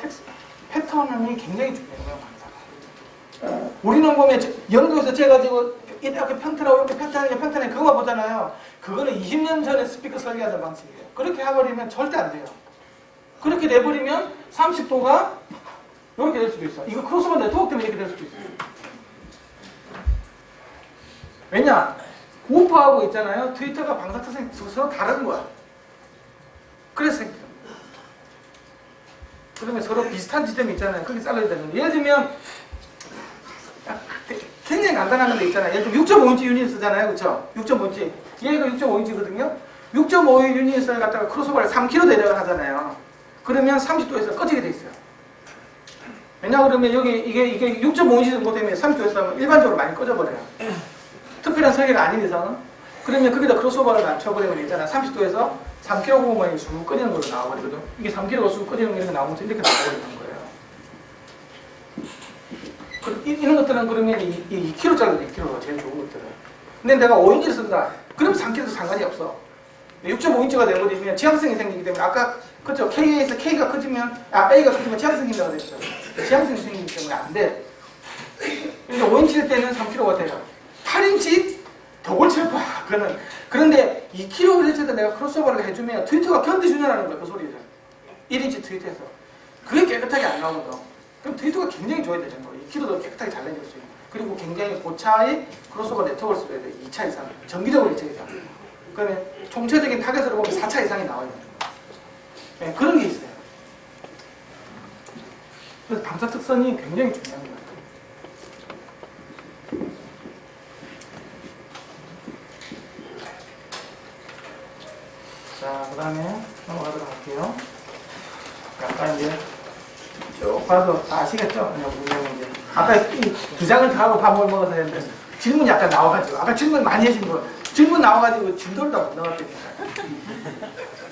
[SPEAKER 1] 패턴이 굉장히 중요해요. 음향 방사가. 우리는 보면 영도에서 재가지고 이렇게 편트라고 이렇게 편트하는 그거 보잖아요. 그거는 20년 전에 스피커 설계하던 방식이에요. 그렇게 해버리면 절대 안 돼요. 그렇게 돼버리면 30도가 이렇게 될 수도 있어. 이거 크로스오버 네트워크 때문에 이렇게 될 수도 있어요. 왜냐? 우퍼하고 있잖아요. 트위터가 방사 특성이 서로 다른 거야. 그래서 생겨. 그러면 서로 비슷한 지점이 있잖아요. 그게 잘라야 되는 거예요. 예를 들면 굉장히 간단한 건데 있잖아요. 예를 들면 6.5인치 유닛 쓰잖아요. 그렇죠? 6.5인치. 얘가 6.5인치거든요. 6.5 유닛을 갖다가 크로스오버를 3km 대략을 하잖아요. 그러면 30도에서 꺼지게 돼 있어요. 왜냐 그러면 여기 이게 6.5인치 정도 되면 30도에서 하면 일반적으로 많이 꺼져버려요. 특별한 설계가 아닌 이상은. 그러면 거기다 크로스오버를 맞춰버리면 있잖아. 30도에서 3km 공간이 쑥 꺼지는 걸로 나와버리거든. 이게 3km가 쑥 꺼지는 게 이렇게 나오면서 이렇게 나와버리는 거예요. 이런 것들은 그러면 2km짜리도 2km가 제일 좋은 것들은. 근데 내가 5인치를 쓴다. 그럼 3km도 상관이 없어. 6.5인치가 되버리면 지향성이 생기기 때문에 아까 그렇죠. K에서 K가 커지면 A가 커지면 지향성이 생긴다고 했죠. 지향성이 생기기 때문에 안 돼. 그러니까 5인치일 때는 3km가 돼요. 8인치 더 골치 아파. 그런데 2kHz에다 내가 크로스오버를 해주면 트위터가 견디주냐라는 거야. 그 소리를. 1인치 트위터에서. 그게 깨끗하게 안 나오거든. 그럼 트위터가 굉장히 좋아야 되는 거예요. 2kH도 깨끗하게 잘 내줄 수 있고. 그리고 굉장히 고차의 크로스오버 네트워크를 써야 돼. 2차 이상. 정기적으로 2차 이상. 그러면 총체적인 타겟으로 보면 4차 이상이 나와요. 네, 그런 게 있어요. 그래서 방사 특성이 굉장히 중요한 거예요. 자, 그 다음에 넘어가도록 할게요. 아까 이제 쭉 봐도 다 아시겠죠? 그냥 분명히 이제 아까 이 두 장을 다 하고 밥을 먹어서 했는데 질문 약간 나와가지고 아까 질문 많이 해준 거 질문 나와가지고 진도를 다 못 나왔거든요.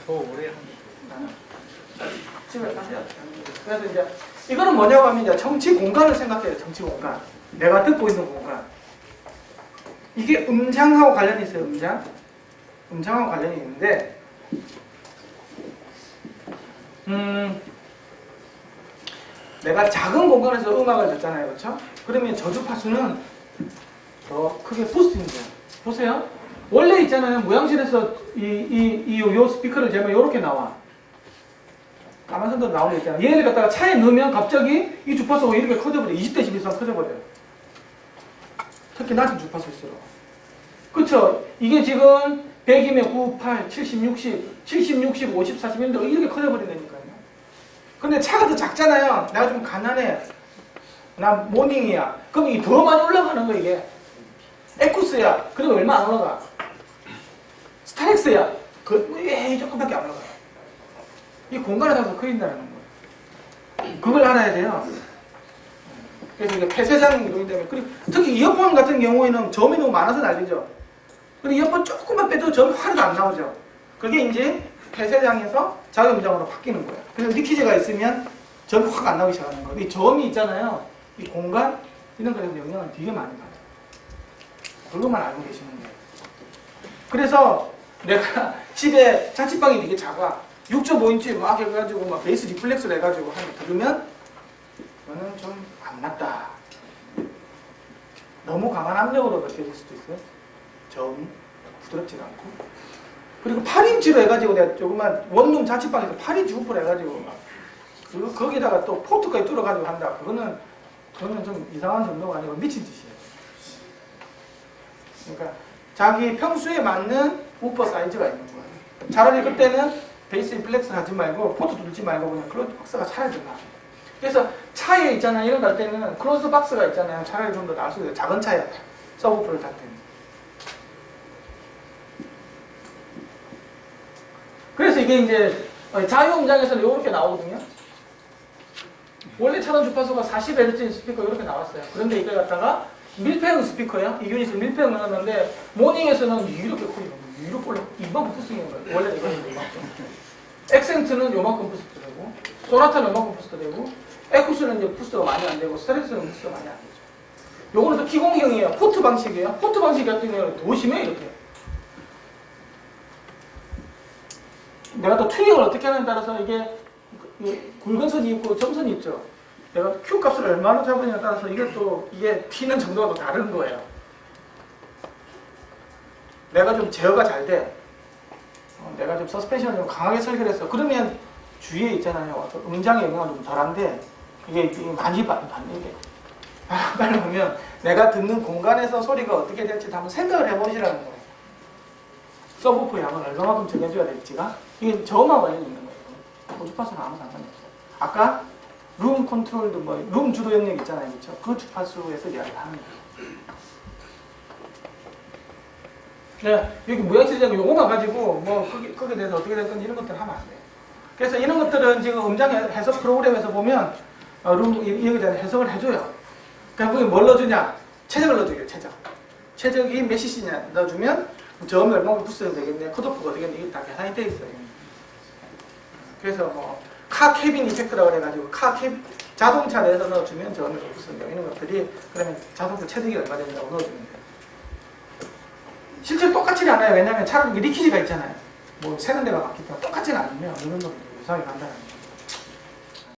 [SPEAKER 6] 더 오래 한
[SPEAKER 1] 집에 가세요. 그래서 이제 이거는 뭐냐고 하면 이제 정치 공간을 생각해요. 정치 공간. 내가 듣고 있는 공간. 이게 음장하고 관련이 있어요. 음장하고 관련이 있는데 내가 작은 공간에서 음악을 듣잖아요. 그렇죠? 그러면 저주파수는 더 크게 부스팅이 돼요. 보세요. 원래 있잖아요. 무향실에서 요 스피커를 재면 이렇게 나와. 가만선도 나오는 거 있잖아요. 얘를 갖다가 차에 넣으면 갑자기 이 주파수가 이렇게 커져버려요. 20dB 이상 커져버려요. 특히 낮은 주파수일수록. 그쵸? 이게 지금 100이면 9, 8, 70, 60, 70, 60, 50, 40 이렇게 커져버린다니까요. 근데 차가 더 작잖아요. 내가 좀 가난해. 나 모닝이야. 그럼 이게 더 많이 올라가는 거 이게. 에쿠스야. 그리고 얼마 안 올라가. 스타렉스야. 조금밖에 안 올라가. 이 공간에 따라서 커진다는 거예요. 그걸 알아야 돼요. 그래서 이게 폐쇄장 이동이 때문에. 그리고 특히 이어폰 같은 경우에는 점이 너무 많아서 난리죠. 근데 이어폰 조금만 빼도 점이 하나도 안 나오죠. 그게 이제 폐쇄장에서 자유음장으로 바뀌는 거예요. 그래서 리키지가 있으면 점이 확 안 나오기 시작하는 거예요. 이 점이 있잖아요. 이 공간, 이런 거에서 영향을 되게 많이 받아요. 그것만 알고 계시면 돼요. 그래서 내가 집에 자취방이 되게 작아. 6.5인치 막 해가지고 막 베이스 리플렉스를 해가지고 하면 들으면 이거는 좀 안 맞다. 너무 강한 압력으로 느껴질 수도 있어요. 저음이 부드럽지가 않고. 그리고 8인치로 해가지고 내가 조그만 원룸 자취방에서 8인치 우프를 해가지고 막 그리고 거기다가 또 포트까지 뚫어가지고 한다. 그거는 좀 이상한 정도가 아니고 미친 짓이에요. 그러니까 자기 평수에 맞는 우퍼 사이즈가 있는 거예요. 차라리 그때는 베이스 리플렉스 하지 말고 포트 뚫지 말고 그냥 클로즈 박스가 차라리 더 나아요. 그래서 차에 있잖아요. 이런 거 할 때는 클로즈 박스가 있잖아요. 차라리 좀 더 나을 수 있어요. 작은 차에 서브우프를 탈 때는. 그래서 이게 이제 자유음장에서는 이렇게 나오거든요. 원래 차단 주파수가 40Hz인 스피커 이렇게 나왔어요. 그런데 이걸 갖다가 밀폐형 스피커예요. 이 유닛을 밀폐형 넣었는데 모닝에서는 이렇게 커요. 이렇게 올라 이만큼 부스인 거예요. 원래 이거는 이만큼. 액센트는 요만큼 부스트 되고, 소나타는 요만큼 부스트 되고, 에쿠스는 이제 부스트가 많이 안 되고, 스트레스는 부스트가 많이 안 되죠. 요거는 또 기공형이에요. 포트 방식이에요. 포트 방식 같은 경우는 더 심해요. 이렇게. 내가 또 튜닝을 어떻게 하느냐에 따라서 이게 굵은 선이 있고 점선이 있죠. 내가 Q 값을 얼마나 잡으냐에 따라서 이게 튀는 정도가 또 다른 거예요. 내가 좀 제어가 잘 돼. 내가 좀 서스펜션을 좀 강하게 설계를 했어. 그러면 주위에 있잖아요. 음장의 영향은 좀 덜한데 이게 많이 이게 빨리 보면 내가 듣는 공간에서 소리가 어떻게 될지 한번 생각을 해보시라는 거예요. 서브우프 양을 얼마만큼 정해줘야 될지가 이게 저음하고 관련이 있는 거예요. 고주파수는 아무 상관이 없어요. 아까 룸 컨트롤도 룸 주도 영역 있잖아요. 그렇죠? 그 주파수에서 이야기를 하는 거예요. 네, 여기 모양실장 요거만 가지고 거기에 대해서 어떻게 될 건지 이런 것들 하면 안 돼요. 그래서 이런 것들은 지금 음장 해석 프로그램에서 보면 여기에 대한 해석을 해줘요. 그러니까 거기 뭘 넣어주냐? 최적을 넣어줘요. 최적이 몇 cc냐 넣어주면 저음이 얼마나 부스면 되겠네, 컷오프가 되겠네, 이게 다 계산이 돼 있어요. 그래서 카 캐빈 이펙트라고 해가지고 자동차 내에서 넣어주면 저음이 부스면 이런 것들이 그러면 자동차 최적이 얼마 된다고 넣어주면 돼요. 실제 똑같지는 않아요. 왜냐하면 차가 리키지가 있잖아요. 세는 데가 많기 때문에 똑같지는 않으면 어느 정도 유사하게 간다는 거예요.